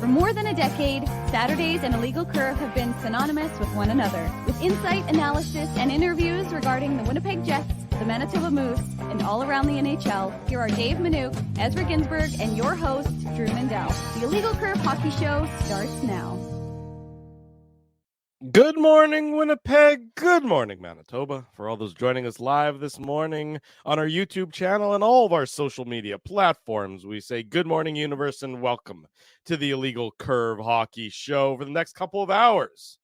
more than a decade, Saturdays and Illegal Curve have been synonymous with one another. With insight, analysis, and interviews regarding the Winnipeg Jets, the Manitoba Moose, and all around the NHL, here are Dave Minuk, Ezra Ginsburg, and your host, Drew Mindell. The Illegal Curve Hockey Show starts now. Good morning, Winnipeg. Good morning, Manitoba. For all those joining us live this morning on our YouTube channel and all of our social media platforms, we say good morning, universe, and welcome to the Illegal Curve Hockey Show. For the next couple of hours,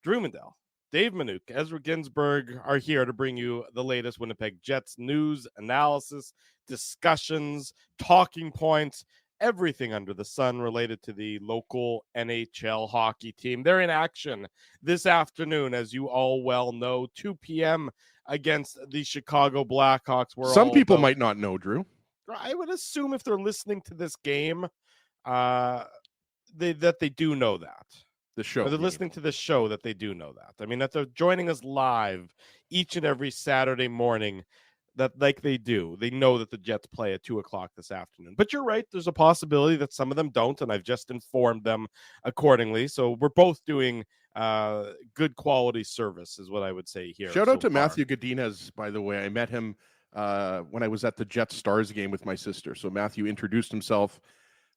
Drew Mindell, Dave Minuk, Ezra Ginsburg are here to bring you the latest Winnipeg Jets news, analysis, discussions, talking points, everything under the sun related to the local NHL hockey team. They're in action this afternoon, as you all well know, 2 p.m. against the Chicago Blackhawks. Some people might not know, Drew. I would assume if they're listening to this game, that they do know that. The show. Or they're listening to the show that they do know that. I mean, that they're joining us live each and every Saturday morning, that like they do. They know that the Jets play at 2 o'clock this afternoon. But you're right. There's a possibility that some of them don't, and I've just informed them accordingly. So we're both doing good quality service is what I would say here. Shout out to Matthew Godinez, by the way. I met him when I was at the Jets Stars game with my sister. So Matthew introduced himself.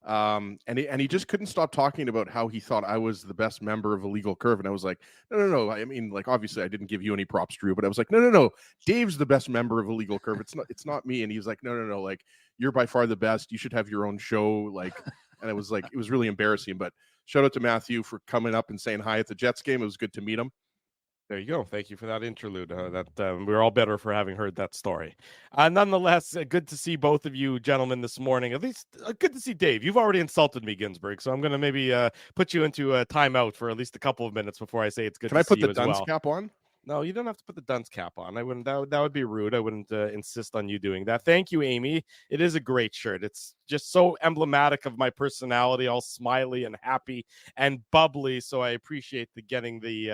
And he just couldn't stop talking about how he thought I was the best member of Illegal Curve. And I was like, no. I mean, like, obviously I didn't give you any props, Drew, but I was like, no. Dave's the best member of Illegal Curve. It's not me. And he was like, no. Like, you're by far the best. You should have your own show. Like, and it was like, it was really embarrassing, but shout out to Matthew for coming up and saying hi at the Jets game. It was good to meet him. There you go. Thank you for that interlude. We're all better for having heard that story. Nonetheless, good to see both of you gentlemen this morning. At least good to see Dave. You've already insulted me, Ginsburg, so I'm going to maybe put you into a timeout for at least a couple of minutes before I say it's good to see you as well. Can I put the dunce cap on? No, you don't have to put the dunce cap on. I wouldn't. That would be rude. I wouldn't insist on you doing that. Thank you, Amy. It is a great shirt. It's just so emblematic of my personality, all smiley and happy and bubbly. So I appreciate getting the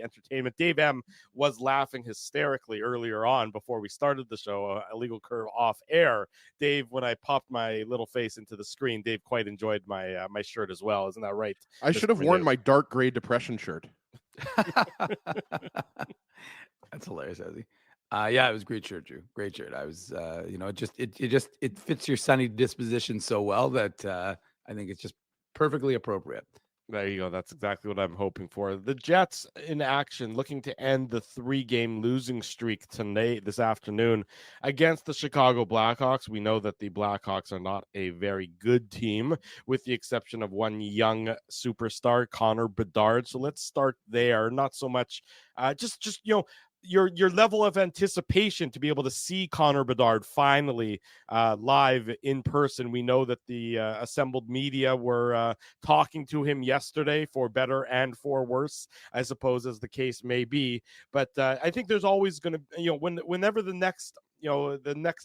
entertainment. Dave M was laughing hysterically earlier on before we started the show. Illegal Curve off air. Dave, when I popped my little face into the screen, Dave quite enjoyed my my shirt as well. Isn't that right? I should have worn my dark gray depression shirt. That's hilarious, Ezzy. Yeah, it was a great shirt, Drew. Great shirt. I was, it fits your sunny disposition so well that I think it's just perfectly appropriate. There you go. That's exactly what I'm hoping for. The Jets in action, looking to end the 3-game losing streak this afternoon against the Chicago Blackhawks. We know that the Blackhawks are not a very good team, with the exception of one young superstar, Connor Bedard. So let's start there. Not so much, just your level of anticipation to be able to see Connor Bedard finally live in person. We know that the assembled media were talking to him yesterday, for better and for worse, I suppose, as the case may be. But I think there's always going to, whenever the next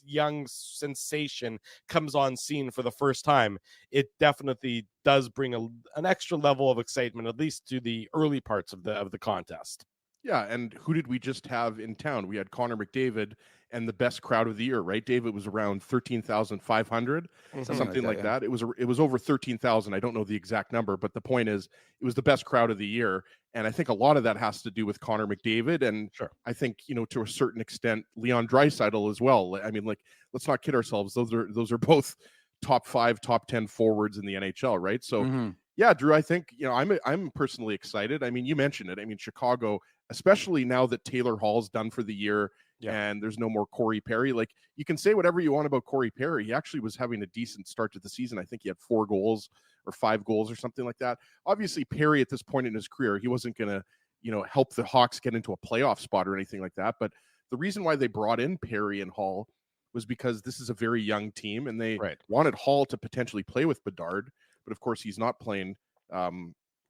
young sensation comes on scene for the first time, it definitely does bring an extra level of excitement, at least to the early parts of the contest. Yeah, and who did we just have in town? We had Connor McDavid and the best crowd of the year, right? David was around 13,500, something like that. It was over 13,000. I don't know the exact number, but the point is, it was the best crowd of the year, and I think a lot of that has to do with Connor McDavid, and sure, I think to a certain extent Leon Draisaitl as well. I mean, like, let's not kid ourselves; those are both top 5, top 10 forwards in the NHL, right? So. Yeah, Drew, I think, I'm personally excited. I mean, you mentioned it. I mean, Chicago, especially now that Taylor Hall's done for the year, and there's no more Corey Perry. Like, you can say whatever you want about Corey Perry. He actually was having a decent start to the season. I think he had 4 goals or 5 goals or something like that. Obviously, Perry at this point in his career, he wasn't going to, help the Hawks get into a playoff spot or anything like that. But the reason why they brought in Perry and Hall was because this is a very young team, and they wanted Hall to potentially play with Bedard. But of course, he's not playing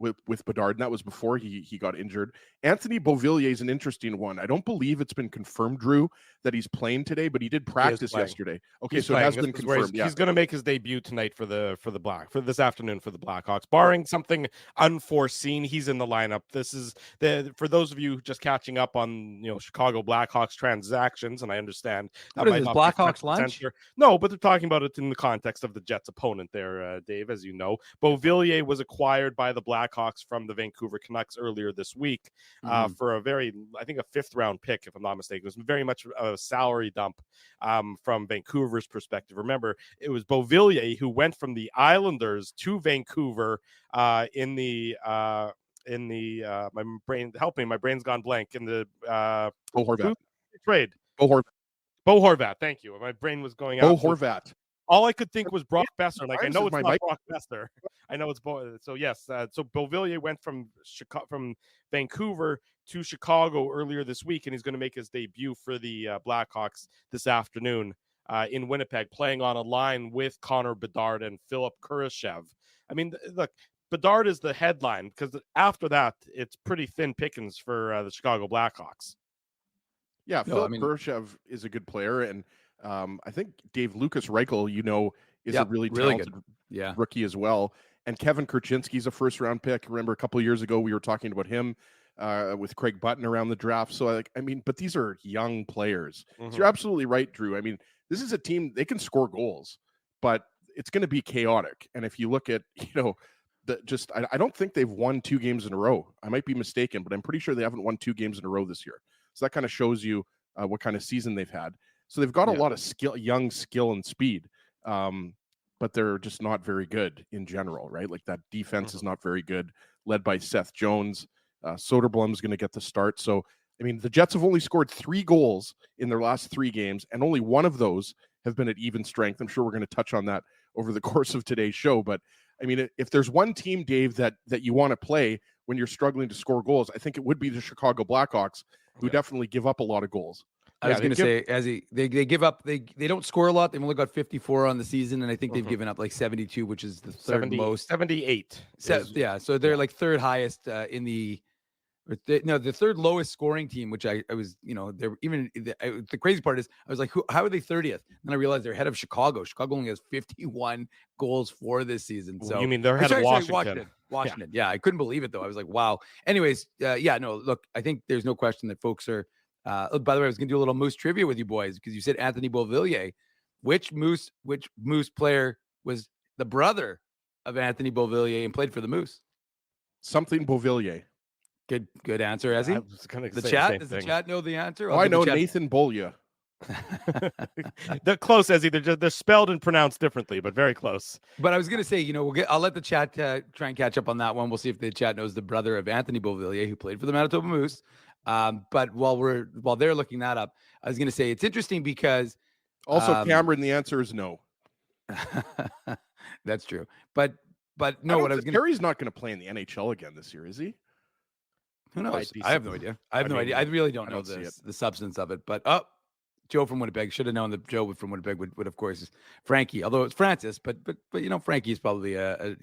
with Bedard, and that was before he got injured. Anthony Beauvillier is an interesting one. I don't believe it's been confirmed, Drew, that he's playing today, but he did practice yesterday. Okay, He's so playing. it has been confirmed. He's going to make his debut tonight for this afternoon for the Blackhawks, barring something unforeseen. He's in the lineup. This is for those of you just catching up on Chicago Blackhawks transactions, and I understand that what is this, Blackhawks lunch? No, but they're talking about it in the context of the Jets' opponent there, Dave. As you know, Beauvillier was acquired by the Blackhawks from the Vancouver Canucks earlier this week for a fifth round pick, if I'm not mistaken. It was very much a salary dump from Vancouver's perspective. Remember, it was Beauvillier who went from the Islanders to Vancouver my brain's gone blank in the Bo Horvat trade. Bo Horvat, thank you. My brain was going out. Bo Horvat. All I could think was Brock Besser. Like, I know it's not Mike. Brock Besser. I know it's so yes. So Beauvillier went from Vancouver to Chicago earlier this week, and he's going to make his debut for the Blackhawks this afternoon in Winnipeg, playing on a line with Connor Bedard and Philip Kurashev. I mean, look, Bedard is the headline because after that, it's pretty thin pickings for the Chicago Blackhawks. Yeah, Philip Kurashev is a good player, and I think Dave Lucas Reichel, is a really talented rookie as well. And Kevin Kurchinski's a first-round pick. Remember, a couple of years ago, we were talking about him with Craig Button around the draft. So, but these are young players. Mm-hmm. So you're absolutely right, Drew. I mean, this is a team, they can score goals, but it's going to be chaotic. And if you look at, I don't think they've won 2 games in a row. I might be mistaken, but I'm pretty sure they haven't won 2 games in a row this year. So that kind of shows you what kind of season they've had. So they've got a lot of young skill and speed, but they're just not very good in general, right? Like that defense is not very good, led by Seth Jones. Soderblom's going to get the start. So, I mean, the Jets have only scored 3 goals in their last 3 games, and only one of those have been at even strength. I'm sure we're going to touch on that over the course of today's show. But, I mean, if there's one team, Dave, that you want to play when you're struggling to score goals, I think it would be the Chicago Blackhawks, who definitely give up a lot of goals. I was going to say, they give up, they don't score a lot. They've only got 54 on the season, and I think they've given up like 72, which is the third most. 78. So they're like third highest in the third lowest scoring team, which I was, they're even, the crazy part is I was like, how are they 30th? And I realized they're ahead of Chicago. Chicago only has 51 goals for this season. So you mean they're ahead of Washington? Washington. Yeah. I couldn't believe it though. I was like, wow. Anyways, look, I think there's no question that folks are, by the way, I was going to do a little Moose trivia with you boys because you said Anthony Beauvillier. Which Moose player was the brother of Anthony Beauvillier and played for the Moose? Something Beauvillier. Good answer, Ezzy. I was going to the say chat. The does the chat know the answer? I know Nathan Bolya. They're close, Ezzy. They're spelled and pronounced differently, but very close. But I was going to say, I'll let the chat try and catch up on that one. We'll see if the chat knows the brother of Anthony Beauvillier, who played for the Manitoba Moose. But while they're looking that up, I was going to say it's interesting because also Cameron, the answer is no. That's true. But no, what I was going to Terry's not going to play in the NHL again this year, is he? Who knows? I have no idea. I idea. I really don't know the substance of it. But Joe from Winnipeg should have known that Joe from Winnipeg would of course Frankie, although it's Francis, but Frankie is probably a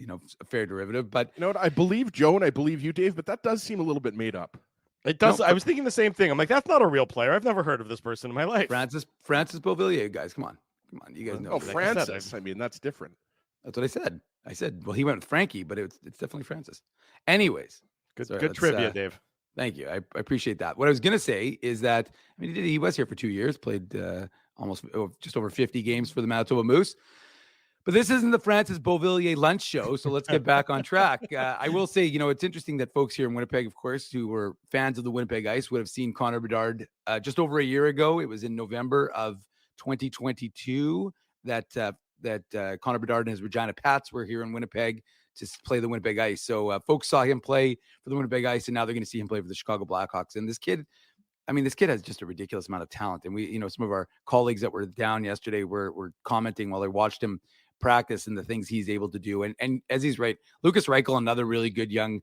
fair derivative. But I believe Joe and I believe you, Dave, but that does seem a little bit made up. It does. I was thinking the same thing. I'm like, that's not a real player. I've never heard of this person in my life. Francis Beauvillier, guys, come on, you guys know. Oh, Francis. I mean, that's different. That's what I said. I said, well, he went with Frankie, but it's definitely Francis. Anyways. Good trivia, Dave. Thank you. I appreciate that. What I was going to say is that, he was here for 2 years, played just over 50 games for the Manitoba Moose. But this isn't the Francis Beauvillier lunch show, so let's get back on track. I will say, it's interesting that folks here in Winnipeg, of course, who were fans of the Winnipeg Ice would have seen Connor Bedard just over a year ago. It was in November of 2022 that Connor Bedard and his Regina Pats were here in Winnipeg to play the Winnipeg Ice. So folks saw him play for the Winnipeg Ice, and now they're going to see him play for the Chicago Blackhawks. And this kid has just a ridiculous amount of talent. And we, some of our colleagues that were down yesterday were commenting while they watched him practice and the things he's able to do. And as he's right, Lucas Reichel, another really good young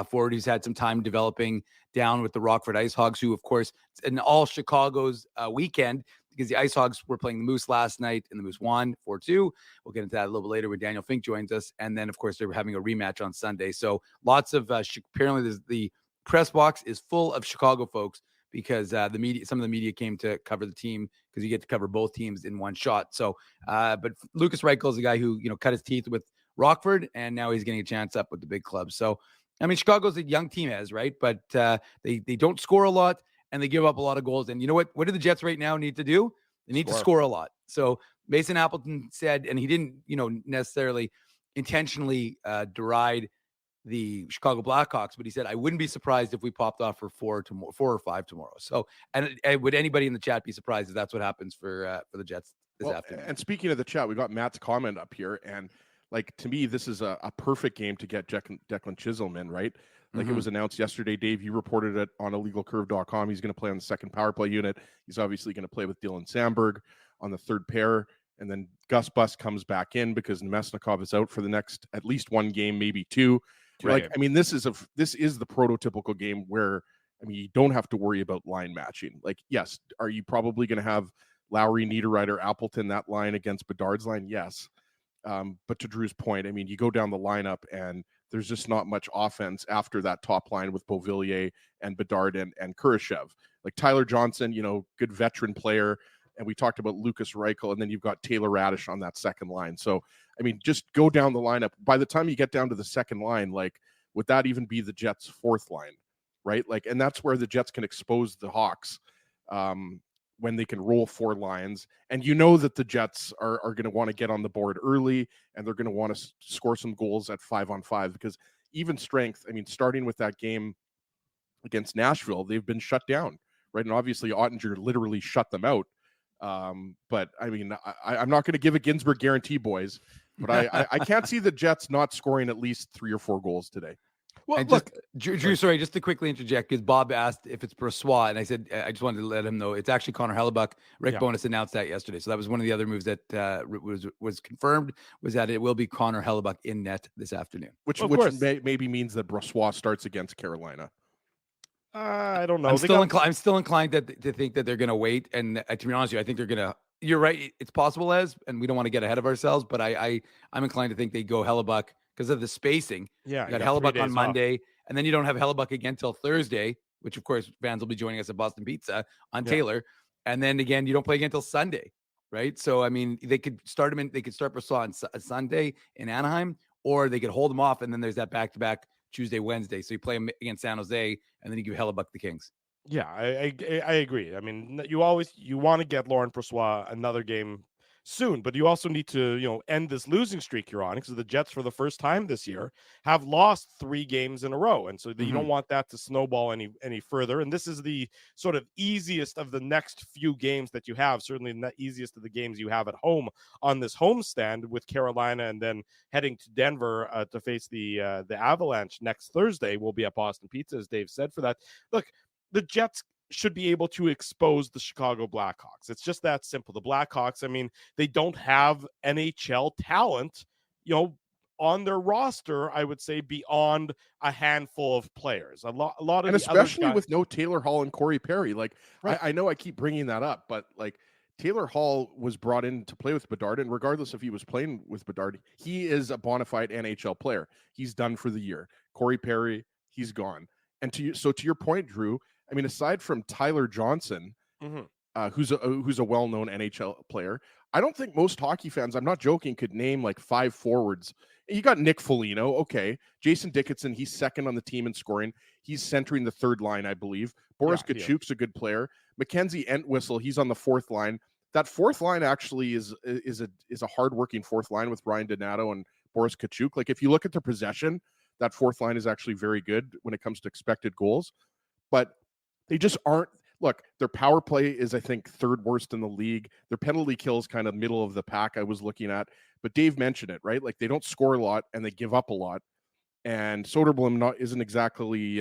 forward who's had some time developing down with the Rockford Ice Hogs, who, of course, in all Chicago's weekend, because the Ice Hogs were playing the Moose last night and the Moose won 4-2. We'll get into that a little bit later when Daniel Fink joins us. And then, of course, they're having a rematch on Sunday. So lots of, apparently the press box is full of Chicago folks because some of the media came to cover the team because you get to cover both teams in one shot. So, but Lukas Reichel is a guy who, cut his teeth with Rockford, and now he's getting a chance up with the big club. So, I mean, Chicago's a young team, right? But they don't score a lot, and they give up a lot of goals. And you know what? What do the Jets right now need to do? They need to score a lot. So Mason Appleton said, and he didn't, necessarily intentionally deride the Chicago Blackhawks, but he said, I wouldn't be surprised if we popped off for 4 or 5 tomorrow. So, and would anybody in the chat be surprised if that's what happens for the Jets this afternoon? And speaking of the chat, we got Matt's comment up here, and like, to me, this is a perfect game to get Declan Chisholm in, right? Like it was announced yesterday. Dave, you reported it on illegalcurve.com. He's going to play on the second power play unit. He's obviously going to play with Dylan Sandberg on the third pair. And then Gus Bus comes back in because Nemesnikov is out for the next at least 1 game, maybe 2. Right. Like, I mean, this is the prototypical game where, I mean, you don't have to worry about line matching. Like, yes, are you probably going to have Lowry, Niederreiter, Appleton, that line against Bedard's line? Yes. But to Drew's point, I mean, you go down the lineup and there's just not much offense after that top line with Beauvillier and Bedard and Kurashev. Like Tyler Johnson, good veteran player. And we talked about Lukas Reichel, and then you've got Taylor Radish on that second line. So, I mean, just go down the lineup. By the time you get down to the second line, like, would that even be the Jets' fourth line, right? Like, and that's where the Jets can expose the Hawks when they can roll 4 lines. And that the Jets are going to want to get on the board early, and they're going to want to score some goals at 5-on-5 because even strength, I mean, starting with that game against Nashville, they've been shut down, right? And obviously Ottinger literally shut them out. But I mean, I'm not going to give a Ginsburg guarantee, boys, but I can't see the Jets not scoring at least 3 or 4 goals today. Well, and look, Drew, sorry, just to quickly interject, because Bob asked if it's Brossoit, and I said I just wanted to let him know it's actually Connor Hellebuck. Rick Bowness announced that yesterday, so that was one of the other moves that was confirmed, was that it will be Connor Hellebuck in net this afternoon. Which maybe means that Brossoit starts against Carolina. I don't know. I'm still inclined to think that they're going to wait, and to be honest with you, I think they're going to. You're right, it's possible, and we don't want to get ahead of ourselves, but I'm inclined to think they go Hellebuck because of the spacing. Yeah, you got Hellebuck on Monday, and then you don't have Hellebuck again till Thursday, which of course fans will be joining us at Boston Pizza on Taylor, and then again you don't play again till Sunday, right? So I mean, they could start him in. They could start Brossoit on Sunday in Anaheim, or they could hold him off, and then there's that back-to-back Tuesday, Wednesday. So you play him against San Jose, and then you give Hellebuck the Kings. Yeah, I agree. I mean, you want to get Laurent Brossoit another game soon, but you also need to, end this losing streak you're on, because the Jets for the first time this year have lost 3 games in a row. And so you don't want that to snowball any further. And this is the sort of easiest of the next few games that you have, certainly the easiest of the games you have at home on this homestand with Carolina, and then heading to Denver to face the Avalanche next Thursday. We'll be at Boston Pizza, as Dave said, for that. Look, the Jets should be able to expose the Chicago Blackhawks. It's just that simple. The Blackhawks, I mean, they don't have NHL talent, on their roster, I would say, beyond a handful of players. A lot of, and especially with no Taylor Hall and Corey Perry. Like, right. I know I keep bringing that up, but like, Taylor Hall was brought in to play with Bedard, and regardless if he was playing with Bedard, he is a bona fide NHL player. He's done for the year. Corey Perry, he's gone. And to your point, Drew, I mean, aside from Tyler Johnson, who's a well-known NHL player, I don't think most hockey fans, I'm not joking, could name like 5 forwards. You got Nick Foligno, okay. Jason Dickinson, he's second on the team in scoring. He's centering the third line, I believe. Boris Kachuk's a good player. Mackenzie Entwistle, he's on the fourth line. That fourth line actually is a hardworking fourth line with Ryan Donato and Boris Kachuk. Like, if you look at their possession, that fourth line is actually very good when it comes to expected goals. But they just aren't. Look, their power play is, I think, 3rd worst in the league. Their penalty kill is kind of middle of the pack, I was looking at. But Dave mentioned it, right? Like, they don't score a lot and they give up a lot. And Soderblom isn't exactly,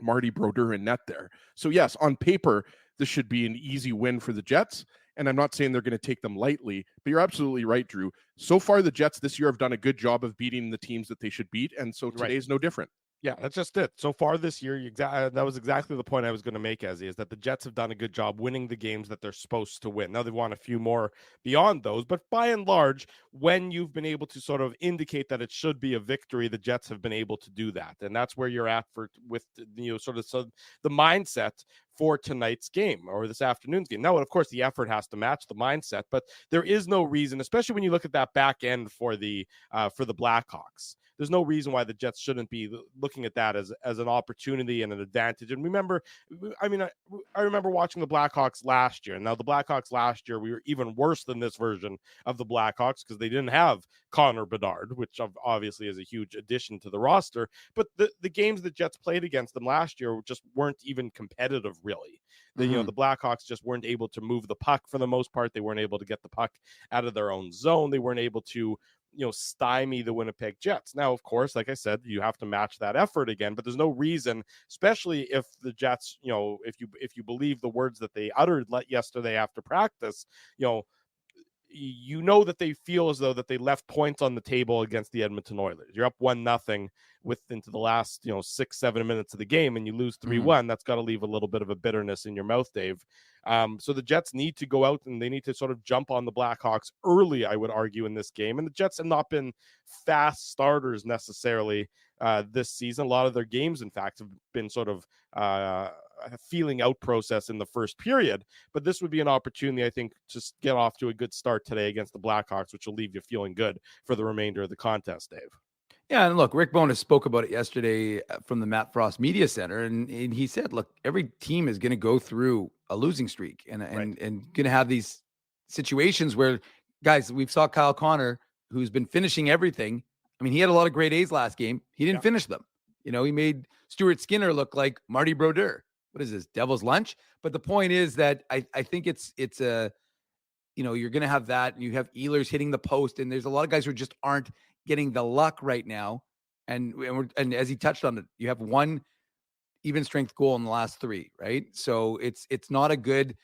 Marty Brodeur in net there. So, yes, on paper, this should be an easy win for the Jets. And I'm not saying they're going to take them lightly, but you're absolutely right, Drew. So far, the Jets this year have done a good job of beating the teams that they should beat. And so today's no different. Yeah, that's just it. So far this year, that was exactly the point I was going to make, Ezzy, is that the Jets have done a good job winning the games that they're supposed to win. Now, they've won a few more beyond those, but by and large, when you've been able to sort of indicate that it should be a victory, the Jets have been able to do that. And that's where you're at with the mindset for tonight's game or this afternoon's game. Now, of course, the effort has to match the mindset, but there is no reason, especially when you look at that back end for the Blackhawks. There's no reason why the Jets shouldn't be looking at that as an opportunity and an advantage. And remember, I remember watching the Blackhawks last year. Now, the Blackhawks last year, we were even worse than this version of the Blackhawks because they didn't have Connor Bedard, which obviously is a huge addition to the roster. But the games the Jets played against them last year just weren't even competitive, really. The Blackhawks just weren't able to move the puck for the most part. They weren't able to get the puck out of their own zone. They weren't able to stymie the Winnipeg Jets. Now, of course, like I said, you have to match that effort again, but there's no reason, especially if the Jets, if you believe the words that they uttered yesterday after practice, that they feel as though that they left points on the table against the Edmonton Oilers. You're up 1-0 into the last 6-7 minutes of the game, and you lose 3-1. That's got to leave a little bit of a bitterness in your mouth, Dave. So the Jets need to go out and they need to sort of jump on the Blackhawks early, I would argue, in this game. And the Jets have not been fast starters necessarily this season. A lot of their games, in fact, have been sort of a feeling out process in the first period. But this would be an opportunity, I think, to get off to a good start today against the Blackhawks, which will leave you feeling good for the remainder of the contest, Dave. Yeah, and look, Rick Bowness spoke about it yesterday from the Matt Frost Media Center, and he said, look, every team is going to go through a losing streak and going to have these situations where, guys, we've saw Kyle Connor, who's been finishing everything. I mean, he had a lot of great A's last game. He didn't finish them. He made Stuart Skinner look like Marty Brodeur. What is this, devil's lunch? But the point is that I think it's a, you're going to have that, and you have Ehlers hitting the post, and there's a lot of guys who just aren't getting the luck right now. And as he touched on it, you have one even strength goal in the last 3, right? So it's not a good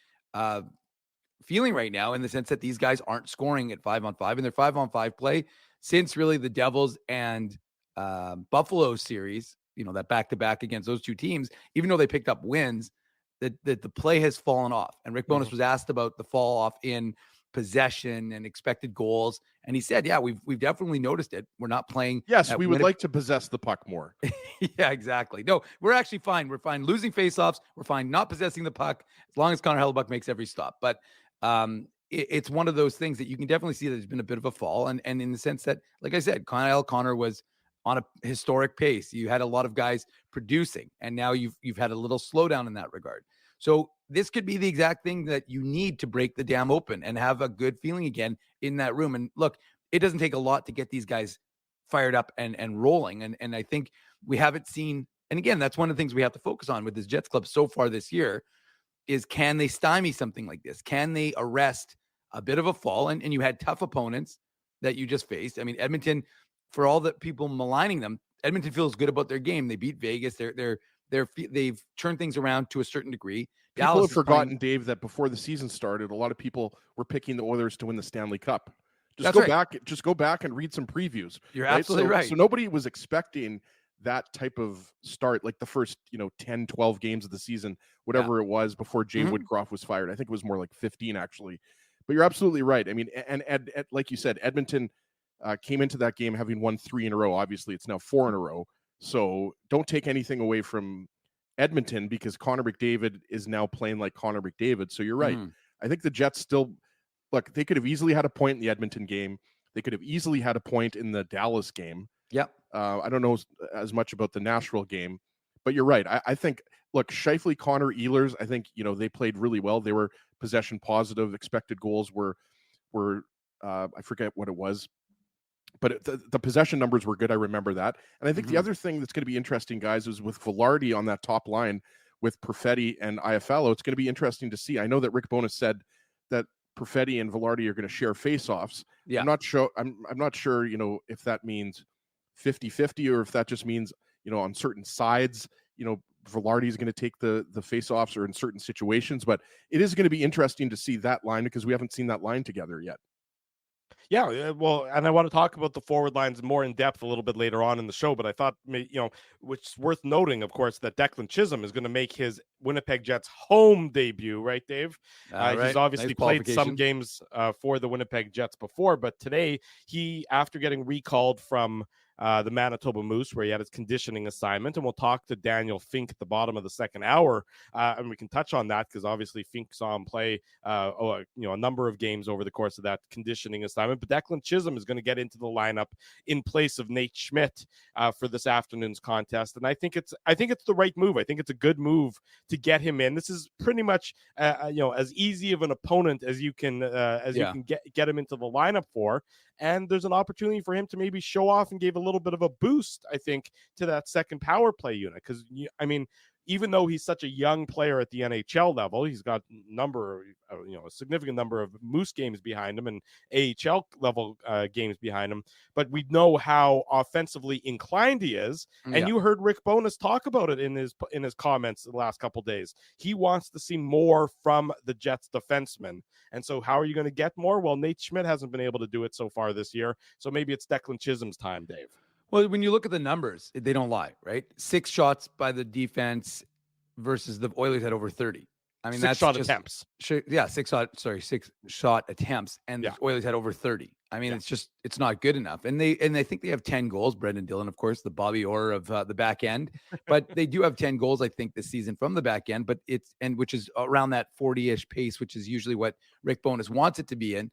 feeling right now in the sense that these guys aren't scoring at 5-on-5, and their 5-on-5 play since really the Devils and Buffalo series, that back-to-back against those two teams, even though they picked up wins, that the play has fallen off. And Rick Bowness was asked about the fall off in possession and expected goals, and he said, yeah, we've definitely noticed it. We're not playing. Yes, we would like to possess the puck more. Yeah, exactly. No, we're actually fine. We're fine losing faceoffs. We're fine not possessing the puck as long as Connor Hellebuck makes every stop. But it's one of those things that you can definitely see that there's been a bit of a fall, and in the sense that, like I said, Kyle Connor was on a historic pace. You had a lot of guys producing, and now you've had a little slowdown in that regard. So this could be the exact thing that you need to break the dam open and have a good feeling again in that room. And look, it doesn't take a lot to get these guys fired up and rolling. And I think we haven't seen, and again, that's one of the things we have to focus on with this Jets club so far this year is, can they stymie something like this? Can they arrest a bit of a fall? And you had tough opponents that you just faced. I mean, Edmonton, for all the people maligning them, Edmonton feels good about their game. They beat Vegas. They've turned things around to a certain degree. People Dallas have forgotten, Dave, that before the season started, a lot of people were picking the Oilers to win the Stanley Cup. Just go back and read some previews. You're absolutely right. So nobody was expecting that type of start, like the first 10, 12 games of the season, whatever it was before Jay Woodcroft was fired. I think it was more like 15 actually. But you're absolutely right. I mean, and like you said, Edmonton came into that game having won 3 in a row. Obviously, it's now 4 in a row. So don't take anything away from Edmonton, because Connor McDavid is now playing like Connor McDavid. So you're right. I think the Jets still, look, they could have easily had a point in the Edmonton game. They could have easily had a point in the Dallas game. Yep. I don't know as much about the Nashville game, but you're right. I think, look, Scheifele, Connor, Ehlers, I think, they played really well. They were possession positive. Expected goals were I forget what it was, but the possession numbers were good. I remember that. And I think the other thing that's going to be interesting, guys, is with Vilardi on that top line with Perfetti and Iafallo. It's going to be interesting to see. I know that Rick Bowness said that Perfetti and Vilardi are going to share faceoffs. Yeah. I'm not sure, if that means 50-50 or if that just means, on certain sides, Vilardi is going to take the faceoffs or in certain situations. But it is going to be interesting to see that line, because we haven't seen that line together yet. Yeah, well, and I want to talk about the forward lines more in depth a little bit later on in the show, but I thought, which is worth noting, of course, that Declan Chisholm is going to make his Winnipeg Jets home debut, right, Dave? All He's right. obviously Nice played some qualification. games for the Winnipeg Jets before, but today after getting recalled from the Manitoba Moose, where he had his conditioning assignment, and we'll talk to Daniel Fink at the bottom of the second hour, and we can touch on that because obviously Fink saw him play, a number of games over the course of that conditioning assignment. But Declan Chisholm is going to get into the lineup in place of Nate Schmidt for this afternoon's contest, and I think it's the right move. I think it's a good move to get him in. This is pretty much as easy of an opponent as you can you can get him into the lineup for. And there's an opportunity for him to maybe show off and give a little bit of a boost, I think, to that second power play unit. Because, even though he's such a young player at the NHL level, he's got a significant number of Moose games behind him and AHL level games behind him. But we know how offensively inclined he is, and you heard Rick Bowness talk about it in his comments the last couple of days. He wants to see more from the Jets defensemen, and so how are you going to get more? Well, Nate Schmidt hasn't been able to do it so far this year, so maybe it's Declan Chisholm's time, Dave. Well, when you look at the numbers, they don't lie, right? 6 shots by the defense versus the Oilers had over 30. I mean, 6 shot attempts. 6 shot attempts, and the Oilers had over 30. I mean, it's not good enough. And I think they have 10 goals. Brendan Dillon, of course, the Bobby Orr of the back end, but they do have 10 goals, I think, this season from the back end. But which is around that 40-ish pace, which is usually what Rick Bowness wants it to be in.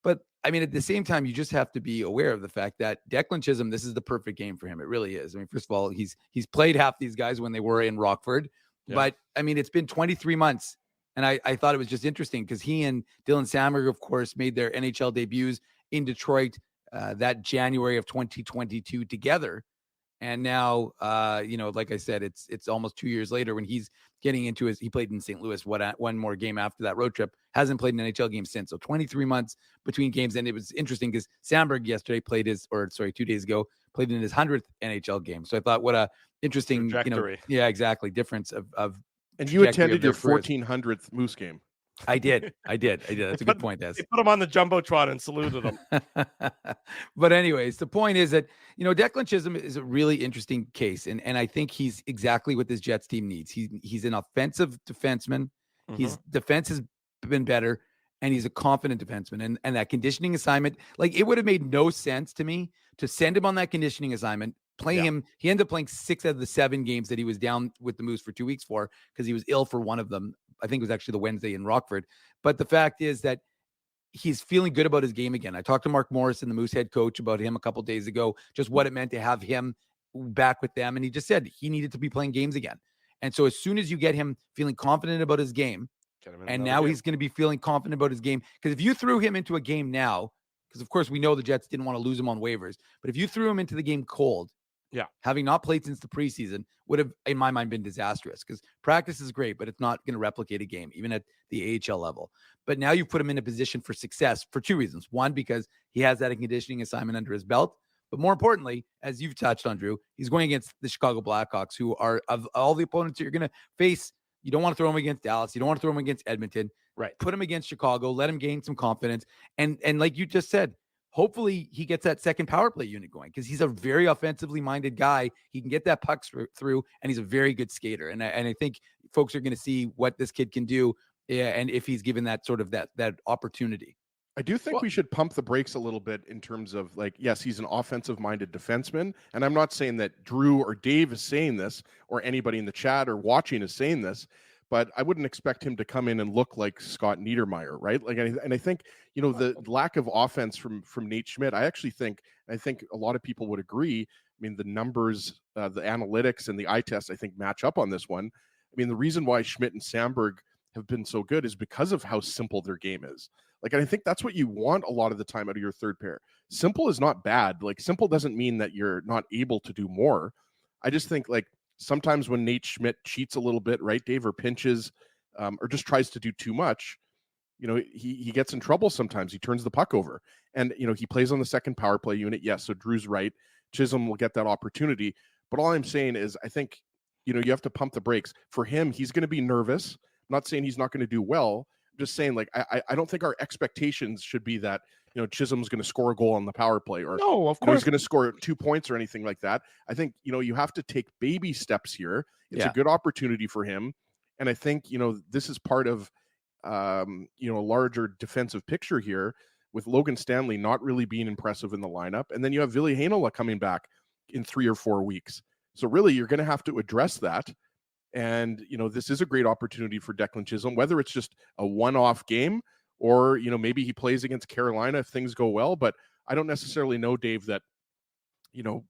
But I mean, at the same time, you just have to be aware of the fact that Declan Chisholm, this is the perfect game for him. It really is. I mean, first of all, he's played half these guys when they were in Rockford, but I mean, it's been 23 months. And I thought it was just interesting because he and Dylan Samberg, of course, made their NHL debuts in Detroit that January of 2022 together. And now, like I said, it's almost 2 years later when he's getting into he played in St. Louis one more game after that road trip, hasn't played an NHL game since. So 23 months between games. And it was interesting because Samberg yesterday 2 days ago, played in his 100th NHL game. So I thought what a interesting, exactly. Difference of and you attended your 1400th Moose game. I did. That's a good point, Des. They put him on the Jumbotron and saluted him. But anyways, the point is that, Declan Chisholm is a really interesting case. And I think he's exactly what this Jets team needs. He's an offensive defenseman. Mm-hmm. His defense has been better, and he's a confident defenseman. And that conditioning assignment, it would have made no sense to me to send him on that conditioning assignment, playing him. He ended up playing 6 out of the 7 games that he was down with the Moose for 2 weeks for, because he was ill for one of them. I think it was actually the Wednesday in Rockford. But the fact is that he's feeling good about his game again. I talked to Mark Morrison, the Moose head coach, about him a couple of days ago, just what it meant to have him back with them. And he just said he needed to be playing games again. And so as soon as you get him feeling confident about his game, and now he's going to be feeling confident about his game, because if you threw him into a game now, because of course we know the Jets didn't want to lose him on waivers, but if you threw him into the game cold, having not played since the preseason, would have, in my mind, been disastrous, because practice is great, but it's not going to replicate a game, even at the AHL level. But now you put him in a position for success for 2 reasons. One, because he has that conditioning assignment under his belt. But more importantly, as you've touched on, Drew, he's going against the Chicago Blackhawks, who are, of all the opponents that you're going to face, you don't want to throw him against Dallas. You don't want to throw him against Edmonton. Right. Put him against Chicago. Let him gain some confidence. And like you just said, hopefully he gets that second power play unit going, because he's a very offensively minded guy. He can get that puck through, and he's a very good skater. And I think folks are going to see what this kid can do, and if he's given that sort of that opportunity. I do think we should pump the brakes a little bit in terms of, yes, he's an offensive minded defenseman. And I'm not saying that Drew or Dave is saying this, or anybody in the chat or watching is saying this, but I wouldn't expect him to come in and look like Scott Niedermayer, right? And I think, the lack of offense from Nate Schmidt, I think a lot of people would agree. I mean, the numbers, the analytics and the eye test, I think, match up on this one. I mean, the reason why Schmidt and Samberg have been so good is because of how simple their game is. And I think that's what you want a lot of the time out of your third pair. Simple is not bad. Simple doesn't mean that you're not able to do more. I just think, sometimes when Nate Schmidt cheats a little bit, right, Dave, or pinches, or just tries to do too much, he gets in trouble sometimes. He turns the puck over, and, he plays on the second power play unit. Yes, so Drew's right. Chisholm will get that opportunity. But all I'm saying is, I think, you have to pump the brakes. For him, he's going to be nervous. I'm not saying he's not going to do well. I'm just saying, I don't think our expectations should be that Chisholm's going to score a goal on the power play, or No, of he's course. going to score 2 points or anything like that. I think, you have to take baby steps here. It's Yeah. a good opportunity for him. And I think, this is part of, a larger defensive picture here with Logan Stanley not really being impressive in the lineup. And then you have Ville Heinola coming back in 3 or 4 weeks. So really, you're going to have to address that. And, this is a great opportunity for Declan Chisholm, whether it's just a one-off game or, maybe he plays against Carolina if things go well. But I don't necessarily know, Dave, that,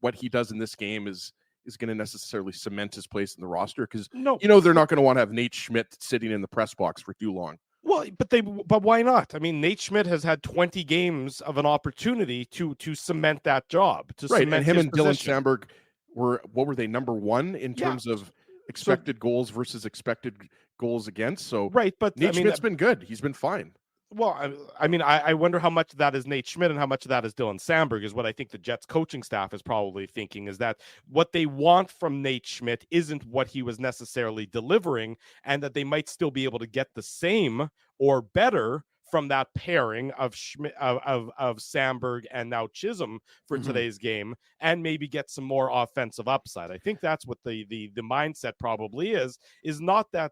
what he does in this game is going to necessarily cement his place in the roster, because, No. they're not going to want to have Nate Schmidt sitting in the press box for too long. Well, but why not? I mean, Nate Schmidt has had 20 games of an opportunity to cement that job. Right, and him and Dylan position. Sandberg were they number one in terms of expected goals versus expected goals against? So right, but Nate Schmidt's been good. He's been fine. Well, I wonder how much of that is Nate Schmidt and how much of that is Dylan Sandberg, is what I think the Jets coaching staff is probably thinking, is that what they want from Nate Schmidt isn't what he was necessarily delivering, and that they might still be able to get the same or better from that pairing of Schmidt, of Sandberg and now Chisholm for today's game, and maybe get some more offensive upside. I think that's what the mindset probably is not that,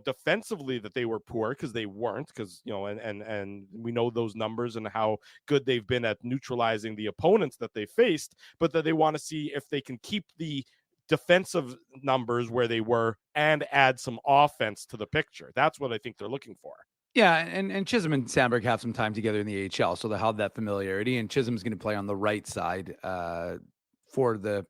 defensively that they were poor, because they weren't, because, and we know those numbers and how good they've been at neutralizing the opponents that they faced, but that they want to see if they can keep the defensive numbers where they were and add some offense to the picture. That's what I think they're looking for. Yeah, and Chisholm and Sandberg have some time together in the AHL, so they'll have that familiarity, and Chisholm's going to play on the right side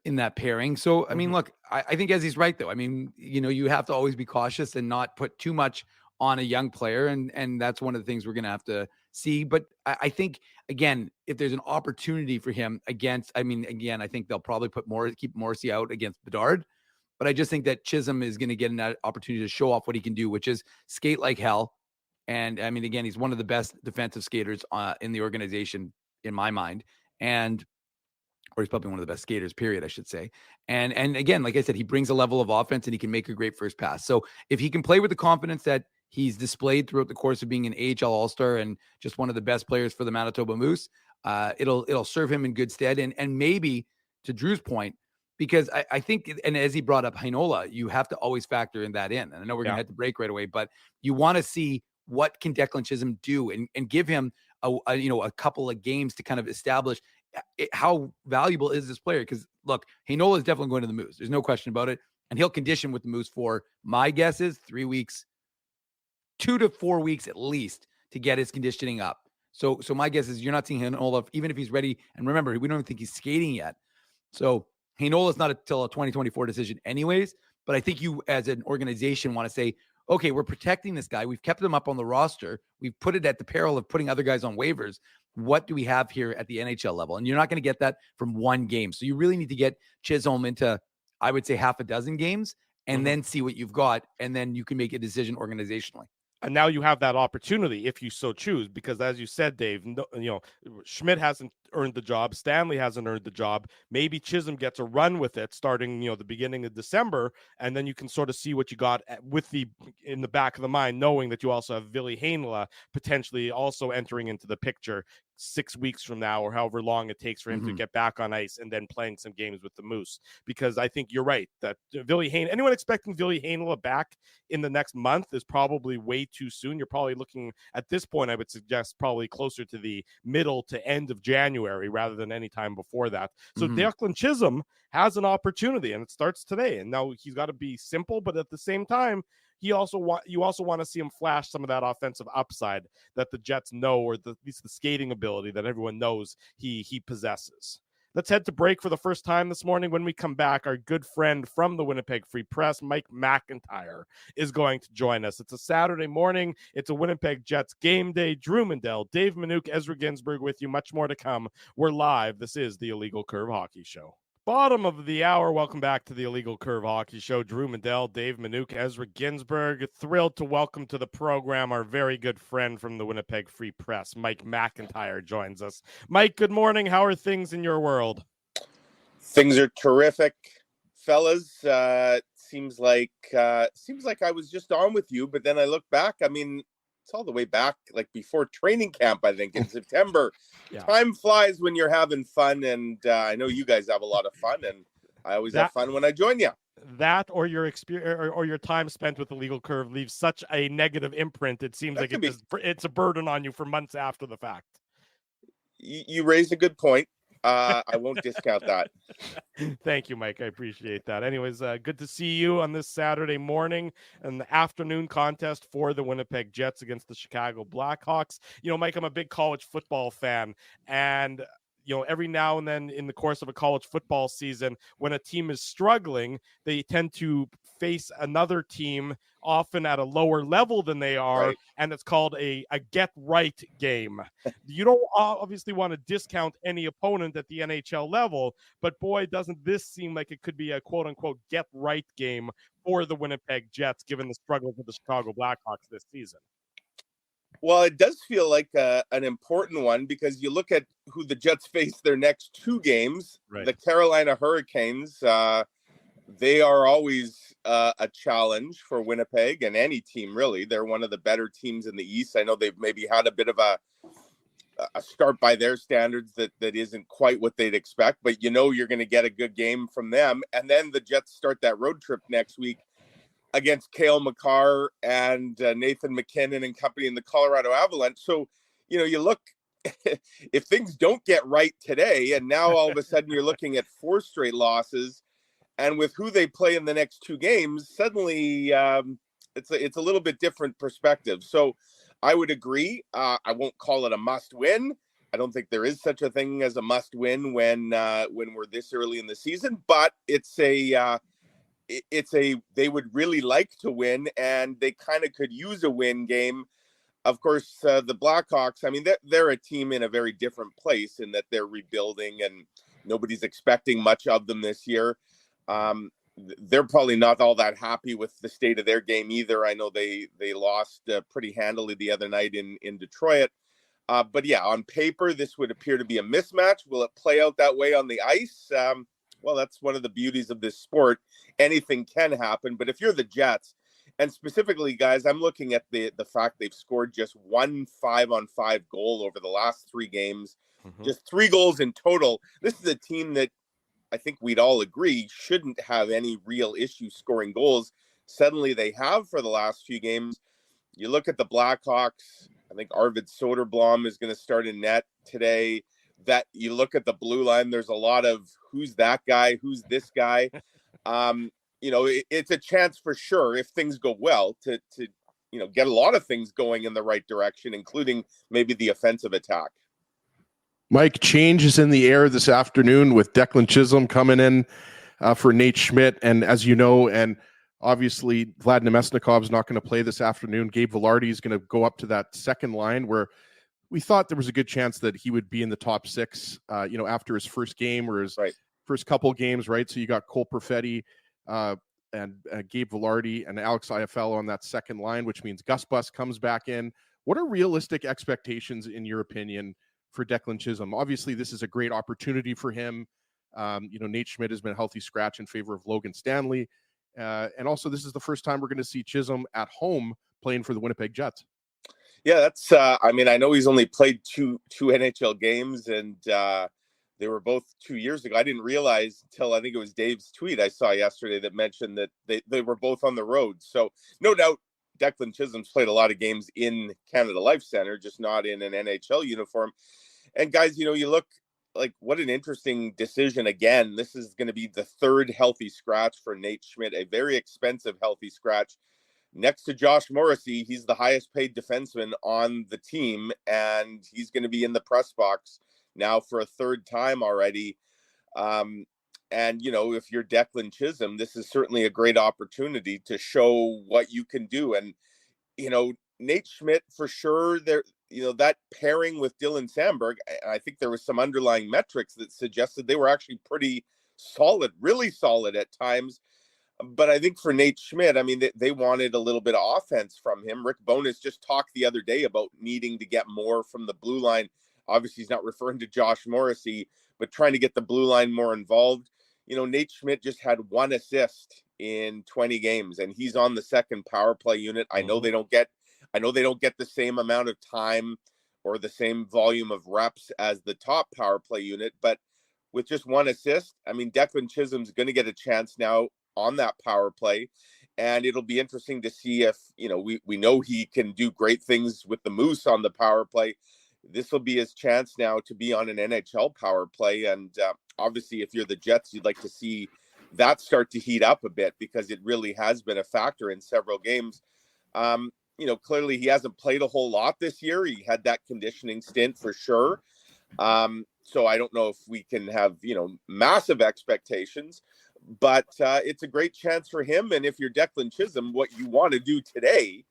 in that pairing. So, I mean, look, I think Ezzy's right, though. I mean, you have to always be cautious and not put too much on a young player. And that's one of the things we're going to have to see. But I think, again, if there's an opportunity for him I think they'll probably keep Morrissey out against Bedard. But I just think that Chisholm is going to get an opportunity to show off what he can do, which is skate like hell. And I mean, again, he's one of the best defensive skaters in the organization, in my mind. Or he's probably one of the best skaters, period, I should say. And again, like I said, he brings a level of offense and he can make a great first pass. So if he can play with the confidence that he's displayed throughout the course of being an AHL All-Star and just one of the best players for the Manitoba Moose, it'll serve him in good stead. And maybe, to Drew's point, because I think, and as he brought up Heinola, you have to always factor in that in. And I know we're going to have to break right away, but you want to see what can Declan Chisholm do and give him a couple of games to kind of establish how valuable is this player. Because look, Heinola is definitely going to the Moose. There's no question about it. And he'll condition with the Moose for, my guess is, 3 weeks, 2 to 4 weeks at least, to get his conditioning up. So my guess is you're not seeing Heinola, even if he's ready. And remember, we don't even think he's skating yet. So Heinola is not until a 2024 decision anyways. But I think you as an organization want to say, okay, we're protecting this guy. We've kept him up on the roster. We've put it at the peril of putting other guys on waivers. What do we have here at the NHL level? And you're not going to get that from one game. So you really need to get Chisholm into, I would say, half a dozen games and then see what you've got. And then you can make a decision organizationally. And now you have that opportunity if you so choose, because as you said, Dave, Schmidt hasn't earned the job. Stanley hasn't earned the job. Maybe Chisholm gets a run with it starting, the beginning of December. And then you can sort of see what you got in the back of the mind, knowing that you also have Ville Heinola potentially also entering into the picture 6 weeks from now, or however long it takes for him to get back on ice and then playing some games with the Moose. Because I think you're right that anyone expecting Ville Heinola back in the next month is probably way too soon. You're probably looking at this point, I would suggest, probably closer to the middle to end of January rather than any time before that. So Declan Chisholm has an opportunity, and it starts today. And now he's got to be simple, but at the same time, you also want to see him flash some of that offensive upside that the Jets know, or at least the skating ability that everyone knows he possesses. Let's head to break for the first time this morning. When we come back, our good friend from the Winnipeg Free Press, Mike McIntyre, is going to join us. It's a Saturday morning. It's a Winnipeg Jets game day. Drew Mandel, Dave Minuk, Ezra Ginsburg with you. Much more to come. We're live. This is the Illegal Curve Hockey Show. Bottom of the hour. Welcome back to the Illegal Curve Hockey Show. Drew Mandel, Dave Minuk, Ezra Ginsburg. Thrilled to welcome to the program our very good friend from the Winnipeg Free Press, Mike McIntyre, joins us. Mike, good morning. How are things in your world? Things are terrific, fellas. Seems like I was just on with you, but then I look back. I mean, it's all the way back like before training camp, I think, in September. Yeah. Time flies when you're having fun, and I know you guys have a lot of fun, and I always have fun when I join you. That or your experience or your time spent with the Legal Curve leaves such a negative imprint. It seems like it's a burden on you for months after the fact. You raised a good point. I won't discount that. Thank you, Mike. I appreciate that. Anyways, good to see you on this Saturday morning and the afternoon contest for the Winnipeg Jets against the Chicago Blackhawks. You know, Mike, I'm a big college football fan, and you know, every now and then in the course of a college football season, when a team is struggling, they tend to face another team often at a lower level than they are, Right. and it's called a get right game. You don't obviously want to discount any opponent at the NHL level, but boy, doesn't this seem like it could be a quote unquote get right game for the Winnipeg Jets, given the struggles of the Chicago Blackhawks this season. Well, it does feel like an important one, because you look at who the Jets face their next two games. Right. The Carolina Hurricanes, they are always a challenge for Winnipeg and any team, really. They're one of the better teams in the East. I know they've maybe had a bit of a start by their standards that isn't quite what they'd expect, but you know you're going to get a good game from them. And then the Jets start that road trip next week against Cale Makar and Nathan McKinnon and company in the Colorado Avalanche. So, you know, you look, if things don't get right today, and now all of a sudden you're looking at 4 straight losses, and with who they play in the next 2 games, suddenly it's a little bit different perspective. So I would agree. I won't call it a must win. I don't think there is such a thing as a must win when we're this early in the season, but they would really like to win, and they kind of could use a win game. Of course, the Blackhawks, I mean, they're a team in a very different place in that they're rebuilding and nobody's expecting much of them this year. They're probably not all that happy with the state of their game either. I know they lost pretty handily the other night in Detroit. But yeah, on paper, this would appear to be a mismatch. Will it play out that way on the ice? Well, that's one of the beauties of this sport. Anything can happen. But if you're the Jets, and specifically, guys, I'm looking at the fact they've scored just 1 5-on-5 goal over the last 3 games, just 3 goals in total. This is a team that I think we'd all agree shouldn't have any real issue scoring goals. Suddenly they have for the last few games. You look at the Blackhawks, I think Arvid Soderblom is going to start in net today. That you look at the blue line, there's a lot of who's that guy, who's this guy. You know, it's a chance for sure, if things go well, to you know, get a lot of things going in the right direction, including maybe the offensive attack. Mike, change is in the air this afternoon with Declan Chisholm coming in for Nate Schmidt. And as you know, and obviously Vlad Nemesnikov's not going to play this afternoon. Gabe Vilardi is going to go up to that second line where we thought there was a good chance that he would be in the top 6, you know, after his first game or his first couple games, right? So you got Cole Perfetti and Gabe Vilardi and Alex Iafallo on that second line, which means Gus Bus comes back in. What are realistic expectations, in your opinion, for Declan Chisholm? Obviously, this is a great opportunity for him. You know, Nate Schmidt has been a healthy scratch in favor of Logan Stanley. And also, this is the first time we're going to see Chisholm at home playing for the Winnipeg Jets. Yeah, that's, I mean, I know he's only played two NHL games, and they were both 2 years ago. I didn't realize until I think it was Dave's tweet I saw yesterday that mentioned that they were both on the road. So no doubt Declan Chisholm's played a lot of games in Canada Life Center, just not in an NHL uniform. And guys, you know, you look like what an interesting decision. Again, this is going to be the 3rd healthy scratch for Nate Schmidt, a very expensive healthy scratch. Next to Josh Morrissey, he's the highest paid defenseman on the team, and he's going to be in the press box now for a 3rd time already. And, you know, if you're Declan Chisholm, this is certainly a great opportunity to show what you can do. And, you know, Nate Schmidt, for sure, there, you know, that pairing with Dylan Samberg, I think there was some underlying metrics that suggested they were actually pretty solid, really solid at times. But I think for Nate Schmidt, I mean, they wanted a little bit of offense from him. Rick Bowness just talked the other day about needing to get more from the blue line. Obviously, he's not referring to Josh Morrissey, but trying to get the blue line more involved. You know, Nate Schmidt just had 1 assist in 20 games, and he's on the second power play unit. I know they don't get I know they don't get the same amount of time or the same volume of reps as the top power play unit, but with just one assist, I mean, Declan Chisholm's going to get a chance now on that power play. And it'll be interesting to see if, we know he can do great things with the Moose on the power play. This will be his chance now to be on an NHL power play. And obviously, if you're the Jets, you'd like to see that start to heat up a bit, because it really has been a factor in several games. Clearly he hasn't played a whole lot this year. He had that conditioning stint for sure. So I don't know if we can have, massive expectations, but it's a great chance for him. And if you're Declan Chisholm, what you want to do today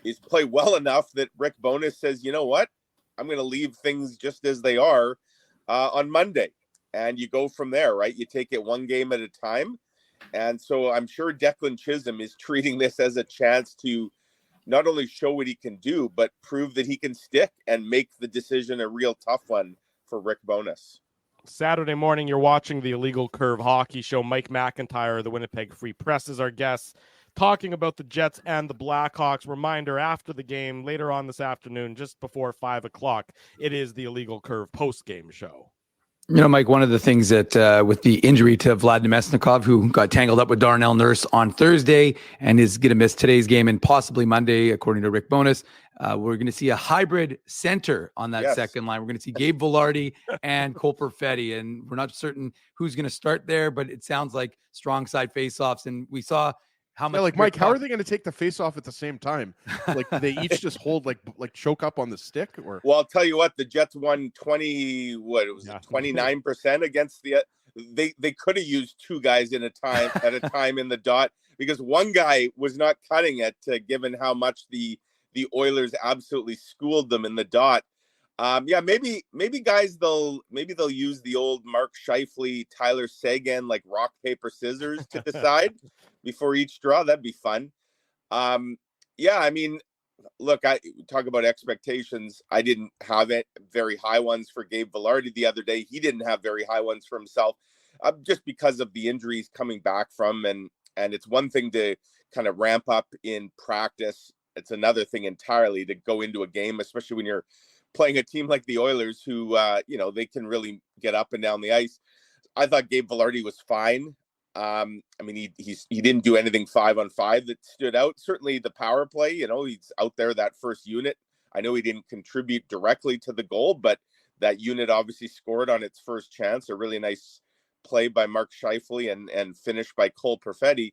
is play well enough that Rick Bowness says, you know what, I'm going to leave things just as they are on Monday. And you go from there, right? You take it one game at a time. And so I'm sure Declan Chisholm is treating this as a chance to not only show what he can do, but prove that he can stick and make the decision a real tough one for Rick Bowness. Saturday morning, you're watching the Illegal Curve Hockey Show. Mike McIntyre, the Winnipeg Free Press, is our guest, talking about the Jets and the Blackhawks. Reminder, after the game, later on this afternoon, just before 5 o'clock, it is the Illegal Curve post-game show. Mike, one of the things that with the injury to Vlad Nemesnikov, who got tangled up with Darnell Nurse on Thursday and is going to miss today's game and possibly Monday, according to Rick Bowness, we're going to see a hybrid center on that second line. We're going to see Gabe Vilardi and Cole Perfetti, and we're not certain who's going to start there, but it sounds like strong side faceoffs. And we saw how much. Mike, how are they going to take the face off at the same time? Like, they each just hold like choke up on the stick, or? Well, I'll tell you what, the Jets won 29% against the. They could have used two guys at a time in the dot, because one guy was not cutting it, given how much the Oilers absolutely schooled them in the dot. Maybe guys they'll use the old Mark Scheifele, Tyler Seguin, like rock, paper, scissors to decide before each draw. That'd be fun. Look, I talk about expectations. I didn't have it very high ones for Gabe Vilardi the other day. He didn't have very high ones for himself, just because of the injuries coming back from. And it's one thing to kind of ramp up in practice. It's another thing entirely to go into a game, especially when you're playing a team like the Oilers, who they can really get up and down the ice. I thought Gabe Vilardi was fine. He didn't do anything 5-on-5 that stood out. Certainly the power play, he's out there, that first unit. I know he didn't contribute directly to the goal, but that unit obviously scored on its first chance. A really nice play by Mark Scheifele and finished by Cole Perfetti.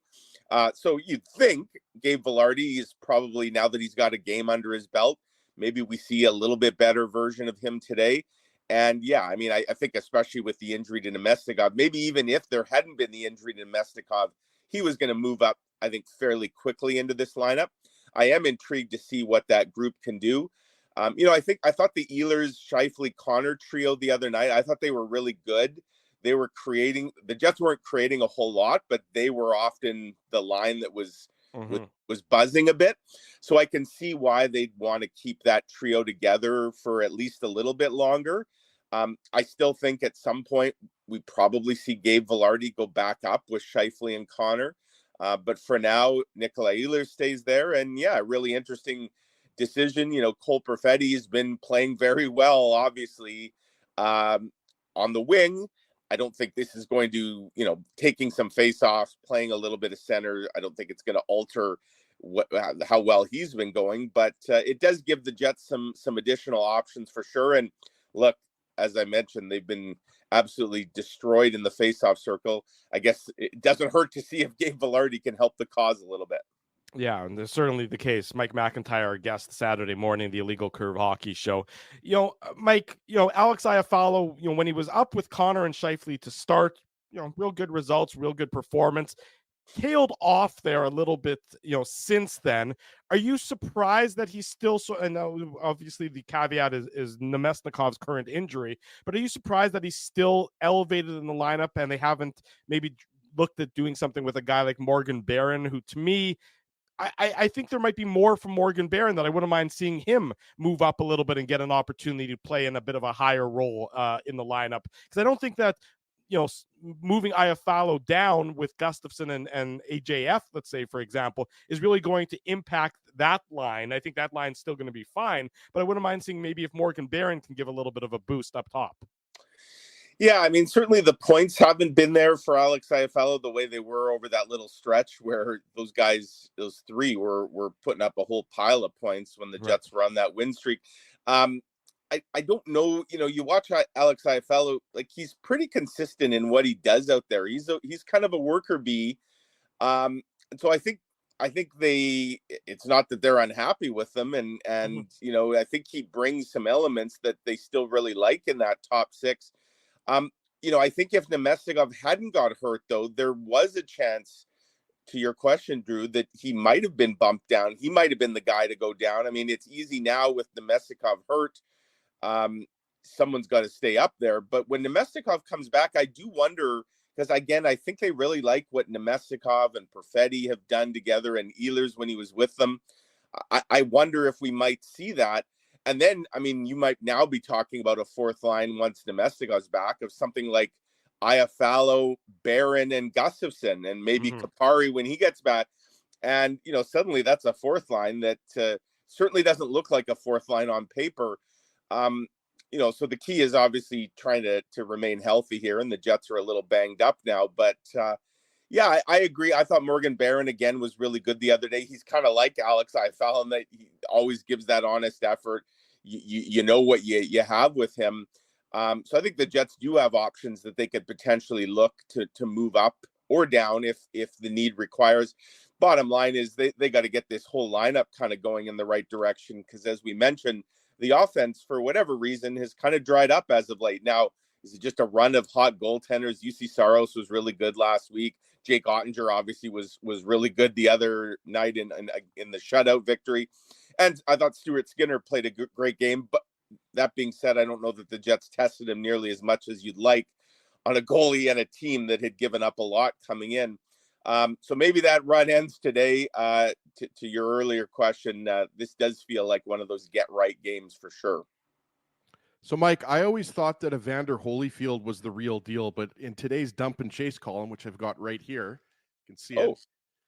So you'd think Gabe Vilardi is probably, now that he's got a game under his belt, maybe we see a little bit better version of him today. And I think especially with the injury to Nemesnikov, maybe even if there hadn't been the injury to Nemesnikov, he was going to move up, I think, fairly quickly into this lineup. I am intrigued to see what that group can do. I thought the Ehlers, Scheifele, Connor trio the other night, I thought they were really good. The Jets weren't creating a whole lot, but they were often the line that was buzzing a bit. So I can see why they'd want to keep that trio together for at least a little bit longer. I still think at some point we probably see Gabe Vilardi go back up with Scheifele and Connor. But for now, Nikolai Ehlers stays there. And a really interesting decision. Cole Perfetti has been playing very well, obviously, on the wing. I don't think this is going to, taking some face-offs, playing a little bit of center. I don't think it's going to alter how well he's been going, but it does give the Jets some additional options for sure. And look, as I mentioned, they've been absolutely destroyed in the face-off circle. I guess it doesn't hurt to see if Gabe Vilardi can help the cause a little bit. Yeah, and that's certainly the case. Mike McIntyre, our guest Saturday morning, the Illegal Curve Hockey Show. Mike, Alex Iafallo, when he was up with Connor and Scheifele to start, real good results, real good performance. Tailed off there a little bit, since then. Are you surprised that he's still so? And obviously the caveat is Nemesnikov's current injury, but are you surprised that he's still elevated in the lineup and they haven't maybe looked at doing something with a guy like Morgan Barron, who to me, I think there might be more from Morgan Barron that I wouldn't mind seeing him move up a little bit and get an opportunity to play in a bit of a higher role in the lineup. Because I don't think that moving Iafallo down with Gustafsson and AJF, let's say, for example, is really going to impact that line. I think that line's still going to be fine, but I wouldn't mind seeing maybe if Morgan Barron can give a little bit of a boost up top. Yeah, I mean, certainly the points haven't been there for Alex Iafallo the way they were over that little stretch where those guys, those three, were putting up a whole pile of points when the Jets were on that win streak. I don't know, you watch Alex Iafallo, like he's pretty consistent in what he does out there. He's kind of a worker bee. And so I think it's not that they're unhappy with him. And I think he brings some elements that they still really like in that top six. I think if Nemestikov hadn't got hurt, though, there was a chance, to your question, Drew, that he might have been bumped down. He might have been the guy to go down. I mean, it's easy now with Nemestikov hurt. Someone's got to stay up there. But when Nemestikov comes back, I do wonder, because again, I think they really like what Nemestikov and Perfetti have done together, and Ehlers when he was with them. I wonder if we might see that. And then, I mean, you might now be talking about a fourth line once Nemestikov's back of something like Iafallo, Barron, and Gustafsson, and maybe Kapari when he gets back. And, suddenly that's a fourth line that certainly doesn't look like a fourth line on paper. So the key is obviously trying to remain healthy here, and the Jets are a little banged up now. But, I agree. I thought Morgan Barron, again, was really good the other day. He's kind of like Alex Iafallo in that he always gives that honest effort. You know what you have with him. So I think the Jets do have options that they could potentially look to move up or down if the need requires. Bottom line is they got to get this whole lineup kind of going in the right direction, because as we mentioned, the offense, for whatever reason, has kind of dried up as of late. Now, is it just a run of hot goaltenders? UC Saros was really good last week. Jake Ottinger obviously was really good the other night in the shutout victory. And I thought Stuart Skinner played a great game. But that being said, I don't know that the Jets tested him nearly as much as you'd like on a goalie and a team that had given up a lot coming in. So maybe that run ends today. To your earlier question, this does feel like one of those get-right games for sure. So, Mike, I always thought that Evander Holyfield was the real deal, but in today's dump and chase column, which I've got right here, you can see it.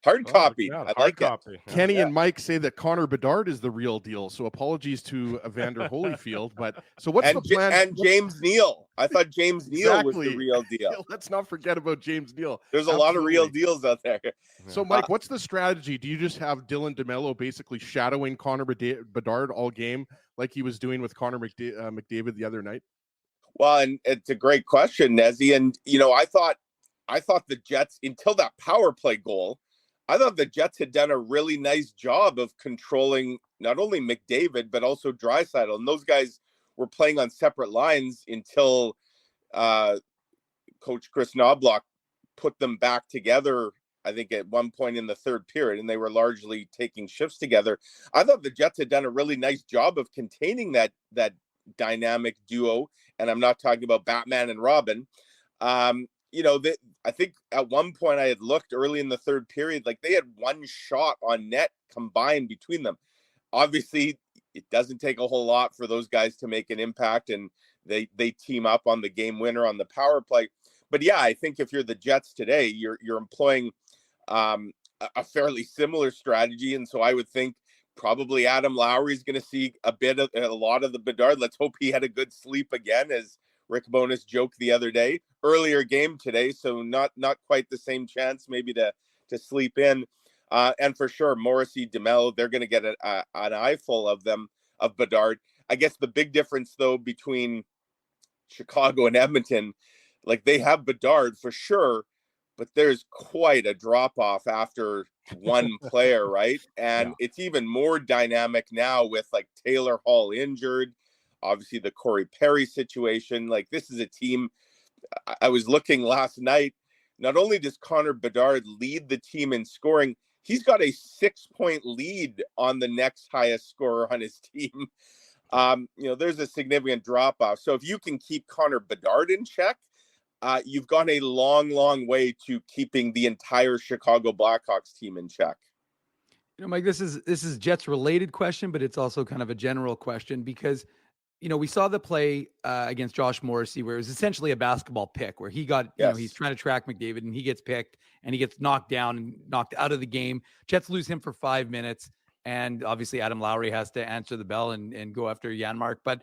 Hard copy. I like copy. it. Kenny and Mike say that Connor Bedard is the real deal. So apologies to Evander Holyfield. But so what's the plan? And James Neal. I thought James Neal was the real deal. Let's not forget about James Neal. There's a lot of real deals out there. So, Mike, what's the strategy? Do you just have Dylan DeMello basically shadowing Connor Bedard all game like he was doing with Connor McDavid the other night? Well, and it's a great question, Nezzy. And, I thought the Jets, until that power play goal, I thought the Jets had done a really nice job of controlling not only McDavid, but also Draisaitl. And those guys were playing on separate lines until Coach Chris Knobloch put them back together, I think, at one point in the third period, and they were largely taking shifts together. I thought the Jets had done a really nice job of containing that dynamic duo. And I'm not talking about Batman and Robin. I think at one point I had looked early in the third period, like they had one shot on net combined between them. Obviously, it doesn't take a whole lot for those guys to make an impact, and they team up on the game winner on the power play. But yeah, I think if you're the Jets today, you're employing a fairly similar strategy. And so I would think probably Adam Lowry is going to see a lot of the Bedard. Let's hope he had a good sleep again, as Rick Bowness joked the other day. Earlier game today, so not quite the same chance maybe to sleep in. And for sure, Morrissey, DeMello, they're going to get an eyeful of them, of Bedard. I guess the big difference, though, between Chicago and Edmonton, like they have Bedard for sure, but there's quite a drop-off after one player, right? And It's even more dynamic now with like Taylor Hall injured, obviously the Corey Perry situation. Like this is a team, I was looking last night, not only does Connor Bedard lead the team in scoring, he's got a 6-point lead on the next highest scorer on his team. There's a significant drop off. So if you can keep Connor Bedard in check, you've gone a long, long way to keeping the entire Chicago Blackhawks team in check. Mike, this is Jets related question, but it's also kind of a general question because we saw the play against Josh Morrissey where it was essentially a basketball pick where he got, he's trying to track McDavid and he gets picked and he gets knocked down and knocked out of the game. Jets lose him for 5 minutes. And obviously Adam Lowry has to answer the bell and go after Janmark. But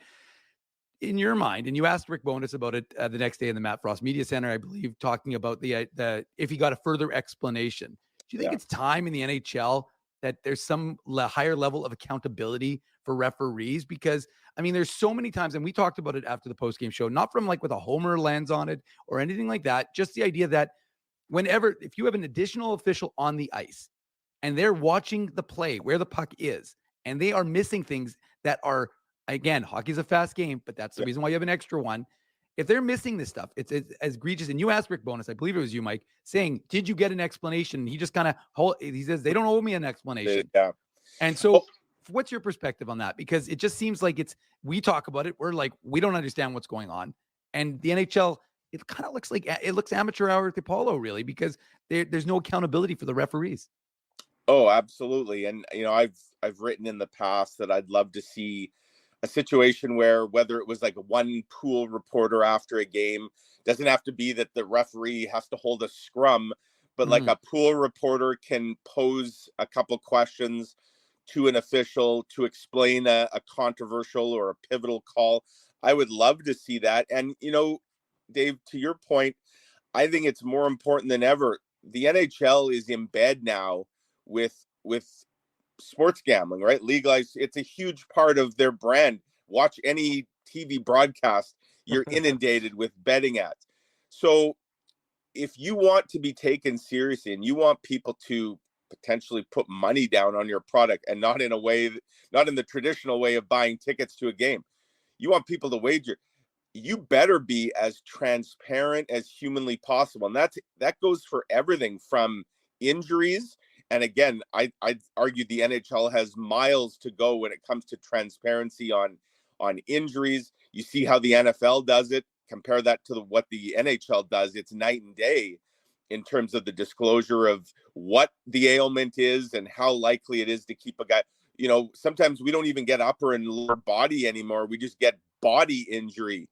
in your mind, and you asked Rick Bowness about it the next day in the Matt Frost Media Center, I believe, talking about the if he got a further explanation. Do you think it's time in the NHL that there's some higher level of accountability for referees? Because, I mean, there's so many times, and we talked about it after the postgame show, not from like with a homer lens on it or anything like that, just the idea that if you have an additional official on the ice and they're watching the play where the puck is, and they are missing things that are, again, hockey's a fast game, but that's the reason why you have an extra one. If they're missing this stuff, it's as egregious. And you asked Rick Bowness, I believe it was you, Mike, saying, did you get an explanation? And he just kind of, he says, they don't owe me an explanation. Yeah. And so what's your perspective on that? Because it just seems like we talk about it. We're like, we don't understand what's going on. And the NHL, it kind of looks like it looks amateur hour at the Apollo, really, because there's no accountability for the referees. Oh, absolutely. And, I've written in the past that I'd love to see a situation where whether it was like one pool reporter after a game, doesn't have to be that the referee has to hold a scrum, but like a pool reporter can pose a couple questions to an official to explain a controversial or a pivotal call. I would love to see that. And, Dave, to your point, I think it's more important than ever. The NHL is in bed now with sports gambling, right? Legalized. It's a huge part of their brand. Watch any TV broadcast, you're inundated with betting ads. So if you want to be taken seriously and you want people to potentially put money down on your product and not in the traditional way of buying tickets to a game, you want people to wager, you better be as transparent as humanly possible. And that goes for everything from injuries. And again, I'd argue the NHL has miles to go when it comes to transparency on injuries. You see how the NFL does it. Compare that to what the NHL does. It's night and day in terms of the disclosure of what the ailment is and how likely it is to keep a guy. Sometimes we don't even get upper and lower body anymore. We just get body injury.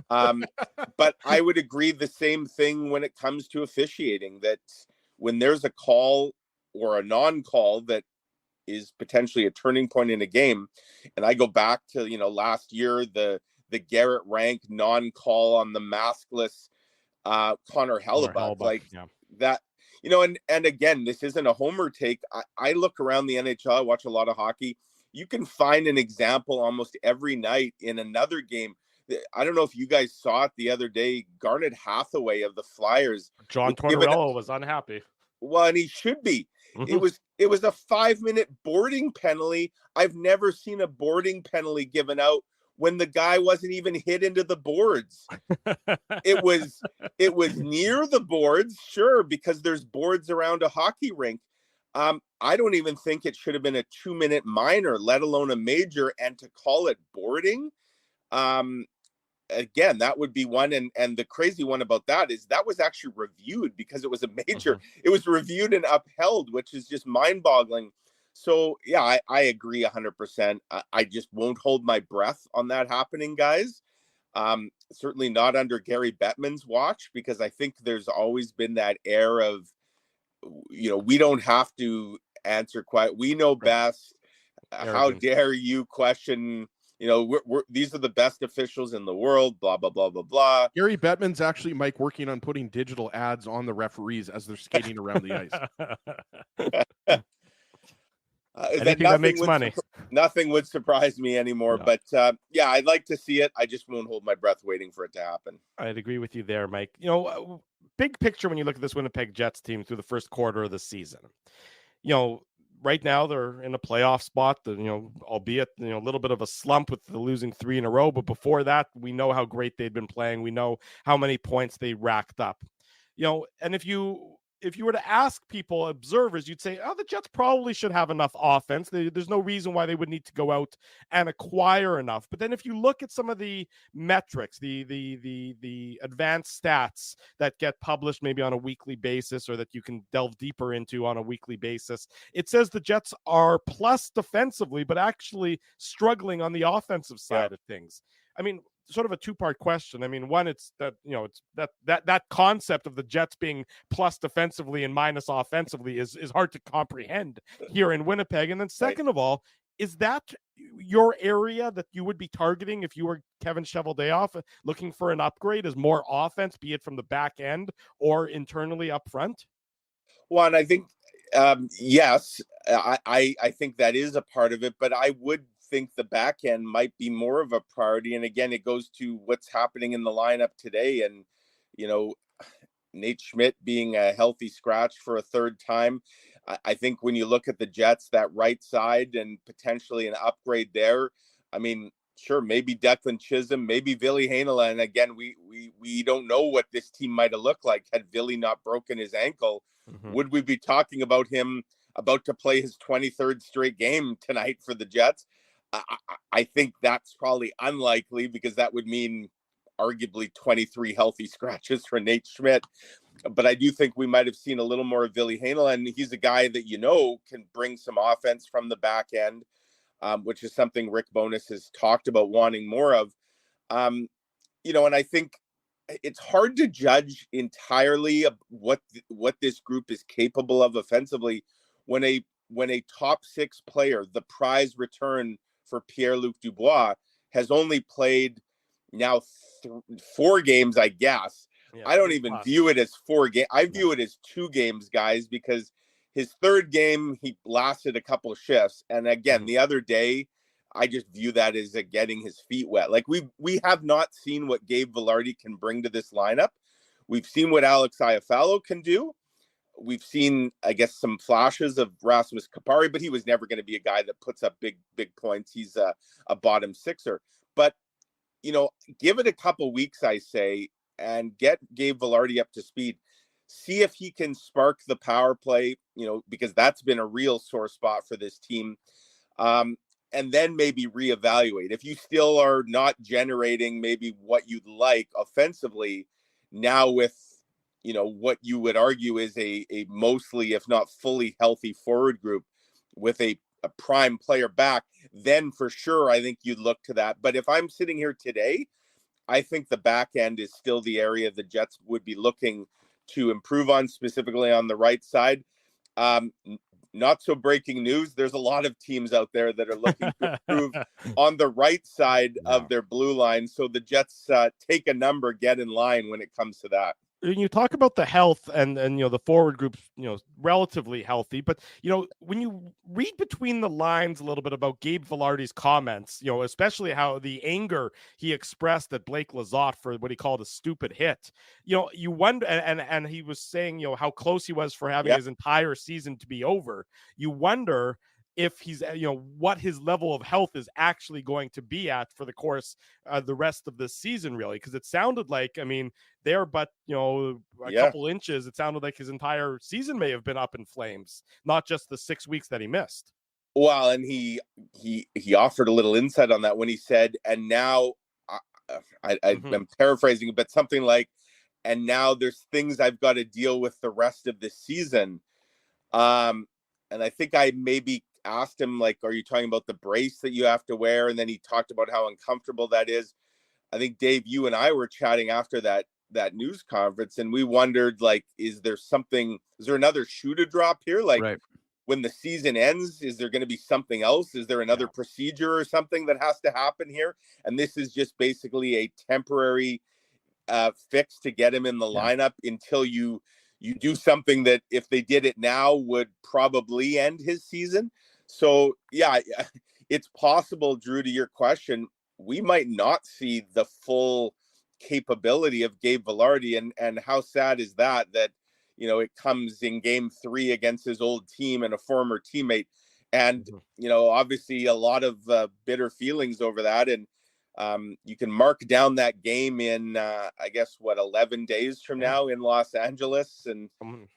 But I would agree the same thing when it comes to officiating, that when there's a call or a non-call that is potentially a turning point in a game. And I go back to, last year, the Garrett Rank non-call on the maskless Connor Hellebuyck, that, and again, this isn't a homer take. I look around the NHL, I watch a lot of hockey. You can find an example almost every night in another game. I don't know if you guys saw it the other day. Garnet Hathaway of the Flyers. John Tortorella was unhappy. Well, and he should be. It was a 5-minute boarding penalty. I've never seen a boarding penalty given out when the guy wasn't even hit into the boards. It was near the boards, sure, because there's boards around a hockey rink. I don't even think it should have been a 2-minute minor, let alone a major, and to call it boarding. Again, that would be one. And the crazy one about that is that was actually reviewed because it was a major. It was reviewed and upheld, which is just mind boggling. So, yeah, I agree 100%. I just won't hold my breath on that happening, guys. Certainly not under Gary Bettman's watch, because I think there's always been that air of, we don't have to answer quite. We know best. How dare you question? These are the best officials in the world, blah, blah, blah, blah, blah. Gary Bettman's actually, Mike, working on putting digital ads on the referees as they're skating around the ice. That makes money. Nothing would surprise me anymore. No. But yeah, I'd like to see it. I just won't hold my breath waiting for it to happen. I'd agree with you there, Mike. Big picture when you look at this Winnipeg Jets team through the first quarter of the season. Right now they're in a playoff spot, albeit, a little bit of a slump with the losing 3 in a row. But before that, we know how great they'd been playing. We know how many points they racked up, and if you if you were to ask people, observers, you'd say, oh, the Jets probably should have enough offense. There's no reason why they would need to go out and acquire enough. But then if you look at some of the metrics, the advanced stats that get published maybe on a weekly basis, or that you can delve deeper into on a weekly basis, it says the Jets are plus defensively, but actually struggling on the offensive side of things. I mean, sort of a two-part question. I mean, one, it's that, it's that concept of the Jets being plus defensively and minus offensively is hard to comprehend here in Winnipeg. And then second of all, is that your area that you would be targeting if you were Kevin Cheveldayoff, looking for an upgrade, as more offense, be it from the back end or internally up front? Well, and I think, yes, I think that is a part of it, but I would think the back end might be more of a priority. And again, it goes to what's happening in the lineup today. And, Nate Schmidt being a healthy scratch for a third time. I think when you look at the Jets, that right side and potentially an upgrade there, I mean, sure, maybe Declan Chisholm, maybe Ville Heinola. And again, we don't know what this team might have looked like had Ville not broken his ankle. Mm-hmm. Would we be talking about him about to play his 23rd straight game tonight for the Jets? I think that's probably unlikely, because that would mean arguably 23 healthy scratches for Nate Schmidt. But I do think we might have seen a little more of Ville Heinola, and he's a guy that can bring some offense from the back end, which is something Rick Bowness has talked about wanting more of. And I think it's hard to judge entirely what this group is capable of offensively when a top six player, the prize return for Pierre-Luc Dubois, has only played now 4 games, I guess. Yeah, I don't even view it as 4 games. I view it as 2 games, guys, because his third game, he lasted a couple of shifts. And again, the other day, I just view that as getting his feet wet. Like, we have not seen what Gabe Vilardi can bring to this lineup. We've seen what Alex Iafallo can do. We've seen, I guess, some flashes of Rasmus Kupari, but he was never going to be a guy that puts up big points. He's a bottom sixer. But, give it a couple weeks, I say, and get Gabe Vilardi up to speed. See if he can spark the power play, because that's been a real sore spot for this team. And then maybe reevaluate. If you still are not generating maybe what you'd like offensively, now with what you would argue is a mostly, if not fully healthy forward group with a prime player back, then for sure, I think you'd look to that. But if I'm sitting here today, I think the back end is still the area the Jets would be looking to improve on, specifically on the right side. Not so breaking news. There's a lot of teams out there that are looking to improve on the right side of their blue line. So the Jets take a number, get in line when it comes to that. You talk about the health and the forward group, relatively healthy, but when you read between the lines a little bit about Gabe Vilardi's comments, especially how the anger he expressed at Blake Lizotte for what he called a stupid hit, you wonder, and he was saying how close he was for having his entire season to be over. You wonder if he's, what his level of health is actually going to be at for the course, the rest of the season, really. Because it sounded like, but, a couple inches, it sounded like his entire season may have been up in flames, not just the 6 weeks that he missed. Well, and he offered a little insight on that when he said, and now, I'm paraphrasing, but something like, and now there's things I've got to deal with the rest of the season. And I think I maybe asked him, like, are you talking about the brace that you have to wear? And then he talked about how uncomfortable that is. I think, Dave, you and I were chatting after that news conference, and we wondered, like, is there another shoe to drop here? Like, when the season ends, is there going to be something else? Is there another procedure or something that has to happen here? And this is just basically a temporary fix to get him in the lineup until you do something that, if they did it now, would probably end his season. So, it's possible, Drew, to your question, we might not see the full capability of Gabe Vilardi. And how sad is that it comes in game 3 against his old team and a former teammate. And, obviously a lot of bitter feelings over that. And You can mark down that game in, I guess, 11 days from now in Los Angeles, and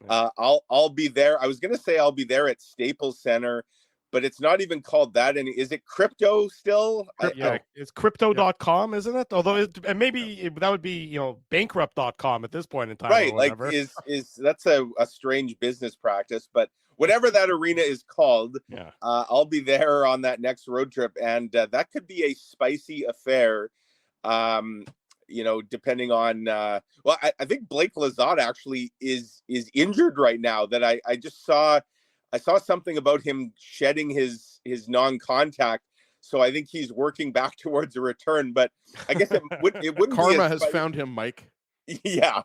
I'll be there. I was going to say I'll be there at Staples Center, but it's not even called that. And is it crypto still? Yeah, it's crypto.com, isn't it? Although and maybe that would be, bankrupt.com at this point in time. Right. Like is that's a strange business practice, but whatever that arena is called, I'll be there on that next road trip. And that could be a spicy affair. Depending on, I think Blake Lizotte actually is injured right now. That I just saw. I saw something about him shedding his non-contact, so I think he's working back towards a return. But I guess it wouldn't. Karma has found him, Mike. Yeah.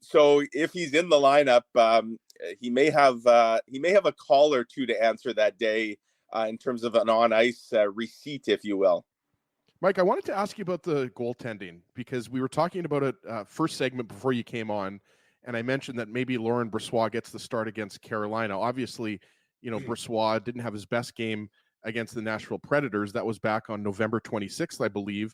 So if he's in the lineup, he may have a call or two to answer that day in terms of an on-ice receipt, if you will. Mike, I wanted to ask you about the goaltending because we were talking about it first segment before you came on. And I mentioned that maybe Laurent Brossoit gets the start against Carolina. Obviously, Brossoit didn't have his best game against the Nashville Predators. That was back on November 26th, I believe.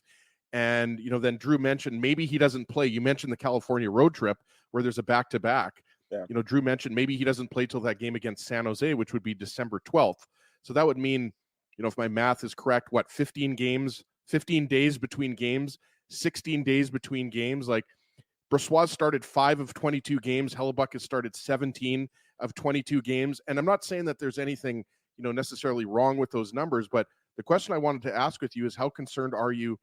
And, then Drew mentioned maybe he doesn't play. You mentioned the California road trip where there's a back-to-back. Yeah. Drew mentioned maybe he doesn't play till that game against San Jose, which would be December 12th. So that would mean, if my math is correct, 15 days between games, 16 days between games. Like, Brossoit started 5 of 22 games. Hellebuyck has started 17 of 22 games. And I'm not saying that there's anything, necessarily wrong with those numbers, but the question I wanted to ask with you is how concerned are you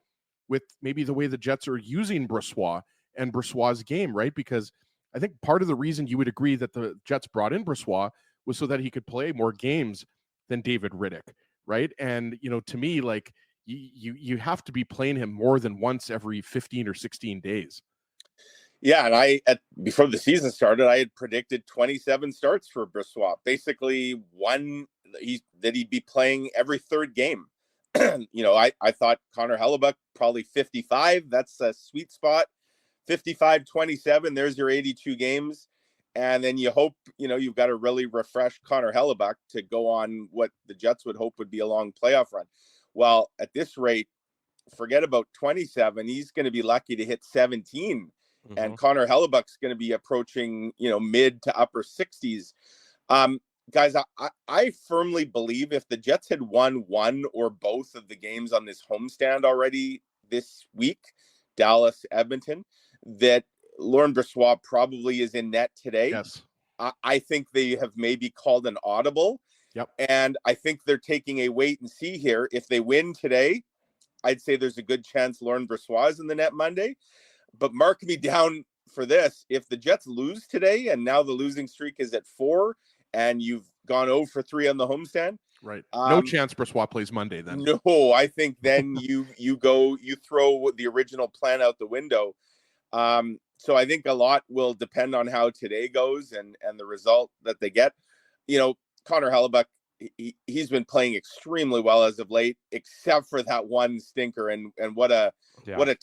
with maybe the way the Jets are using Brossoit and Brossoit's game, right? Because I think part of the reason you would agree that the Jets brought in Brossoit was so that he could play more games than David Riddick, right? And, to me, like, you have to be playing him more than once every 15 or 16 days. Yeah, and before the season started, I had predicted 27 starts for Brossoit. Basically, that he'd be playing every third game. I thought Connor Hellebuyck probably 55. That's a sweet spot. 55, 27. There's your 82 games, and then you hope you've got a really refreshed Connor Hellebuyck to go on what the Jets would hope would be a long playoff run. Well, at this rate, forget about 27. He's going to be lucky to hit 17. Mm-hmm. And Connor Hellebuck's going to be approaching, mid to upper 60s. Guys, I firmly believe if the Jets had won one or both of the games on this homestand already this week, Dallas, Edmonton, that Laurent Brossoit probably is in net today. Yes. I think they have maybe called an audible. Yep. And I think they're taking a wait and see here. If they win today, I'd say there's a good chance Laurent Brossoit is in the net Monday. But mark me down for this. If the Jets lose today and now the losing streak is at 4 and you've gone 0 for 3 on the homestand. Right. No chance Brossoit plays Monday then. No, I think then you throw the original plan out the window. So I think a lot will depend on how today goes and the result that they get. Connor Hellebuyck, he's been playing extremely well as of late, except for that one stinker. And what a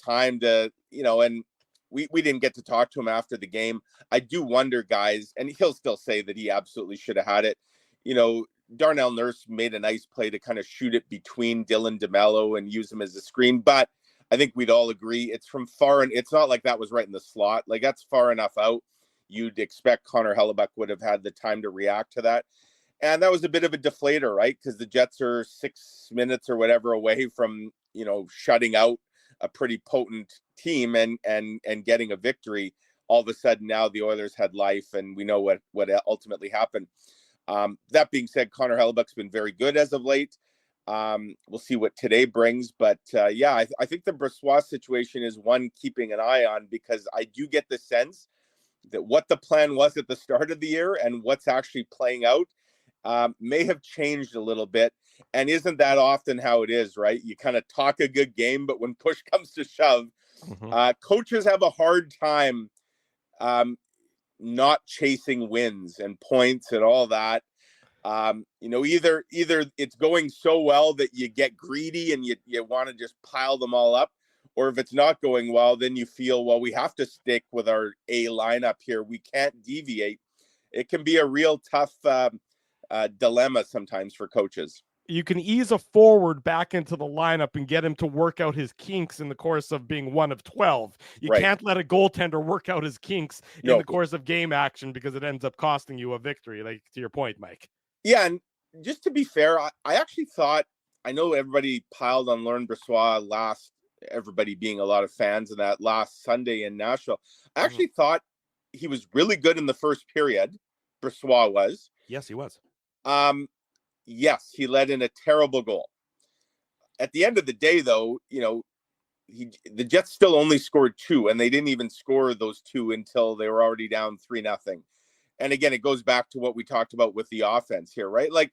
time to, and we didn't get to talk to him after the game. I do wonder, guys, and he'll still say that he absolutely should have had it. Darnell Nurse made a nice play to kind of shoot it between Dylan DeMello and use him as a screen. But I think we'd all agree it's from far, and it's not like that was right in the slot. Like, that's far enough out. You'd expect Connor Hellebuyck would have had the time to react to that. And that was a bit of a deflator, right? Because the Jets are 6 minutes or whatever away from, shutting out a pretty potent team and getting a victory. All of a sudden now the Oilers had life, and we know what ultimately happened. That being said, Connor Hellebuck's been very good as of late. We'll see what today brings. But I think the Brossoit situation is one keeping an eye on, because I do get the sense that what the plan was at the start of the year and what's actually playing out may have changed a little bit. And isn't that often how it is, right? You kind of talk a good game, but when push comes to shove, coaches have a hard time not chasing wins and points and all that. Either it's going so well that you get greedy and you want to just pile them all up, or if it's not going well, then you feel, well, we have to stick with our A lineup here. We can't deviate. It can be a real tough dilemma sometimes for coaches. you can ease a forward back into the lineup and get him to work out his kinks in the course of being one of 12. You Right. can't let a goaltender work out his kinks in No. the course of game action because it ends up costing you a victory, like to your point, Mike. Yeah, and just to be fair, I actually thought, I know everybody piled on Laurent Brossoit everybody being a lot of fans of that last Sunday in Nashville. I actually thought he was really good in the first period. Brossoit was. Yes, he was. Yes, he led in a terrible goal. At the end of the day, though, the Jets still only scored 2, and they didn't even score those 2 until they were already down 3-0. And again, it goes back to what we talked about with the offense here, right? Like,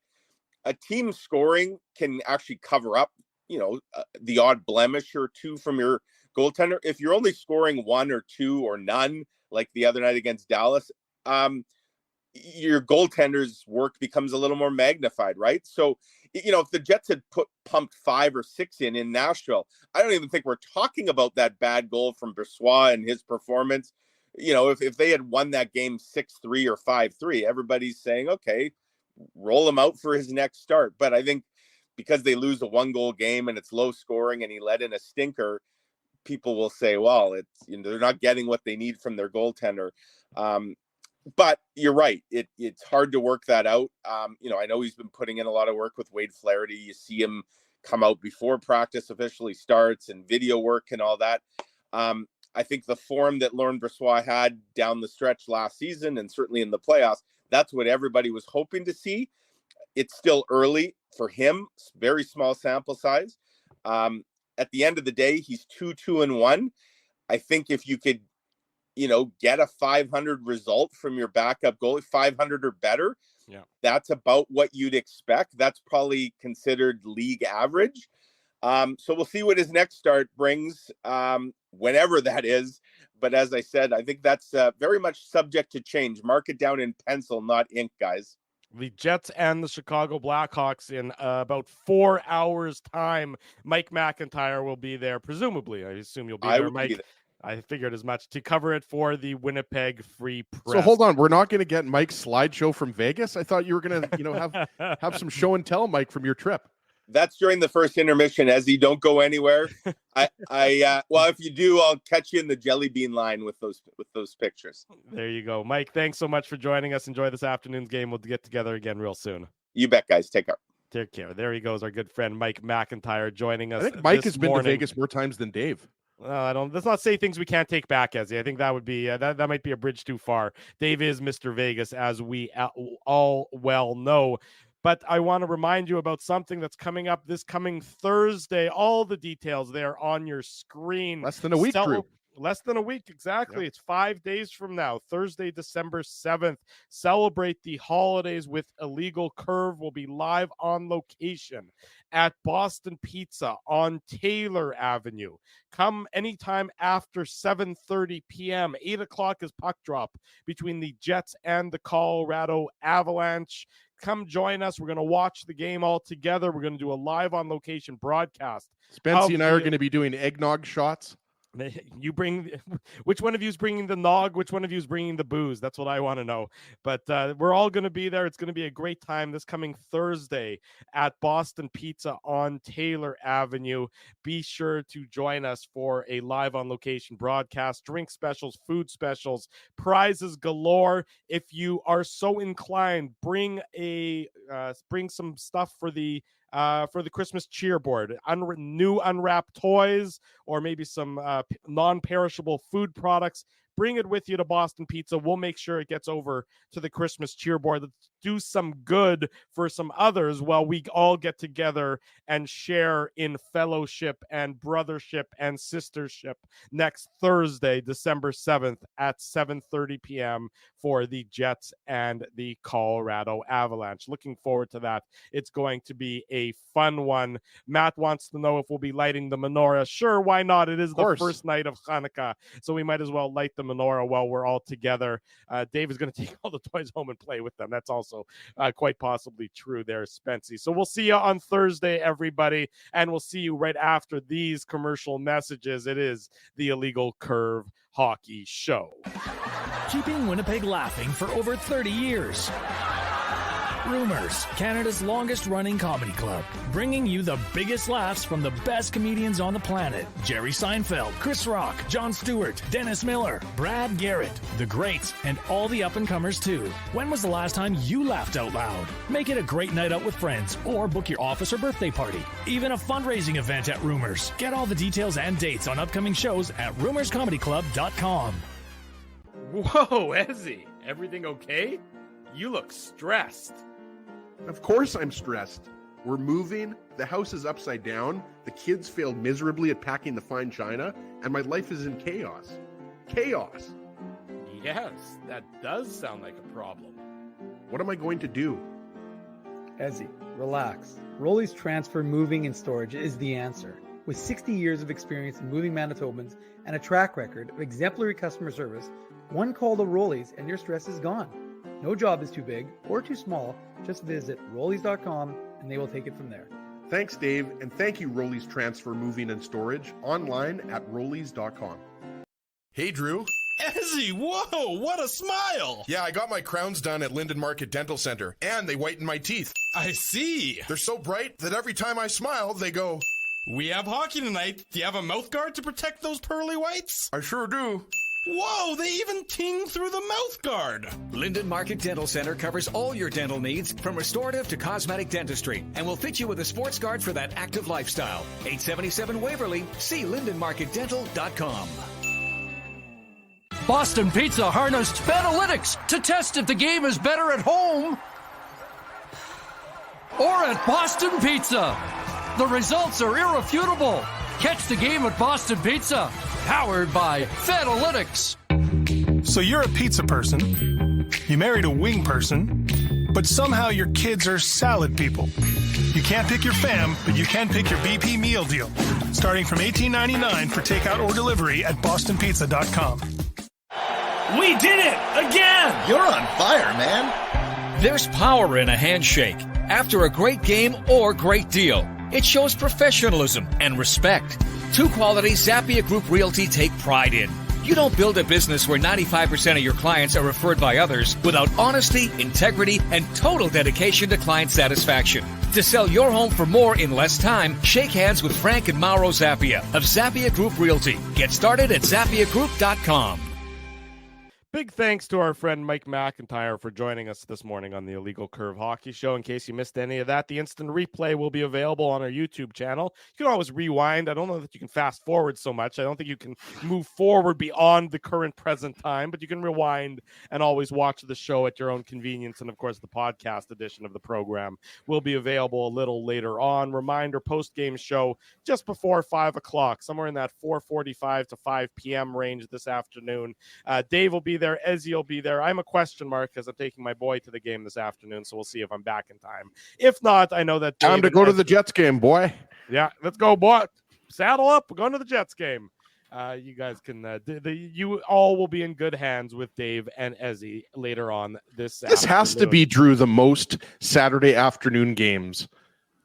a team scoring can actually cover up, the odd blemish or 2 from your goaltender. If you're only scoring 1 or 2 or none, like the other night against Dallas, your goaltender's work becomes a little more magnified, right? So, if the Jets had pumped 5 or 6 in Nashville, I don't even think we're talking about that bad goal from Brossoit and his performance. If they had won that game 6-3 or 5-3, everybody's saying, okay, roll him out for his next start. But I think because they lose a 1-goal game and it's low scoring and he let in a stinker, people will say, well, it's they're not getting what they need from their goaltender. But you're right. It's hard to work that out. I know he's been putting in a lot of work with Wade Flaherty. You see him come out before practice officially starts and video work and all that. I think the form that Laurent Brossoit had down the stretch last season and certainly in the playoffs, that's what everybody was hoping to see. It's still early for him, very small sample size. At the end of the day, he's 2-2-1. I think if you could, get a 500 result from your backup goalie, 500 or better, that's about what you'd expect. That's probably considered league average. So we'll see what his next start brings, whenever that is. But as I said, I think that's very much subject to change. Mark it down in pencil, not ink, guys. The Jets and the Chicago Blackhawks in about 4 hours' time. Mike McIntyre will be there, presumably. I assume you'll be there, Mike. I figured as much, to cover it for the Winnipeg Free Press. So hold on, we're not going to get Mike's slideshow from Vegas? I thought you were going to, have some show and tell, Mike, from your trip. That's during the first intermission, Ezzy. Don't go anywhere. Well, if you do, I'll catch you in the jelly bean line with those pictures. There you go. Mike, thanks so much for joining us. Enjoy this afternoon's game. We'll get together again real soon. You bet, guys. Take care. Take care. There he goes, our good friend Mike McIntyre joining us. I think Mike has been to Vegas more times than Dave. Let's not say things we can't take back, Ezzy. I think that would be that might be a bridge too far. Dave is Mr. Vegas, as we all well know. But I want to remind you about something that's coming up this coming Thursday. All the details there on your screen. Less than a week, Drew. Less than a week, exactly. Yep. It's 5 days from now, Thursday, December 7th. Celebrate the holidays with Illegal Curve. Will be live on location at Boston Pizza on Taylor Avenue. Come anytime after 7:30 p.m. 8 o'clock is puck drop between the Jets and the Colorado Avalanche. Come join us. We're going to watch the game all together. We're going to do a live on location broadcast. Spency and I are going to be doing eggnog shots. You bring, which one of you is bringing the nog? Which one of you is bringing the booze? That's what I want to know. But we're all going to be there. It's going to be a great time this coming Thursday at Boston Pizza on Taylor Avenue. Be sure to join us for a live on location broadcast, drink specials, food specials, prizes galore. If you are so inclined, bring some stuff for the Christmas cheerboard, new unwrapped toys, or maybe some non-perishable food products. Bring it with you to Boston Pizza. We'll make sure it gets over to the Christmas cheerboard. Let's do some good for some others while we all get together and share in fellowship and brothership and sistership next Thursday, December 7th at 7:30 p.m. for the Jets and the Colorado Avalanche. Looking forward to that. It's going to be a fun one. Matt wants to know if we'll be lighting the menorah. Sure, why not? It is the first night of Hanukkah, so we might as well light the menorah while we're all together. Dave is going to take all the toys home and play with them. That's also quite possibly true there, Spency. So we'll see you on Thursday, everybody, and we'll see you right after these commercial messages. It is the Illegal Curve Hockey Show. Keeping Winnipeg laughing for over 30 years. Rumors, Canada's longest running comedy club, bringing you the biggest laughs from the best comedians on the planet. Jerry Seinfeld, Chris Rock, Jon Stewart, Dennis Miller, Brad Garrett, the greats, and all the up-and-comers too. When was the last time you laughed out loud? Make it a great night out with friends or book your office or birthday party. Even a fundraising event at Rumors. Get all the details and dates on upcoming shows at rumorscomedyclub.com. Whoa, Ezzy, everything okay? You look stressed. Of course I'm stressed. We're moving, the house is upside down, the kids failed miserably at packing the fine china, and my life is in chaos. Chaos! Yes, that does sound like a problem. What am I going to do? Ezzy, relax. Rolly's Transfer Moving and Storage is the answer. With 60 years of experience in moving Manitobans and a track record of exemplary customer service, one call to Rolly's and your stress is gone. No job is too big or too small. Just visit Rollies.com and they will take it from there. Thanks, Dave, and thank you, Rollies Transfer Moving and Storage, online at Rollies.com. Hey, Drew. Ezzy, whoa, what a smile! Yeah, I got my crowns done at Linden Market Dental Center, and they whitened my teeth. I see. They're so bright that every time I smile, they go... We have hockey tonight. Do you have a mouth guard to protect those pearly whites? I sure do. Whoa, they even ting through the mouth guard. Linden Market Dental Center covers all your dental needs, from restorative to cosmetic dentistry, and will fit you with a sports guard for that active lifestyle. 877 Waverly. See lindenmarketdental.com. Boston Pizza harnessed Betalytics to test if the game is better at home or at Boston Pizza. The results are irrefutable. Catch the game at Boston Pizza, powered by Betalytics. So you're a pizza person, you married a wing person, but somehow your kids are salad people. You can't pick your fam, but you can pick your BP meal deal, starting from $18.99 for takeout or delivery at bostonpizza.com. We did it again! You're on fire, man. There's power in a handshake after a great game or great deal. It shows professionalism and respect. Two qualities Zappia Group Realty take pride in. You don't build a business where 95% of your clients are referred by others without honesty, integrity, and total dedication to client satisfaction. To sell your home for more in less time, shake hands with Frank and Mauro Zappia of Zappia Group Realty. Get started at ZappiaGroup.com. Big thanks to our friend Mike McIntyre for joining us this morning on the Illegal Curve Hockey Show. In case you missed any of that, the instant replay will be available on our YouTube channel. You can always rewind. I don't know that you can fast forward so much. I don't think you can move forward beyond the current present time, but you can rewind and always watch the show at your own convenience. And of course, the podcast edition of the program will be available a little later on. Reminder, post-game show just before 5 o'clock, somewhere in that 4:45 to 5 p.m. range this afternoon. Dave will be there. Ezzy will be there. I'm a question mark because I'm taking my boy to the game this afternoon, so we'll see if I'm back in time. If not, I know that time to go to the Jets game, boy. Yeah, let's go, boy. Saddle up. We're going to the Jets game. You guys can. You all will be in good hands with Dave and Ezzy later on this. This has to be, Drew, the most Saturday afternoon games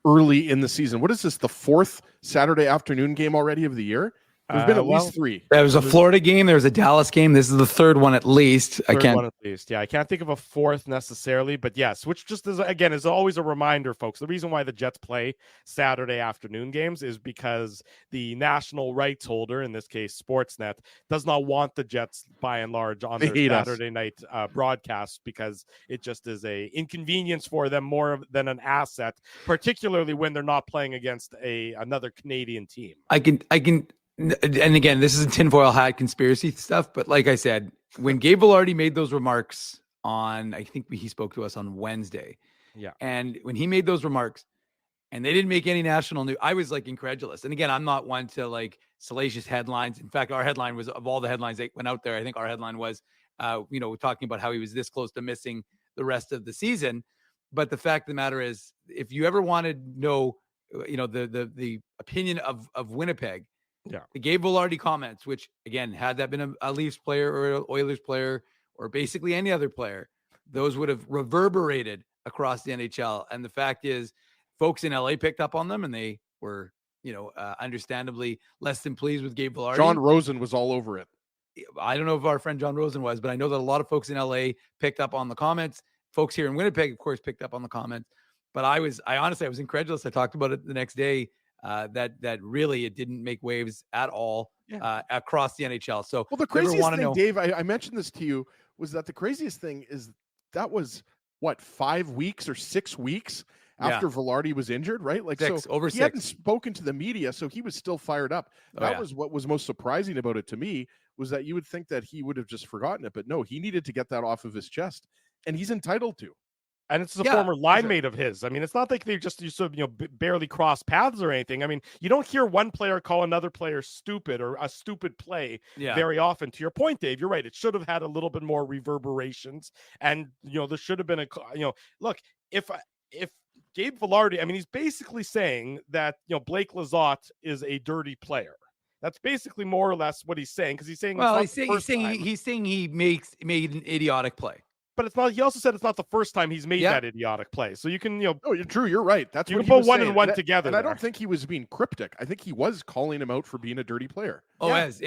early in the season. What is this? The fourth Saturday afternoon game already of the year? There's been at least three. There was a Florida game. There was a Dallas game. This is the third one at least. One at least. Yeah, I can't think of a fourth necessarily, but yes, which just is, again, is always a reminder, folks. The reason why the Jets play Saturday afternoon games is because the national rights holder, in this case Sportsnet, does not want the Jets by and large on their Saturday night broadcasts because it just is a inconvenience for them more than an asset, particularly when they're not playing against another Canadian team. I can. And again, this isn't tinfoil hat conspiracy stuff, but like I said, when Gabe Velarde made those remarks I think he spoke to us on Wednesday. Yeah. And when he made those remarks and they didn't make any national news, I was like incredulous. And again, I'm not one to like salacious headlines. In fact, our headline was, of all the headlines that went out there, I think our headline was, talking about how he was this close to missing the rest of the season. But the fact of the matter is, if you ever wanted to know, the opinion of Winnipeg, yeah, the Gabe Velarde comments, which again, had that been a Leafs player or an Oilers player or basically any other player, those would have reverberated across the NHL. And the fact is, folks in LA picked up on them, and they were, understandably less than pleased with Gabe Velarde. John Rosen was all over it. I don't know if our friend John Rosen was, but I know that a lot of folks in LA picked up on the comments. folks here in Winnipeg, of course, picked up on the comments, but I honestly was incredulous. I talked about it the next day. That really it didn't make waves at all across the NHL. So, well, the craziest thing, Dave, I mentioned this to you, was that the craziest thing is that was what, 5 weeks or 6 weeks after Vilardi was injured, right? Like, he hadn't spoken to the media, so he was still fired up. That was what was most surprising about it to me, was that you would think that he would have just forgotten it, but no, he needed to get that off of his chest, and he's entitled to. And it's a former line mate of his. I mean, it's not like they just barely cross paths or anything. I mean, you don't hear one player call another player stupid or a stupid play very often. To your point, Dave, you're right. It should have had a little bit more reverberations. And, there should have been look, if Gabe Vilardi, I mean, he's basically saying that, Blake Lizotte is a dirty player. That's basically more or less what he's saying, because he's saying, he's saying he made an idiotic play. But it's not. He also said it's not the first time he's made that idiotic play. So you can, Oh, you're true. You're right. That's you what can he put was one saying. and one together. And I don't think he was being cryptic. I think he was calling him out for being a dirty player. Oh, as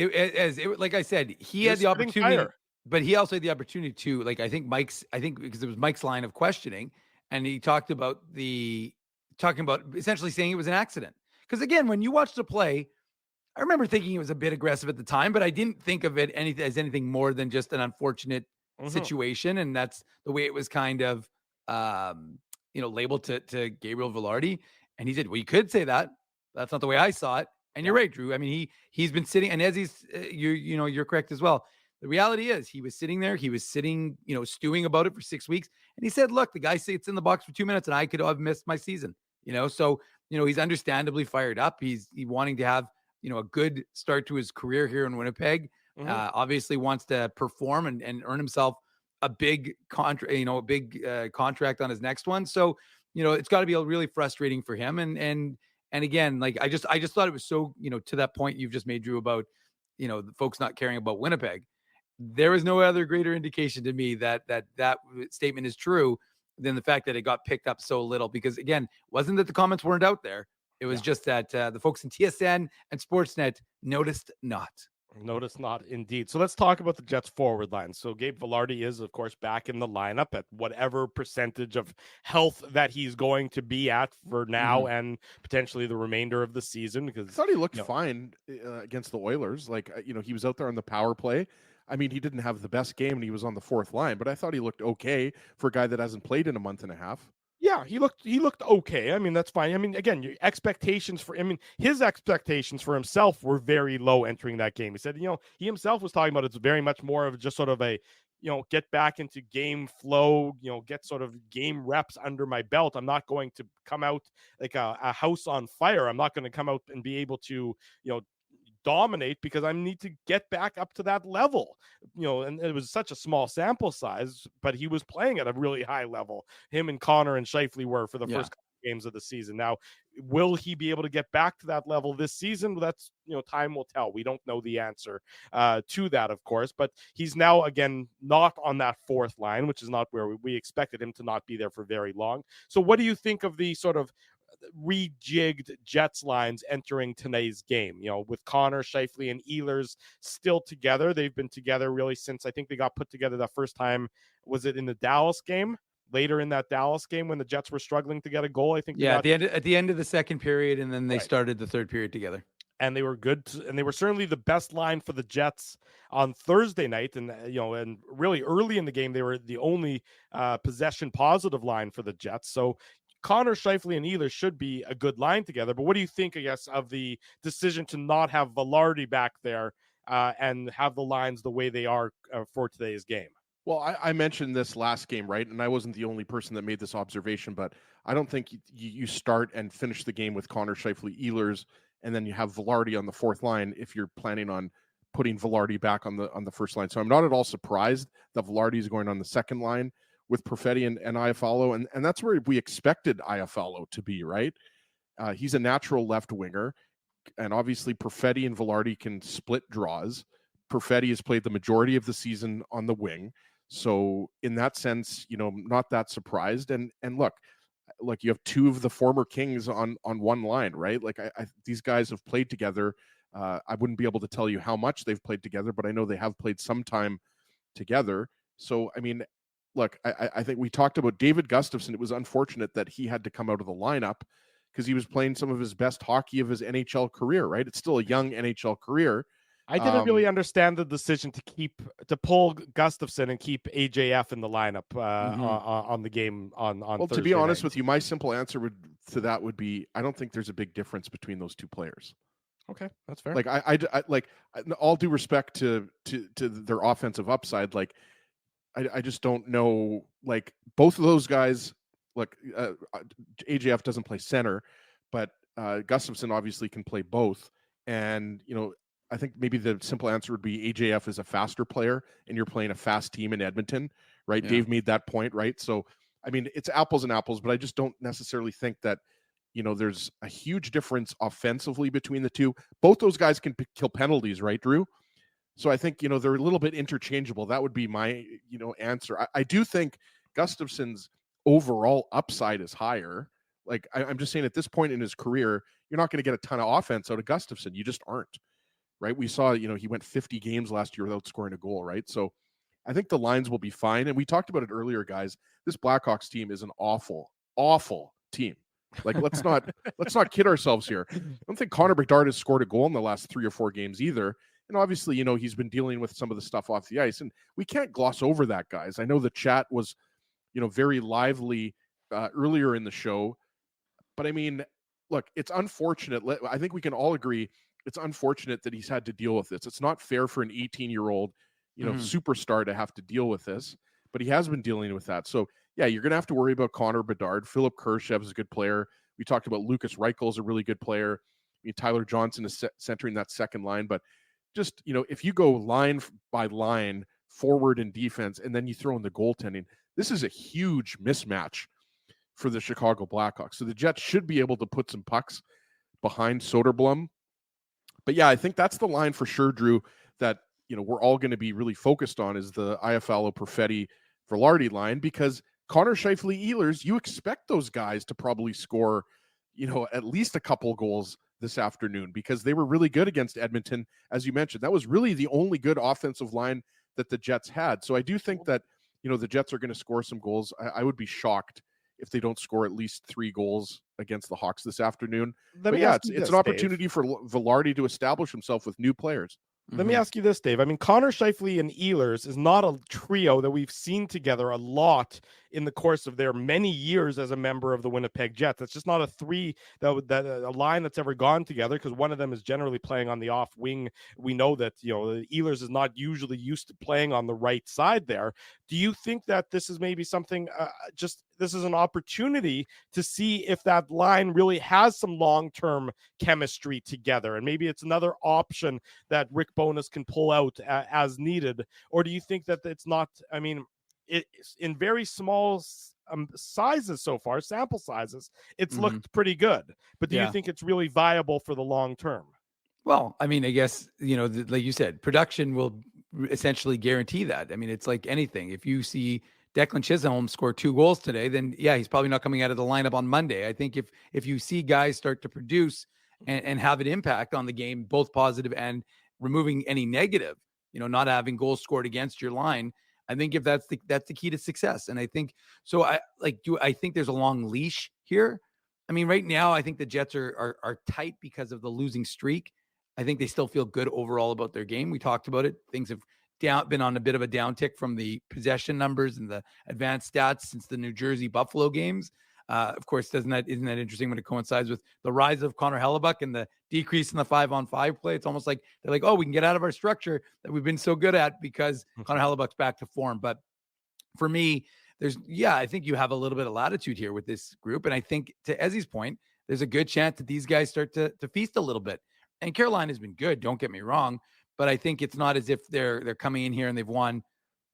like I said, he had the opportunity, but he also had the opportunity to, like, I think because it was Mike's line of questioning, and he talked about essentially saying it was an accident. Because again, when you watch the play, I remember thinking it was a bit aggressive at the time, but I didn't think of it as anything more than just an unfortunate situation, and that's the way it was kind of labeled to Gabriel Vilardi. And he said, well, you could say that. That's not the way I saw it. And you're right, Drew. I mean, he's been sitting, and as he's you're correct as well. The reality is he was sitting there, stewing about it for 6 weeks, and he said, look, the guy sits in the box for 2 minutes and I could have missed my season. So he's understandably fired up. He's wanting to have a good start to his career here in Winnipeg. Obviously wants to perform and earn himself a big contract, contract on his next one. So, it's got to be really frustrating for him. And again, like, I just thought it was so, to that point you've just made, Drew, about, the folks not caring about Winnipeg. There is no other greater indication to me that statement is true than the fact that it got picked up so little, because again, wasn't that the comments weren't out there. It was just that the folks in TSN and Sportsnet noticed not. Notice not, indeed. So let's talk about the Jets forward line. So Gabe Vilardi is, of course, back in the lineup at whatever percentage of health that he's going to be at for now and potentially the remainder of the season. Because I thought he looked fine against the Oilers. Like, he was out there on the power play. I mean, he didn't have the best game and he was on the fourth line, but I thought he looked okay for a guy that hasn't played in a month and a half. Yeah, he looked okay. I mean, that's fine. I mean, again, his expectations for himself were very low entering that game. He said, he himself was talking about it's very much more of just sort of a, get back into game flow, get sort of game reps under my belt. I'm not going to come out like a house on fire. I'm not going to come out and be able to, dominate, because I need to get back up to that level, and it was such a small sample size, but he was playing at a really high level. Him and Connor and Scheifele were for the first couple games of the season. Now, will he be able to get back to that level this season? That's, time will tell. We don't know the answer to that, of course, but he's now again not on that fourth line, which is not where we expected him to not be there for very long. So what do you think of the sort of rejigged Jets lines entering today's game, with Connor, Scheifele, and Ehlers still together? They've been together really since I think they got put together the first time. Was it in the Dallas game? Later in that Dallas game when the Jets were struggling to get a goal, I think. Yeah, at the end of the second period, and then they started the third period together. And they were good, and they were certainly the best line for the Jets on Thursday night. And and really early in the game, they were the only possession positive line for the Jets. So Connor, Scheifele, and Ehlers should be a good line together. But what do you think, I guess, of the decision to not have Vilardi back there and have the lines the way they are for today's game? Well, I mentioned this last game, right? And I wasn't the only person that made this observation, but I don't think you start and finish the game with Connor, Scheifele, Ehlers, and then you have Vilardi on the fourth line if you're planning on putting Vilardi back on the first line. So I'm not at all surprised that Vilardi is going on the second line with Perfetti and Iafallo, and that's where we expected Iafallo to be, right? He's a natural left winger, and obviously Perfetti and Vilardi can split draws. Perfetti has played the majority of the season on the wing, so in that sense, not that surprised. And look, like, you have two of the former Kings on one line, right? Like, these guys have played together. I wouldn't be able to tell you how much they've played together, but I know they have played some time together. So, I mean, look, I think we talked about David Gustafsson. It was unfortunate that he had to come out of the lineup because he was playing some of his best hockey of his NHL career, right? It's still a young NHL career. I didn't really understand the decision to pull Gustafsson and keep AJF in the lineup on the game on Well, Thursday to be honest night. with you, my simple answer to that would be I don't think there's a big difference between those two players. Okay, that's fair. Like I like all due respect to their offensive upside, like I just don't know. Like both of those guys, look, AJF doesn't play center, but Gustafsson obviously can play both. And I think maybe the simple answer would be AJF is a faster player, and you're playing a fast team in Edmonton, right? Yeah. Dave made that point, right? So I mean, it's apples and apples, but I just don't necessarily think that there's a huge difference offensively between the two. Both those guys can kill penalties, right, Drew? So I think, they're a little bit interchangeable. That would be my, answer. I do think Gustafsson's overall upside is higher. Like, I'm just saying at this point in his career, you're not going to get a ton of offense out of Gustafsson. You just aren't, right? We saw, he went 50 games last year without scoring a goal, right? So I think the lines will be fine. And we talked about it earlier, guys. This Blackhawks team is an awful, awful team. Like, let's not kid ourselves here. I don't think Connor Bedard has scored a goal in the last 3 or 4 games either. And obviously, he's been dealing with some of the stuff off the ice, and we can't gloss over that, guys. I know the chat was, very lively earlier in the show, but I mean, look, it's unfortunate. I think we can all agree it's unfortunate that he's had to deal with this. It's not fair for an 18-year-old, superstar to have to deal with this, but he has been dealing with that. So yeah, you're going to have to worry about Connor Bedard. Philip Kershev is a good player. We talked about Lucas Reichel is a really good player. I mean, Tyler Johnson is centering that second line, but just, if you go line by line, forward and defense, and then you throw in the goaltending, this is a huge mismatch for the Chicago Blackhawks. So the Jets should be able to put some pucks behind Soderblom. But yeah, I think that's the line for sure, Drew, that, we're all going to be really focused on is the Iafallo, Perfetti, Velarde line, because Connor Scheifele, Ehlers, you expect those guys to probably score, at least a couple goals this afternoon because they were really good against Edmonton. As you mentioned, that was really the only good offensive line that the Jets had. So I do think that, the Jets are going to score some goals. I would be shocked if they don't score at least 3 goals against the Hawks this afternoon. But yeah, it's an opportunity for Velarde to establish himself with new players. Let me ask you this, Dave. I mean, Connor Scheifele and Ehlers is not a trio that we've seen together a lot in the course of their many years as a member of the Winnipeg Jets. It's just not a three that a line that's ever gone together because one of them is generally playing on the off wing. We know that, Ehlers is not usually used to playing on the right side there. Do you think that this is maybe something this is an opportunity to see if that line really has some long-term chemistry together? And maybe it's another option that Rick Bowness can pull out as needed. Or do you think that it's not, I mean, it's in very small sizes so far, sample sizes, it's looked pretty good. But do you think it's really viable for the long term? Well, I mean, I guess, like you said, production will essentially guarantee that. I mean, it's like anything. If you see Declan Chisholm score 2 goals today, then yeah, he's probably not coming out of the lineup on Monday. I think if you see guys start to produce and have an impact on the game, both positive and removing any negative, not having goals scored against your line, I think if that's the key to success. And I think so. I think there's a long leash here. I mean, right now I think the Jets are tight because of the losing streak. I think they still feel good overall about their game. We talked about it. Things have been on a bit of a downtick from the possession numbers and the advanced stats since the New Jersey Buffalo games. Of course, isn't that interesting when it coincides with the rise of Connor Hellebuyck and the decrease in the 5-on-5 play? It's almost like they're like, oh, we can get out of our structure that we've been so good at because Connor Hellebuck's back to form. But for me, I think you have a little bit of latitude here with this group. And I think to Ezzy's point, there's a good chance that these guys start to feast a little bit. And Carolina has been good, don't get me wrong, but I think it's not as if they're coming in here and they've won,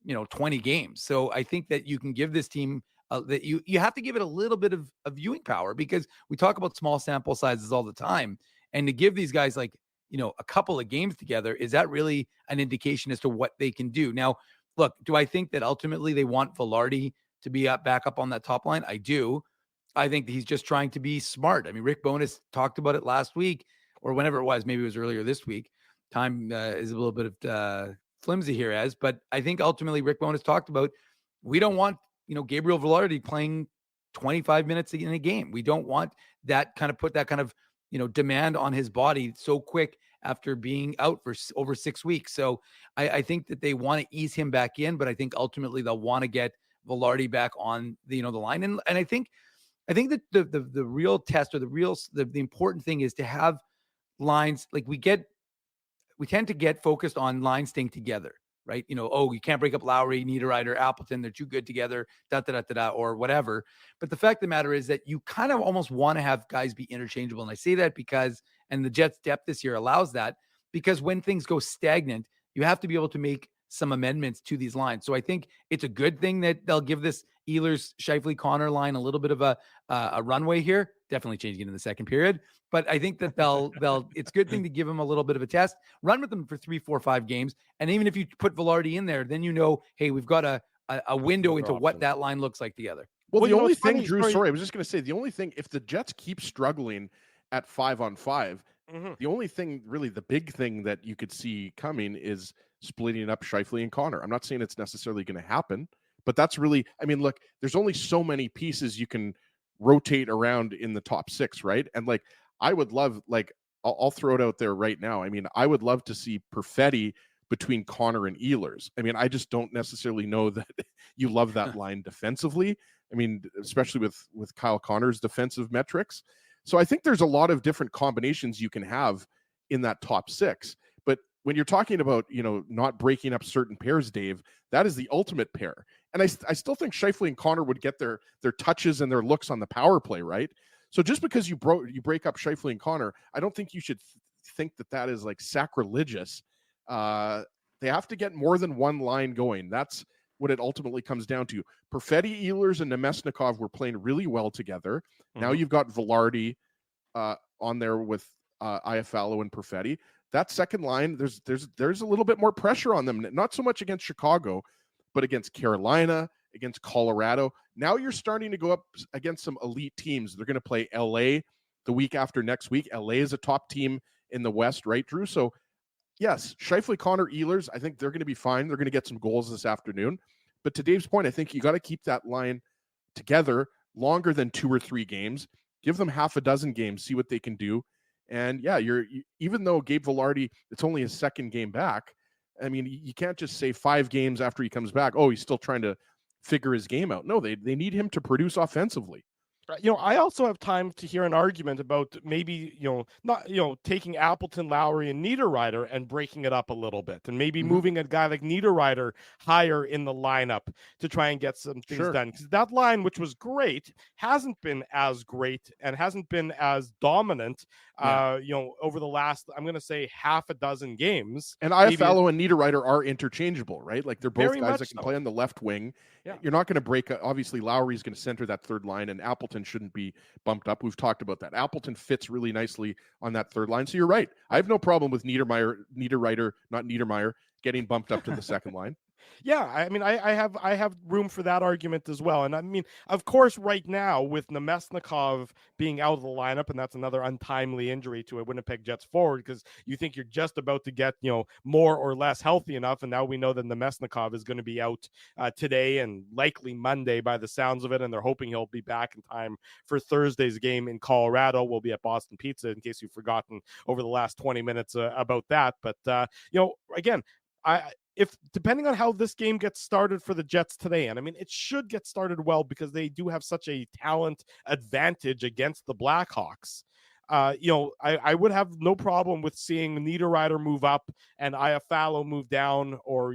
20 games. So I think that you can give this team that you have to give it a little bit of viewing power because we talk about small sample sizes all the time. And to give these guys a couple of games together, is that really an indication as to what they can do? Now, look, do I think that ultimately they want Velarde to be back up on that top line? I do. I think that he's just trying to be smart. I mean, Rick Bowness talked about it last week or whenever it was, maybe it was earlier this week. Time is a little bit of flimsy here, but I think ultimately Rick Bowness talked about We don't want, Gabriel Velarde playing 25 minutes in a game. We don't want that kind of put that kind of, demand on his body so quick after being out for over 6 weeks. So I think that they want to ease him back in, but I think ultimately they'll want to get Velarde back on the line. And I think that the real test, or the important thing is to have lines like we tend to get focused on lines staying together, right? You can't break up Lowry, Niederreiter, Appleton. They're too good together, or whatever. But the fact of the matter is that you kind of almost want to have guys be interchangeable. And I say that and the Jets' depth this year allows that, because when things go stagnant, you have to be able to make some amendments to these lines. So I think it's a good thing that they'll give this Ehlers, Scheifele, Connor line a little bit of a runway here. Definitely changing it in the second period, but I think that it's a good thing to give them a little bit of a test, run with them for 3, 4, 5 games. And even if you put Velarde in there, then hey, we've got a window into what that line looks like together. Well, the only thing, Drew, sorry, I was just going to say, the only thing, if the Jets keep struggling at 5-on-5, the only thing, really, the big thing that you could see coming is splitting up Scheifele and Connor. I'm not saying it's necessarily going to happen, but that's really, look, there's only so many pieces you can rotate around in the top 6, right? And I would love, I'll throw it out there right now. I would love to see Perfetti between Connor and Ehlers. I just don't necessarily know that you love that line defensively. Especially with Kyle Connor's defensive metrics. So I think there's a lot of different combinations you can have in that top 6. But when you're talking about, not breaking up certain pairs, Dave, that is the ultimate pair. And I still think Scheifele and Connor would get their touches and their looks on the power play, right? So just because you break up Scheifele and Connor, I don't think you should think that is sacrilegious. They have to get more than one line going. That's what it ultimately comes down to. Perfetti, Ehlers, and Nemesnikov were playing really well together. Mm-hmm. Now you've got Velarde on there with Iafallo and Perfetti. That second line, there's a little bit more pressure on them. Not so much against Chicago, but against Carolina, against Colorado. Now you're starting to go up against some elite teams. They're going to play LA the week after next week. LA is a top team in the West, right, Drew? So yes, Scheifele, Connor, Ehlers, I think they're going to be fine. They're going to get some goals this afternoon. But to Dave's point, I think you got to keep that line together longer than 2 or 3 games. Give them half a dozen games, see what they can do. And yeah, even though Gabe Velarde, it's only his second game back, you can't just say 5 games after he comes back, oh, he's still trying to figure his game out. No, they need him to produce offensively. I also have time to hear an argument about maybe, not, taking Appleton, Lowry, and Niederreiter and breaking it up a little bit, and maybe moving a guy like Niederreiter higher in the lineup to try and get some things done. Because that line, which was great, hasn't been as great and hasn't been as dominant, over the last, I'm going to say, half a dozen games. And Iafallo and Niederreiter are interchangeable, right? They're both guys that can play on the left wing. Yeah. You're not going to break. Obviously, Lowry's going to center that third line, and Appleton shouldn't be bumped up. We've talked about that. Appleton fits really nicely on that third line. So you're right. I have no problem with Niederreiter, not Niedermeyer, getting bumped up to the second line. Yeah, I have room for that argument as well. And of course, right now with Nemesnikov being out of the lineup, and that's another untimely injury to a Winnipeg Jets forward, because you think you're just about to get, more or less healthy enough. And now we know that Nemesnikov is going to be out today and likely Monday by the sounds of it. And they're hoping he'll be back in time for Thursday's game in Colorado. We'll be at Boston Pizza in case you've forgotten over the last 20 minutes about that. But, again, if depending on how this game gets started for the Jets today, and it should get started well because they do have such a talent advantage against the Blackhawks. I would have no problem with seeing Niederreiter move up and Iafallo move down, or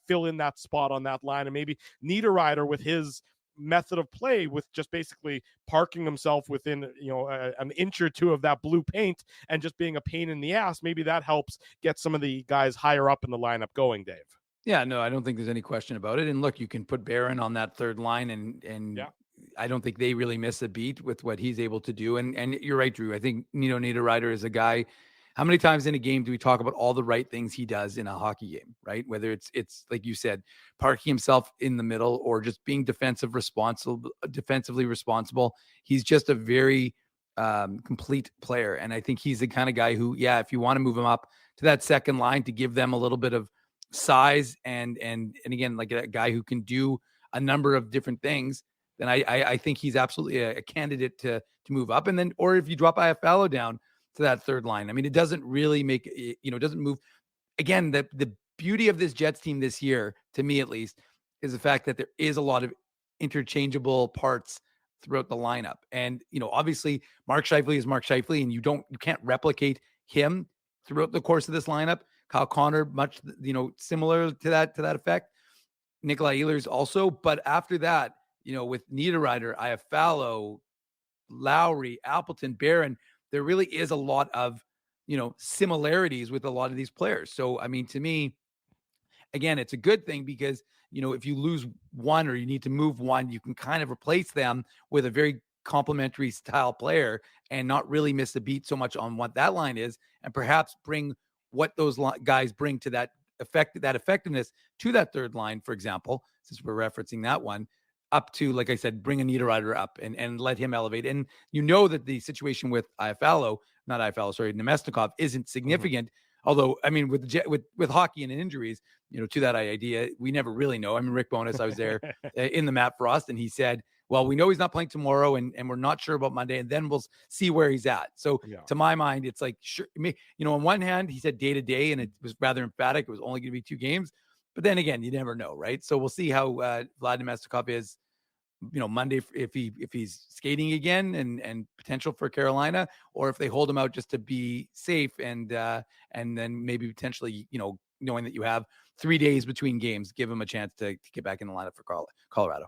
fill in that spot on that line, and maybe Niederreiter with his method of play, with just basically parking himself within an inch or two of that blue paint and just being a pain in the ass. Maybe that helps get some of the guys higher up in the lineup going, Dave. Yeah, no, I don't think there's any question about it. And look, you can put Barron on that third line, and I don't think they really miss a beat with what he's able to do. And you're right, Drew. I think Niederreiter is a guy. How many times in a game do we talk about all the right things he does in a hockey game, right? Whether it's like you said, parking himself in the middle or just being defensively responsible. He's just a very complete player. And I think he's the kind of guy who, if you want to move him up to that second line to give them a little bit of size and again, like a guy who can do a number of different things, then I think he's absolutely a candidate to move up. And then, or if you drop Iafallo down to that third line, I mean, it doesn't really make, it doesn't move. Again, the beauty of this Jets team this year, to me at least, is the fact that there is a lot of interchangeable parts throughout the lineup. And, obviously Mark Scheifele is Mark Scheifele, and you can't replicate him throughout the course of this lineup. Kyle Connor, much, similar to that effect. Nikolai Ehlers also. But after that, with Niederreiter, Iafallo, Lowry, Appleton, Barron, there really is a lot of, similarities with a lot of these players. So, I mean, to me, again, it's a good thing because, if you lose one or you need to move one, you can kind of replace them with a very complementary style player and not really miss a beat so much on what that line is, and perhaps bring what those guys bring to that effectiveness to that third line, for example, since we're referencing that one, up to, like I said, bring a Niederreiter up and let him elevate. And that the situation with Nemestikov isn't significant. Although, I mean, with hockey and injuries, to that idea, we never really know. I mean, Rick Bowness, I was there in the Matt Frost, and he said, well, we know he's not playing tomorrow, and we're not sure about Monday, and then we'll see where he's at. So to my mind, it's like, sure, on one hand, he said day to day, and it was rather emphatic. It was only going to be 2 games. But then again, you never know, right? So we'll see how Vlad Nemestikov is, Monday, if he's skating again and potential for Carolina, or if they hold him out just to be safe and then maybe potentially, knowing that you have 3 days between games, give him a chance to get back in the lineup for Colorado.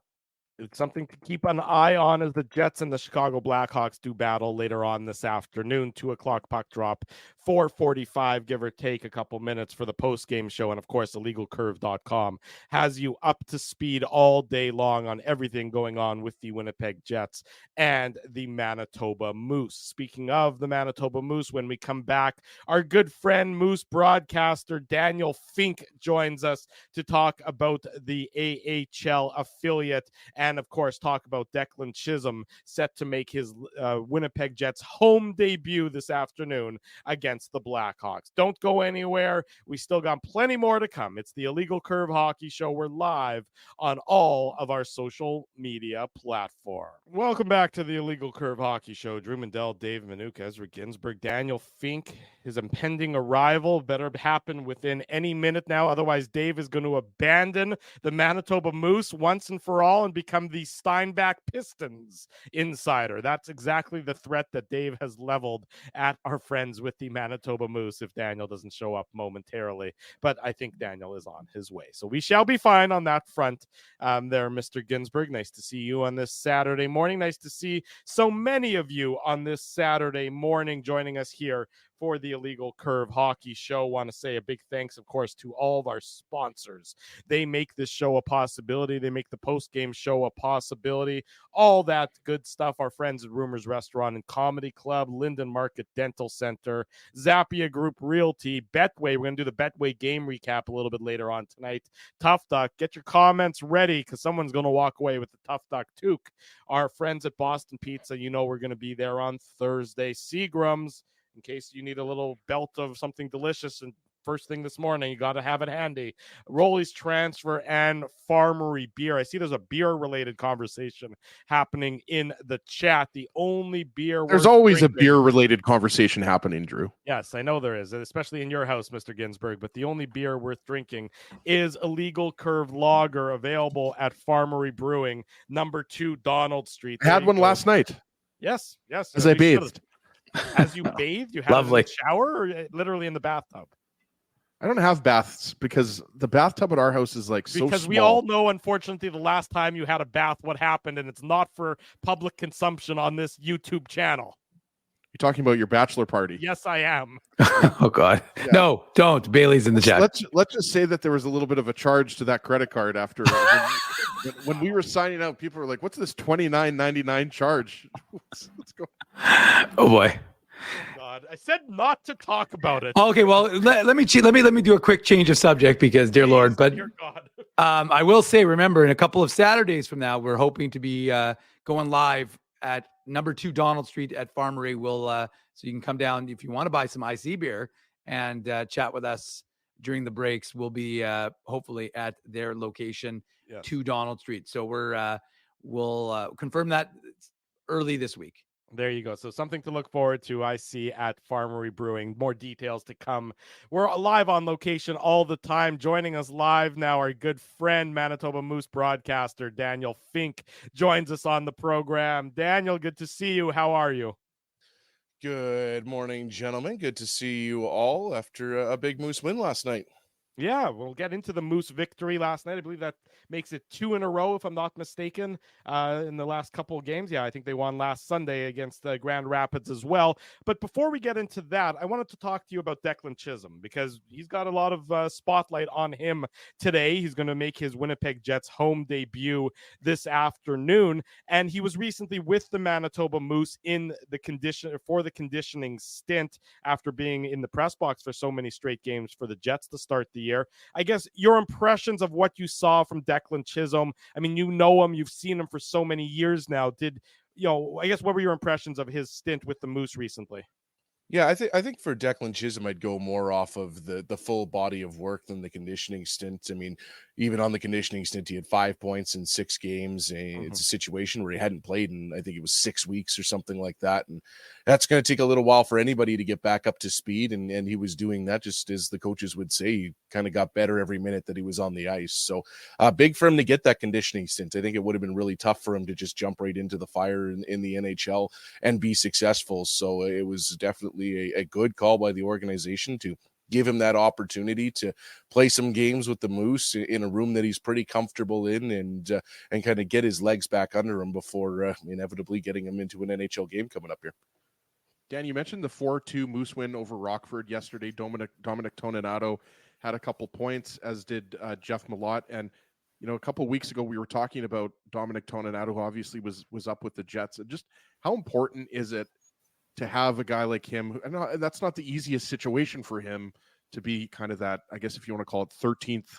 It's something to keep an eye on as the Jets and the Chicago Blackhawks do battle later on this afternoon. 2:00 puck drop, 4:45, give or take a couple minutes for the post-game show. And of course, illegalcurve.com has you up to speed all day long on everything going on with the Winnipeg Jets and the Manitoba Moose. Speaking of the Manitoba Moose, when we come back, our good friend Moose broadcaster Daniel Fink joins us to talk about the AHL affiliate, and of course talk about Declan Chisholm set to make his Winnipeg Jets home debut this afternoon against the Blackhawks. Don't go anywhere. We still got plenty more to come. It's the Illegal Curve Hockey Show. We're live on all of our social media platforms. Welcome back to the Illegal Curve Hockey Show. Drew Mandel, Dave Manuka, Ezra Ginsberg, Daniel Fink. His impending arrival better happen within any minute now. Otherwise, Dave is going to abandon the Manitoba Moose once and for all and become the Steinbach Pistons insider. That's exactly the threat that Dave has leveled at our friends with the Manitoba Moose if Daniel doesn't show up momentarily. But I think Daniel is on his way. So we shall be fine on that front there, Mr. Ginsberg. Nice to see you on this Saturday morning. Nice to see so many of you on this Saturday morning joining us here for the Illegal Curve Hockey Show. Want to say a big thanks, of course, to all of our sponsors. They make this show a possibility. They make the post-game show a possibility. All that good stuff. Our friends at Rumors Restaurant and Comedy Club, Linden Market Dental Center, Zappia Group Realty, Betway. We're going to do the Betway game recap a little bit later on tonight. Tough Duck. Get your comments ready because someone's going to walk away with the Tough Duck toque. Our friends at Boston Pizza, we're going to be there on Thursday. Seagram's. In case you need a little belt of something delicious and first thing this morning, you got to have it handy. Rolly's Transfer and Farmery Beer. I see there's a beer-related conversation happening in the chat. The only beer there's always a beer-related conversation happening, Drew. Yes, I know there is, especially in your house, Mr. Ginsberg. But the only beer worth drinking is Illegal Curve Lager, available at Farmery Brewing, number 2 Donald Street. I had one last night. Yes. As I bathed. As you bathe, you have it in the shower or literally in the bathtub? I don't have baths because the bathtub at our house is so small. Because we all know, unfortunately, the last time you had a bath, what happened, and it's not for public consumption on this YouTube channel. You're talking about your bachelor party. Yes, I am. Oh, God. Yeah. No, don't. Bailey's in the chat. Let's just say that there was a little bit of a charge to that credit card after when we were signing out. People were like, "What's this $29.99 charge?" Let's go. Oh boy. God, I said not to talk about it. Okay, well, let me do a quick change of subject because, dear Lord, but I will say, remember, in a couple of Saturdays from now, we're hoping to be going live at number 2 Donald Street at Farmery. So you can come down if you want to buy some IC beer and chat with us during the breaks will be hopefully at their location, Yes. 2 Donald Street. So we'll confirm that early this week. There you go. So something to look forward to, I see, at Farmery Brewing. More details to come. We're live on location all the time. Joining us live now, our good friend, Manitoba Moose broadcaster, Daniel Fink, joins us on the program. Daniel, good to see you. How are you? Good morning, gentlemen. Good to see you all after a big Moose win last night. Yeah, we'll get into the Moose victory last night. I believe that makes it 2 in a row, if I'm not mistaken, in the last couple of games. Yeah, I think they won last Sunday against Grand Rapids as well. But before we get into that, I wanted to talk to you about Declan Chisholm, because he's got a lot of spotlight on him today. He's going to make his Winnipeg Jets home debut this afternoon, and he was recently with the Manitoba Moose in the conditioning stint after being in the press box for so many straight games for the Jets to start the year. I guess your impressions of what you saw from Declan Chisholm. I mean, you know him, you've seen him for so many years now. I guess what were your impressions of his stint with the Moose recently? Yeah, I think for Declan Chisholm, I'd go more off of the full body of work than the conditioning stint. I mean, even on the conditioning stint, he had 5 points in 6 games. It's a situation where he hadn't played in, I think it was 6 weeks or something like that. And that's going to take a little while for anybody to get back up to speed. And he was doing that, just as the coaches would say. He kind of got better every minute that he was on the ice. So big for him to get that conditioning stint. I think it would have been really tough for him to just jump right into the fire in the NHL and be successful. So it was definitely a good call by the organization to give him that opportunity to play some games with the Moose in a room that he's pretty comfortable in, and kind of get his legs back under him before inevitably getting him into an NHL game coming up here. Dan, you mentioned the 4-2 Moose win over Rockford yesterday. Dominic Toninato had a couple points, as did Jeff Malott. And, a couple of weeks ago, we were talking about Dominic Toninato, who obviously was up with the Jets. And just how important is it to have a guy like him? And that's not the easiest situation for him to be kind of that, I guess if you want to call it 13th,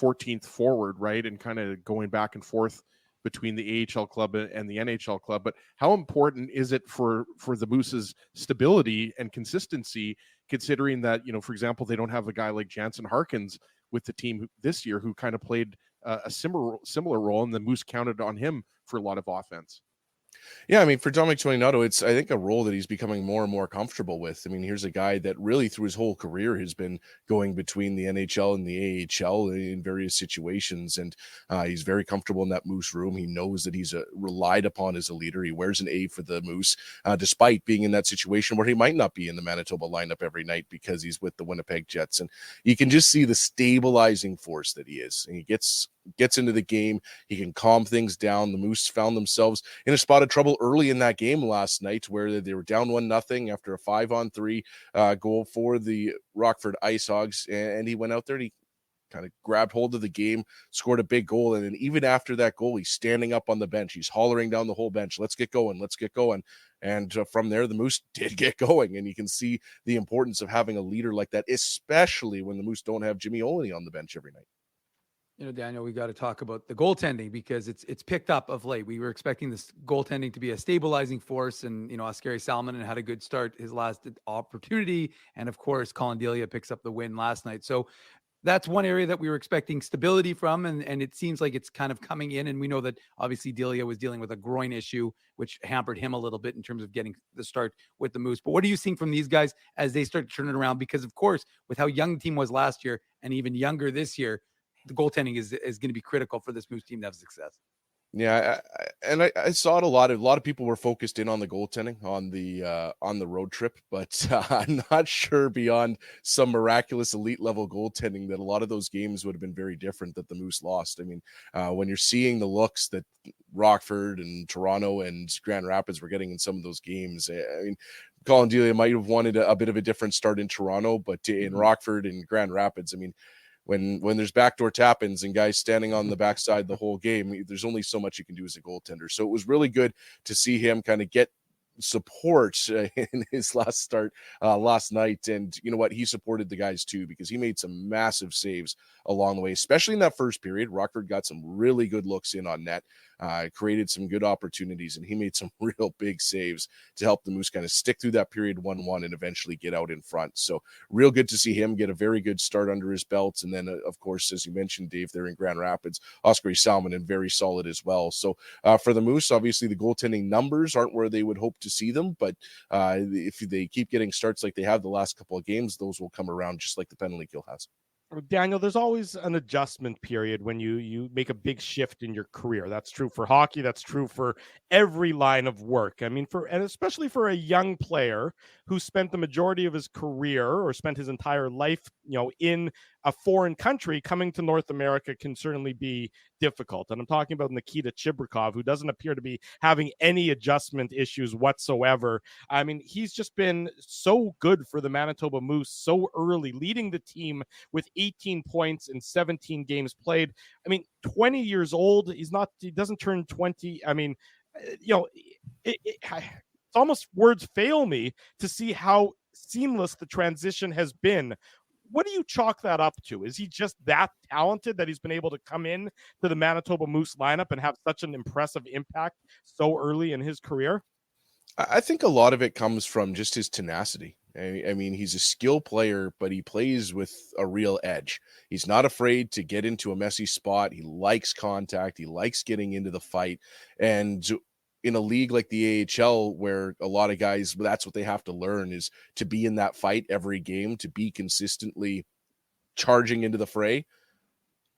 14th forward, right? And kind of going back and forth between the AHL club and the NHL club. But how important is it for the Moose's stability and consistency, considering that, for example, they don't have a guy like Jansen Harkins with the team this year, who kind of played a similar role, and the Moose counted on him for a lot of offense? Yeah, I mean, for Dominic Toninato, it's, I think, a role that he's becoming more and more comfortable with. I mean, here's a guy that really through his whole career has been going between the NHL and the AHL in various situations, and he's very comfortable in that Moose room. He knows that he's relied upon as a leader. He wears an A for the Moose, despite being in that situation where he might not be in the Manitoba lineup every night because he's with the Winnipeg Jets. And you can just see the stabilizing force that he is. And he gets into the game. He can calm things down. The Moose found themselves in a spot of trouble early in that game last night, where they were down 1-0 after a 5-on-3 goal for the Rockford Ice Hogs, and he went out there and he kind of grabbed hold of the game, scored a big goal. And then even after that goal, he's standing up on the bench. He's hollering down the whole bench, let's get going. And from there, the Moose did get going. And you can see the importance of having a leader like that, especially when the Moose don't have Jimmy Olney on the bench every night. Daniel, we got to talk about the goaltending, because it's picked up of late. We were expecting this goaltending to be a stabilizing force, and Oskari Salminen had a good start his last opportunity, and of course Colin Delia picks up the win last night. So that's one area that we were expecting stability from, and it seems like it's kind of coming in. And we know that obviously Delia was dealing with a groin issue, which hampered him a little bit in terms of getting the start with the Moose. But what are you seeing from these guys as they start to turn it around? Because of course, with how young the team was last year and even younger this year, the goaltending is going to be critical for this Moose team to have success. Yeah, I saw it a lot. A lot of people were focused in on the goaltending on the road trip, but I'm not sure beyond some miraculous elite level goaltending that a lot of those games would have been very different that the Moose lost. I mean, when you're seeing the looks that Rockford and Toronto and Grand Rapids were getting in some of those games, I mean, Colin Delia might have wanted a bit of a different start in Toronto, but in Rockford and Grand Rapids, I mean, when there's backdoor tap-ins and guys standing on the backside the whole game, there's only so much you can do as a goaltender. So it was really good to see him kind of get support in his last start last night. And you know what? He supported the guys too, because he made some massive saves along the way, especially in that first period. Rockford got some really good looks in on net. created some good opportunities, and he made some real big saves to help the Moose kind of stick through that period 1-1 and eventually get out in front. So real good to see him get a very good start under his belt. And then, of course, as you mentioned, Dave, they're in Grand Rapids, Oskar Salminen, very solid as well. So for the Moose, obviously the goaltending numbers aren't where they would hope to see them, but if they keep getting starts like they have the last couple of games, those will come around just like the penalty kill has. Daniel, there's always an adjustment period when you make a big shift in your career. That's true for hockey. That's true for every line of work. I mean, and especially for a young player who spent the majority of his career or spent his entire life, in a foreign country, coming to North America can certainly be difficult. And I'm talking about Nikita Chibrikov, who doesn't appear to be having any adjustment issues whatsoever. I mean, he's just been so good for the Manitoba Moose so early, leading the team with 18 points in 17 games played. I mean, 20 years old. He doesn't turn 20. I mean, it's almost words fail me to see how seamless the transition has been. What do you chalk that up to? Is he just that talented that he's been able to come in to the Manitoba Moose lineup and have such an impressive impact so early in his career? I think a lot of it comes from just his tenacity. I mean, he's a skill player, but he plays with a real edge. He's not afraid to get into a messy spot. He likes contact. He likes getting into the fight. And in a league like the AHL, where a lot of guys, that's what they have to learn, is to be in that fight every game, to be consistently charging into the fray.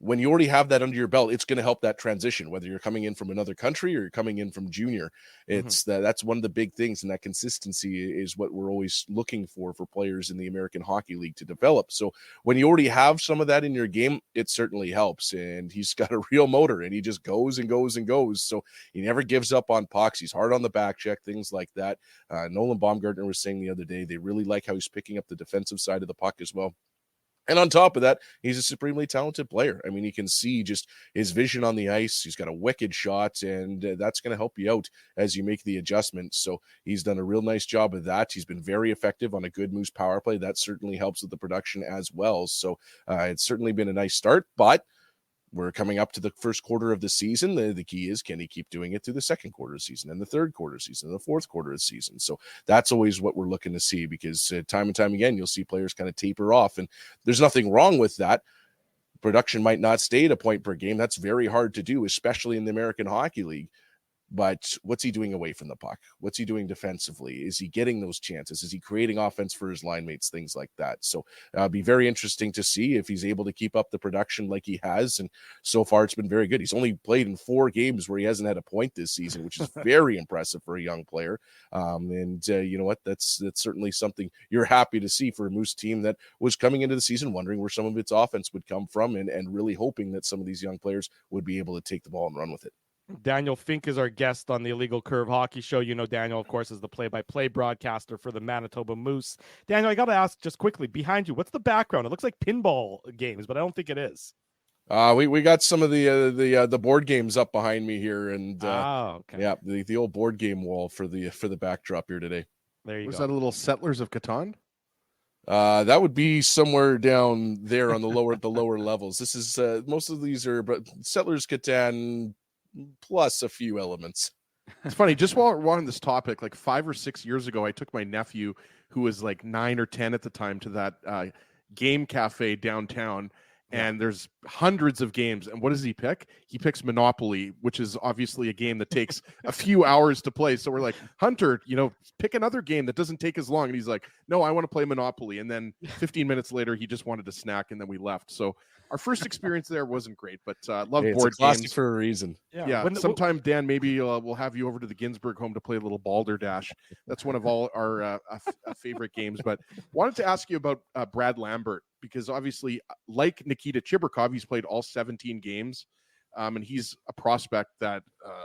When you already have that under your belt, it's going to help that transition, whether you're coming in from another country or you're coming in from junior. It's that's one of the big things, and that consistency is what we're always looking for players in the American Hockey League to develop. So when you already have some of that in your game, it certainly helps. And he's got a real motor, and he just goes and goes and goes. So he never gives up on pucks. He's hard on the back check, things like that. Nolan Baumgartner was saying the other day, they really like how he's picking up the defensive side of the puck as well. And on top of that, he's a supremely talented player. I mean, you can see just his vision on the ice. He's got a wicked shot, and that's going to help you out as you make the adjustments. So he's done a real nice job of that. He's been very effective on a good Moose power play. That certainly helps with the production as well. So it's certainly been a nice start, but we're coming up to the first quarter of the season. The key is, can he keep doing it through the second quarter of the season and the third quarter of the season and the fourth quarter of the season? So that's always what we're looking to see, because time and time again, you'll see players kind of taper off, and there's nothing wrong with that. Production might not stay at a point per game. That's very hard to do, especially in the American Hockey League. But what's he doing away from the puck? What's he doing defensively? Is he getting those chances? Is he creating offense for his line mates? Things like that. So it'll be very interesting to see if he's able to keep up the production like he has. And so far, it's been very good. He's only played in 4 games where he hasn't had a point this season, which is very impressive for a young player. You know what? That's certainly something you're happy to see for a Moose team that was coming into the season wondering where some of its offense would come from, and really hoping that some of these young players would be able to take the ball and run with it. Daniel Fink is our guest on the Illegal Curve Hockey Show. You know, Daniel, of course, is the play-by-play broadcaster for the Manitoba Moose. Daniel, I got to ask just quickly, behind you, what's the background? It looks like pinball games, but I don't think it is. We got some of the board games up behind me here, and okay. Yeah, the old board game wall for the backdrop here today. There you go. Was that a little Settlers of Catan? That would be somewhere down there on the lower levels. This is most of these are but Settlers Catan plus a few elements. It's funny, just while we're on this topic, like 5 or 6 years ago, I took my nephew, who was like 9 or 10 at the time, to that game cafe downtown. And there's hundreds of games. And what does he pick? He picks Monopoly, which is obviously a game that takes a few hours to play. So we're like, Hunter, pick another game that doesn't take as long. And he's like, no, I want to play Monopoly. And then 15 minutes later, he just wanted a snack, and then we left. So our first experience there wasn't great, but love board games for a reason. Yeah. Sometime, Dan, maybe we'll have you over to the Ginsburg home to play a little Balderdash. That's one of all our favorite games. But wanted to ask you about Brad Lambert, because obviously, like Nikita Chibrikov, he's played all 17 games, and he's a prospect that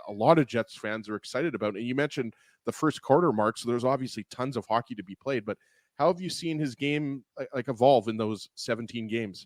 a lot of Jets fans are excited about. And you mentioned the first quarter mark, so there's obviously tons of hockey to be played. But how have you seen his game evolve in those 17 games?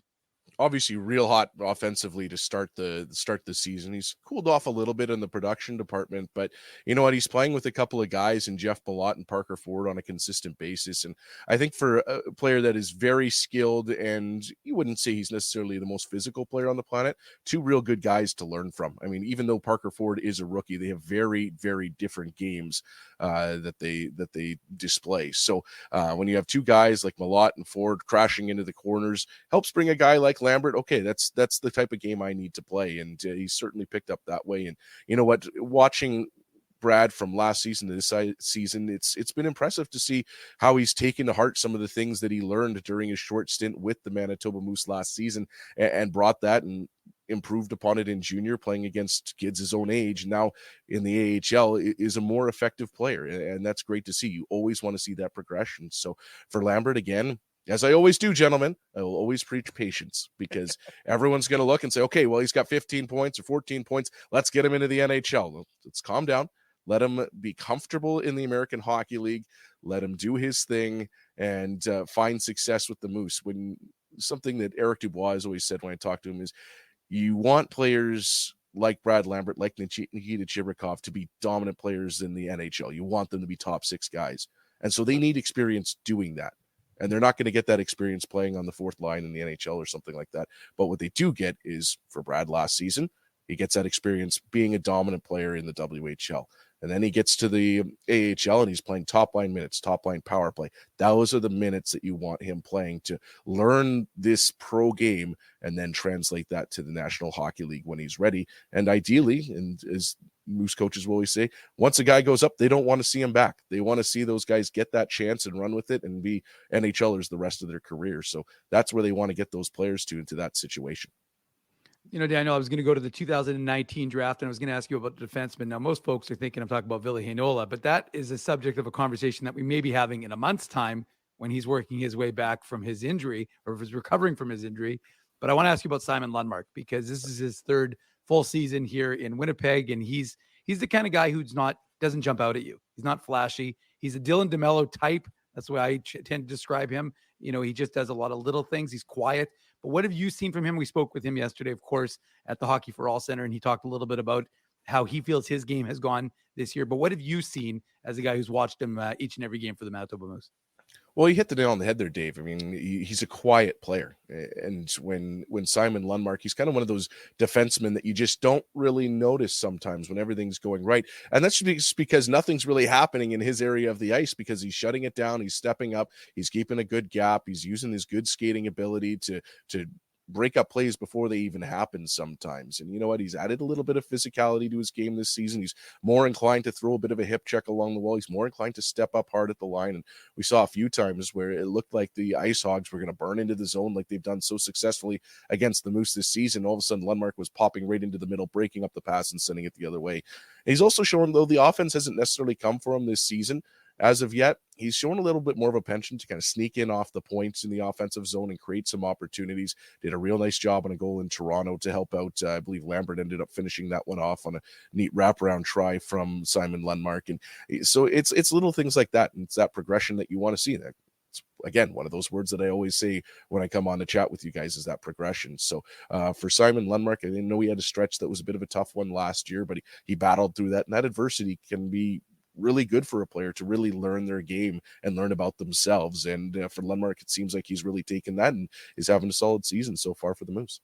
obviously real hot offensively to start the season. He's cooled off a little bit in the production department, but you know what? He's playing with a couple of guys in Jeff Ballot and Parker Ford on a consistent basis. And I think for a player that is very skilled, and you wouldn't say he's necessarily the most physical player on the planet, two real good guys to learn from. I mean, even though Parker Ford is a rookie, they have very, very different games that they display. So when you have two guys like Malott and Ford crashing into the corners, helps bring a guy like Lambert. Okay, that's the type of game I need to play, and he's certainly picked up that way. And you know what, watching Brad from last season to this season, it's been impressive to see how he's taken to heart some of the things that he learned during his short stint with the Manitoba Moose last season, and brought that and improved upon it in junior, playing against kids his own age. Now in the AHL is a more effective player, and that's great to see. You always want to see that progression. So for Lambert, again, as I always do, gentlemen, I will always preach patience, because everyone's going to look and say, okay, well, he's got 15 points or 14 points. Let's get him into the NHL. Let's calm down. Let him be comfortable in the American Hockey League. Let him do his thing and find success with the Moose. When something that Eric Dubois has always said when I talk to him is, you want players like Brad Lambert, like Nikita Chibrikov, to be dominant players in the NHL. You want them to be top six guys. And so they need experience doing that. And they're not going to get that experience playing on the fourth line in the NHL or something like that. But what they do get is, for Brad last season, he gets that experience being a dominant player in the WHL. And then he gets to the AHL and he's playing top line minutes, top line power play. Those are the minutes that you want him playing to learn this pro game and then translate that to the National Hockey League when he's ready. And ideally, and as Moose coaches will always say, once a guy goes up, they don't want to see him back. They want to see those guys get that chance and run with it and be NHLers the rest of their career. So that's where they want to get those players into that situation. You know, Daniel, I was going to go to the 2019 draft and I was going to ask you about the defenseman. Now, most folks are thinking I'm talking about Ville Heinola, but that is a subject of a conversation that we may be having in a month's time when he's working his way back from his injury, or if he's recovering from his injury. But I want to ask you about Simon Lundmark, because this is his third full season here in Winnipeg, and he's the kind of guy who's doesn't jump out at you. He's not flashy. He's a Dylan DeMello type. That's the way I tend to describe him. You know, he just does a lot of little things. He's quiet. But what have you seen from him? We spoke with him yesterday, of course, at the Hockey for All Center, and he talked a little bit about how he feels his game has gone this year. But what have you seen as a guy who's watched him each and every game for the Manitoba Moose? Well, you hit the nail on the head there, Dave. I mean, he's a quiet player. And when Simon Lundmark, he's kind of one of those defensemen that you just don't really notice sometimes when everything's going right. And that's just because nothing's really happening in his area of the ice, because he's shutting it down. He's stepping up. He's keeping a good gap. He's using his good skating ability to break up plays before they even happen sometimes. And you know what? He's added a little bit of physicality to his game this season. He's more inclined to throw a bit of a hip check along the wall. He's more inclined to step up hard at the line. And we saw a few times where it looked like the Ice Hogs were going to burn into the zone like they've done so successfully against the Moose this season. All of a sudden, Lundmark was popping right into the middle, breaking up the pass and sending it the other way. And he's also shown, though the offense hasn't necessarily come for him this season, as of yet, he's shown a little bit more of a penchant to kind of sneak in off the points in the offensive zone and create some opportunities. Did a real nice job on a goal in Toronto to help out. I believe Lambert ended up finishing that one off on a neat wraparound try from Simon Lundmark. And so it's little things like that. And it's that progression that you want to see. That it's, again, one of those words that I always say when I come on to chat with you guys is that progression. So for Simon Lundmark, I didn't know he had a stretch that was a bit of a tough one last year, but he battled through that. And that adversity can be really good for a player to really learn their game and learn about themselves. And for Lundmark, it seems like he's really taken that and is having a solid season so far for the Moose.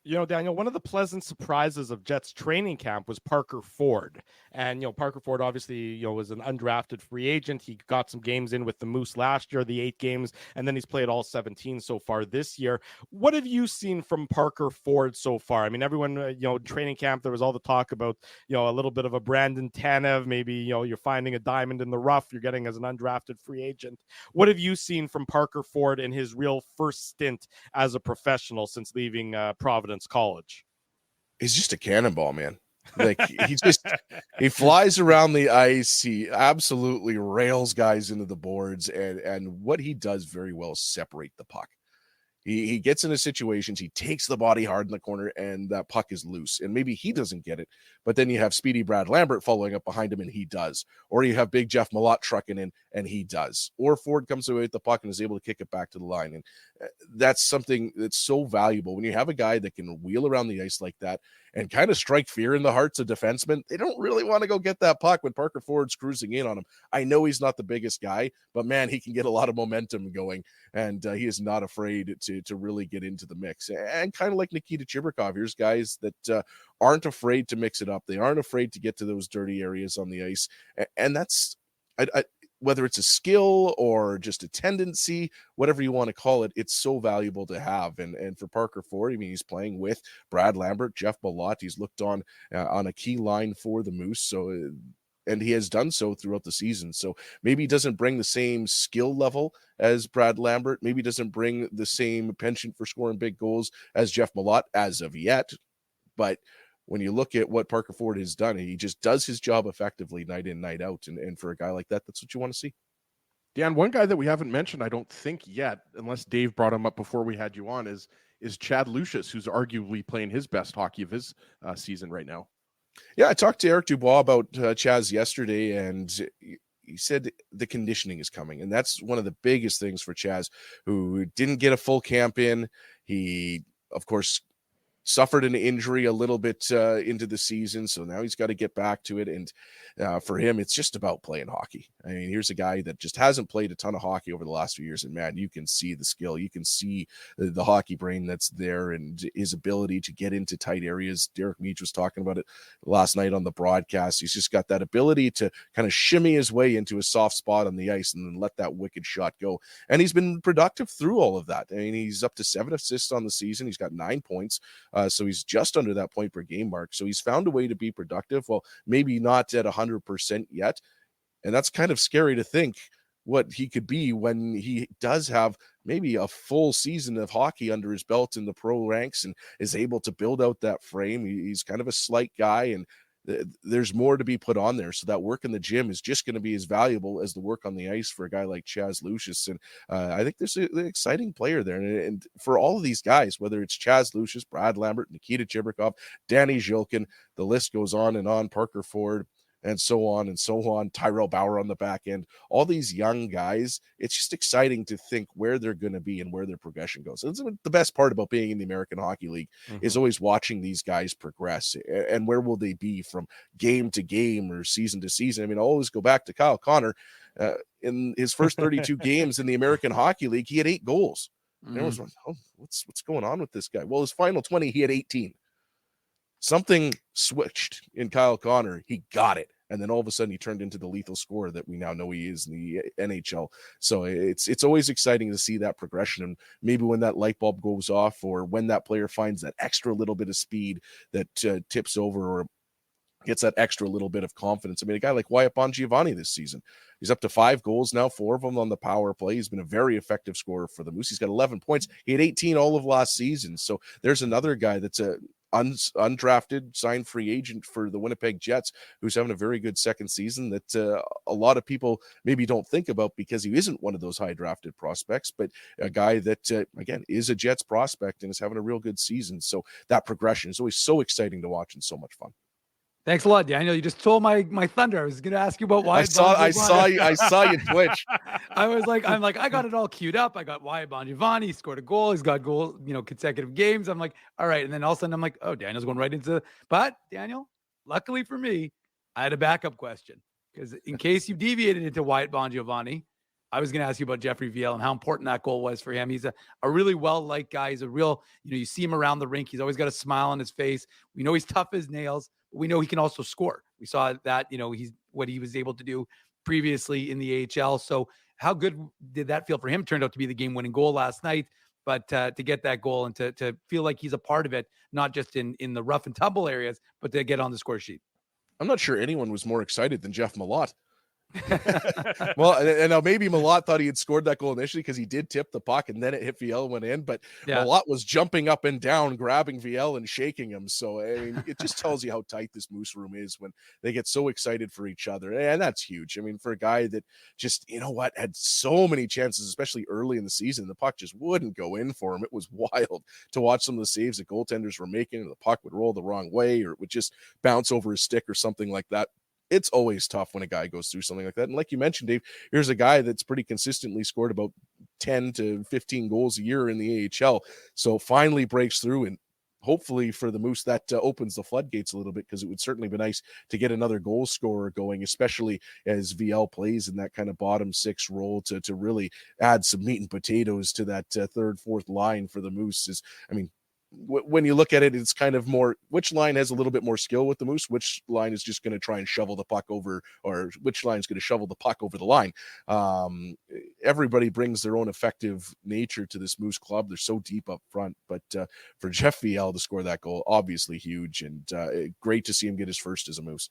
You know, Daniel, one of the pleasant surprises of Jets training camp was Parker Ford. And, you know, Parker Ford obviously, was an undrafted free agent. He got some games in with the Moose last year, the 8 games, and then he's played all 17 so far this year. What have you seen from Parker Ford so far? I mean, everyone, training camp, there was all the talk about, a little bit of a Brandon Tanev, maybe, you're finding a diamond in the rough you're getting as an undrafted free agent. What have you seen from Parker Ford in his real first stint as a professional since leaving Providence College? He's just a cannonball, man. Like he flies around the ice. He absolutely rails guys into the boards, and what he does very well is separate the puck. He gets into situations, he takes the body hard in the corner, and that puck is loose. And maybe he doesn't get it, but then you have speedy Brad Lambert following up behind him, and he does. Or you have big Jeff Malott trucking in, and he does. Or Ford comes away with the puck and is able to kick it back to the line. And that's something that's so valuable. When you have a guy that can wheel around the ice like that and kind of strike fear in the hearts of defensemen, they don't really want to go get that puck when Parker Ford's cruising in on him. I know he's not the biggest guy, but man, he can get a lot of momentum going, and he is not afraid to really get into the mix. And kind of like Nikita Chibrikov, here's guys that aren't afraid to mix it up. They aren't afraid to get to those dirty areas on the ice, and that's whether it's a skill or just a tendency, whatever you want to call it, it's so valuable to have. And for Parker Ford, I mean, he's playing with Brad Lambert, Jeff Malott. He's looked on a key line for the Moose. So, and he has done so throughout the season. So maybe he doesn't bring the same skill level as Brad Lambert. Maybe doesn't bring the same penchant for scoring big goals as Jeff Malott as of yet. But when you look at what Parker Ford has done, he just does his job effectively night in, night out. And for a guy like that, that's what you want to see. Dan, one guy that we haven't mentioned, I don't think yet, unless Dave brought him up before we had you on, is Chad Lucius, who's arguably playing his best hockey of his season right now. Yeah, I talked to Eric Dubois about Chaz yesterday, and he said the conditioning is coming. And that's one of the biggest things for Chaz, who didn't get a full camp in. He, of course, suffered an injury a little bit into the season, so now he's got to get back to it. And for him, it's just about playing hockey. I mean, here's a guy that just hasn't played a ton of hockey over the last few years, and man, you can see the skill, you can see the hockey brain that's there, and his ability to get into tight areas. Derek Meach was talking about it last night on the broadcast. He's just got that ability to kind of shimmy his way into a soft spot on the ice and then let that wicked shot go. And he's been productive through all of that. I mean, he's up to 7 assists on the season. He's got 9 points. So he's just under that point per game mark. So he's found a way to be productive. Well, maybe not at 100% yet. And that's kind of scary to think what he could be when he does have maybe a full season of hockey under his belt in the pro ranks and is able to build out that frame. He's kind of a slight guy, and there's more to be put on there. So that work in the gym is just going to be as valuable as the work on the ice for a guy like Chaz Lucius. And I think there's an exciting player there. And for all of these guys, whether it's Chaz Lucius, Brad Lambert, Nikita Chibrikov, Danny Zhilkin, the list goes on and on, Parker Ford, and so on and so on, Tyrell Bauer on the back end, all these young guys, it's just exciting to think where they're going to be and where their progression goes. It's the best part about being in the American Hockey League is always watching these guys progress, and where will they be from game to game or season to season. I mean, I'll always go back to Kyle Connor. In his first 32 games in the American Hockey League, he had 8 goals. And everyone's like, oh, what's going on with this guy? Well, his final 20, he had 18. Something switched in Kyle Connor. He got it. And then all of a sudden he turned into the lethal scorer that we now know he is in the NHL. So it's always exciting to see that progression. And maybe when that light bulb goes off, or when that player finds that extra little bit of speed that tips over or gets that extra little bit of confidence. I mean, a guy like Wyatt Bongiovanni this season, he's up to 5 goals now, 4 of them on the power play. He's been a very effective scorer for the Moose. He's got 11 points. He had 18 all of last season. So there's another guy that's a undrafted, signed free agent for the Winnipeg Jets, who's having a very good second season that a lot of people maybe don't think about because he isn't one of those high drafted prospects, but a guy that, again, is a Jets prospect and is having a real good season. So that progression is always so exciting to watch and so much fun. Thanks a lot, Daniel. You just told my thunder. I was going to ask you about Wyatt. I saw you twitch. I'm like, I got it all queued up. I got Wyatt Bongiovanni. He scored a goal. He's got consecutive games. I'm like, all right. And then all of a sudden I'm like, oh, Daniel's going right into. But Daniel, luckily for me, I had a backup question, because in case you deviated into Wyatt Bongiovanni, I was going to ask you about Jeffrey Viel and how important that goal was for him. He's a really well-liked guy. He's a real, you see him around the rink. He's always got a smile on his face. We know he's tough as nails, but we know he can also score. We saw that, he's what he was able to do previously in the AHL. So how good did that feel for him? Turned out to be the game-winning goal last night, but to get that goal and to feel like he's a part of it, not just in the rough and tumble areas, but to get on the score sheet. I'm not sure anyone was more excited than Jeff Malott. Well, and now maybe Malott thought he had scored that goal initially because he did tip the puck and then it hit Viel and went in. But Malott was jumping up and down, grabbing Viel and shaking him. So I mean, it just tells you how tight this Moose room is when they get so excited for each other. And that's huge. I mean, for a guy that just, had so many chances, especially early in the season, the puck just wouldn't go in for him. It was wild to watch some of the saves that goaltenders were making, and the puck would roll the wrong way or it would just bounce over his stick or something like that. It's always tough when a guy goes through something like that. And like you mentioned, Dave, here's a guy that's pretty consistently scored about 10 to 15 goals a year in the AHL. So finally breaks through, and hopefully for the Moose that opens the floodgates a little bit, because it would certainly be nice to get another goal scorer going, especially as Viel plays in that kind of bottom six role to really add some meat and potatoes to that third, fourth line for the Moose. When you look at it, it's kind of more which line has a little bit more skill with the Moose, which line is just going to try and shovel the puck over, or which line is going to shovel the puck over the line. Everybody brings their own effective nature to this Moose club. They're so deep up front, but for Jeff Viel to score that goal, obviously huge, and great to see him get his first as a Moose.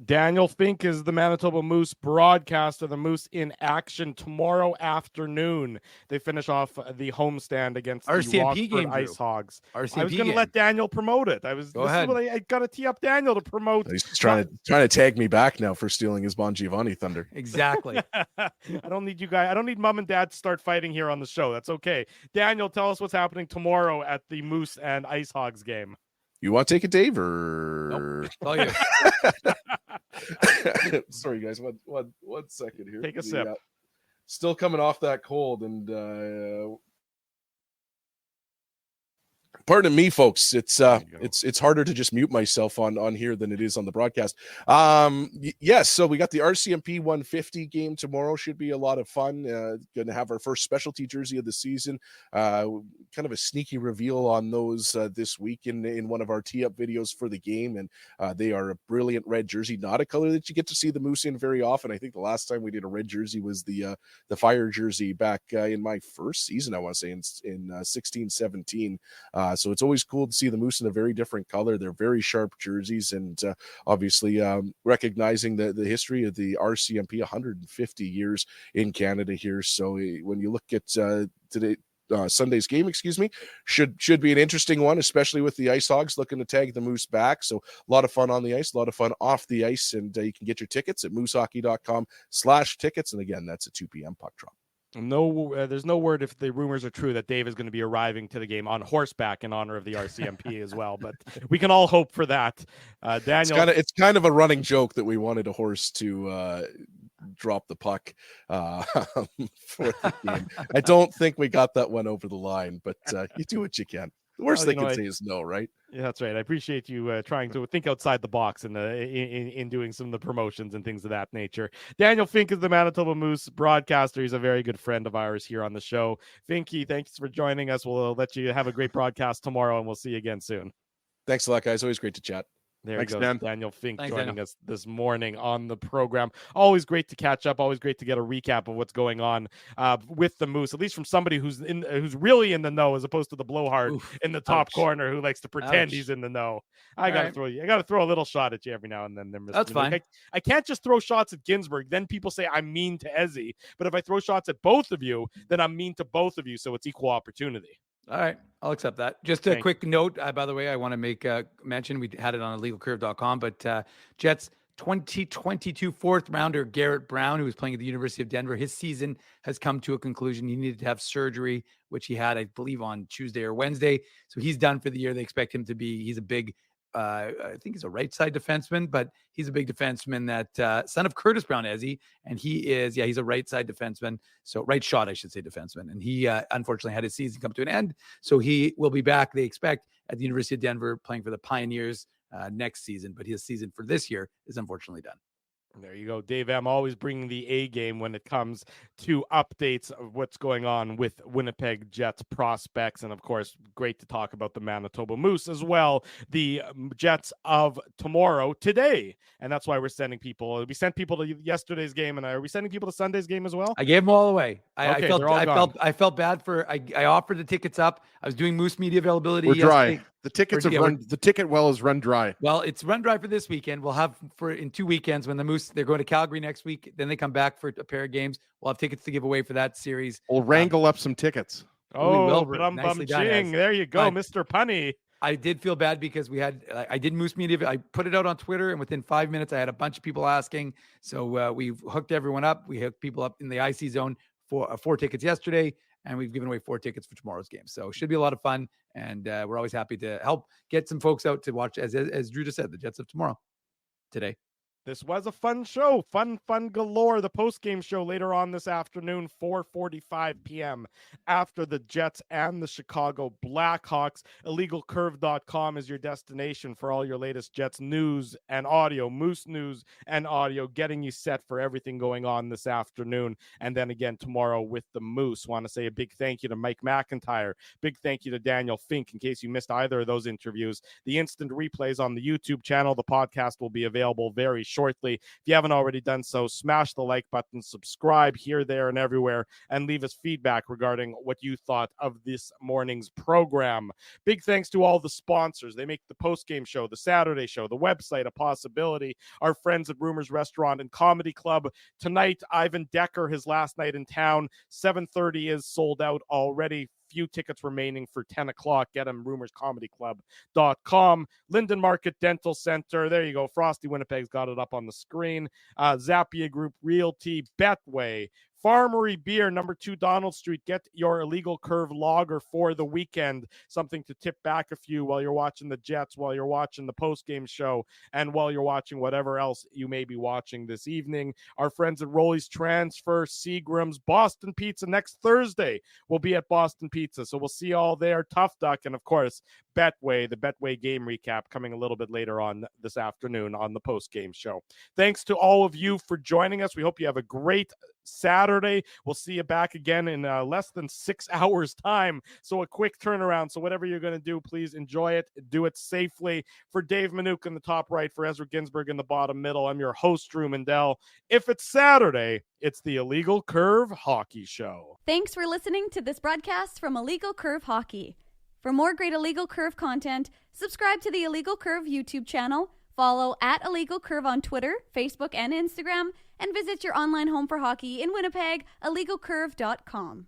Daniel Fink is the Manitoba Moose broadcaster. The Moose in action tomorrow afternoon. They finish off the homestand against RCMP the Rockford game, Ice Hogs. RCMP I was going to let Daniel promote it. I got to tee up Daniel to promote. He's trying to tag me back now for stealing his Bon Giovanni thunder. Exactly. I don't need you guys. I don't need mom and dad to start fighting here on the show. That's okay. Daniel, tell us what's happening tomorrow at the Moose and Ice Hogs game. You want to take it, Dave, or? Nope. Sorry, guys. One second here. Take a sip. Still coming off that cold, and pardon me, folks. It's harder to just mute myself on here than it is on the broadcast. Yes, so we got the RCMP 150 game tomorrow. Should be a lot of fun. Going to have our first specialty jersey of the season. Kind of a sneaky reveal on those this week in one of our tee-up videos for the game, and they are a brilliant red jersey, not a color that you get to see the Moose in very often. I think the last time we did a red jersey was the Fire jersey back in my first season, I want to say in 16-17. So it's always cool to see the Moose in a very different color. They're very sharp jerseys, and obviously recognizing the history of the RCMP, 150 years in Canada here. So when you look at today, Sunday's game, should be an interesting one, especially with the Ice Hogs looking to tag the Moose back. So a lot of fun on the ice, a lot of fun off the ice, and you can get your tickets at moosehockey.com/tickets. And again, that's a 2 p.m. puck drop. No, there's no word if the rumors are true that Dave is going to be arriving to the game on horseback in honor of the RCMP as well. But we can all hope for that. Daniel, it's kind of a running joke that we wanted a horse to drop the puck for the game. I don't think we got that one over the line, but you do what you can. The worst they can say is no, right? Yeah, that's right. I appreciate you trying to think outside the box and in doing some of the promotions and things of that nature. Daniel Fink is the Manitoba Moose broadcaster. He's a very good friend of ours here on the show. Finky, thanks for joining us. We'll let you have a great broadcast tomorrow, and we'll see you again soon. Thanks a lot, guys. Always great to chat. There Thanks, goes Dan. Daniel Fink joining Daniel. us this morning on the program. Always great to catch up. Always great to get a recap of what's going on with the Moose, at least from somebody who's really in the know, as opposed to the blowhard in the top corner who likes to pretend he's in the know. I got to throw a little shot at you every now and then. That's fine. I can't just throw shots at Ginsburg. Then people say I'm mean to Ezzy. But if I throw shots at both of you, then I'm mean to both of you. So it's equal opportunity. All right, I'll accept that. Just a quick note, by the way, I want to make a mention. We had it on illegalcurve.com, but Jets 2022 fourth rounder Garrett Brown, who was playing at the University of Denver, his season has come to a conclusion. He needed to have surgery, which he had, I believe, on Tuesday or Wednesday. So he's done for the year. They expect him to be, he's a big, I think he's a right side defenseman, but he's a big defenseman that son of Curtis Brown, Ezzy, and he is, he's a right side defenseman. So right shot, I should say, defenseman. And he unfortunately had his season come to an end. So he will be back, they expect, at the University of Denver playing for the Pioneers next season. But his season for this year is unfortunately done. There you go. Dave M always bringing the A game when it comes to updates of what's going on with Winnipeg Jets prospects. And of course, great to talk about the Manitoba Moose as well. The Jets of tomorrow, today. And that's why we're sending people. We sent people to yesterday's game, and are we sending people to Sunday's game as well? I gave them all away. Okay, I felt bad for, I offered the tickets up. I was doing Moose media availability We're dry. yesterday. The tickets have run. The ticket well is run dry. Well, it's run dry for this weekend. We'll have in 2 weekends when the Moose, they're going to Calgary next week. Then they come back for a pair of games. We'll have tickets to give away for that series. We'll wrangle up some tickets. Ching. There you go, Mr. Punny. I did feel bad because I did Moose Media. I put it out on Twitter, and within 5 minutes, I had a bunch of people asking. So we've hooked everyone up. We hooked people up in the IC zone for 4 tickets yesterday, and we've given away 4 tickets for tomorrow's game. So it should be a lot of fun, and we're always happy to help get some folks out to watch, as Drew just said, the Jets of tomorrow, today. This was a fun show. Fun galore. The post-game show later on this afternoon, 4:45 p.m. after the Jets and the Chicago Blackhawks. IllegalCurve.com is your destination for all your latest Jets news and audio, Moose news and audio, getting you set for everything going on this afternoon. And then again tomorrow with the Moose. Want to say a big thank you to Mike McIntyre. Big thank you to Daniel Fink. In case you missed either of those interviews, the instant replays on the YouTube channel. The podcast will be available very shortly. If you haven't already done so, smash the like button, subscribe here, there, and everywhere, and leave us feedback regarding what you thought of this morning's program. Big thanks to all the sponsors. They make the post-game show, the Saturday show, the website a possibility. Our friends at Rumors Restaurant and Comedy Club. Tonight, Ivan Decker, his last night in town. 7:30 is sold out already. Few tickets remaining for 10 o'clock. Get them, rumorscomedyclub.com. Linden Market Dental Center. There you go. Frosty Winnipeg's got it up on the screen. Zappia Group Realty, Betway, Farmery Beer, number 2 Donald Street. Get your Illegal Curve lager for the weekend. Something to tip back a few while you're watching the Jets, while you're watching the post-game show, and while you're watching whatever else you may be watching this evening. Our friends at Rolly's Transfer, Seagram's, Boston Pizza next Thursday. We'll be at Boston Pizza, so we'll see you all there. Tough Duck, and of course, Betway, the Betway game recap coming a little bit later on this afternoon on the post-game show. Thanks to all of you for joining us. We hope you have a great Saturday. We'll see you back again in less than 6 hours time. So a quick turnaround. So whatever you're going to do, please enjoy it. Do it safely. For Dave Minuk in the top right, for Ezra Ginsburg in the bottom middle, I'm your host, Drew Mandel. If it's Saturday, it's the Illegal Curve Hockey Show. Thanks for listening to this broadcast from Illegal Curve Hockey. For more great Illegal Curve content, subscribe to the Illegal Curve YouTube channel, follow at Illegal Curve on Twitter, Facebook, and Instagram, and visit your online home for hockey in Winnipeg, IllegalCurve.com.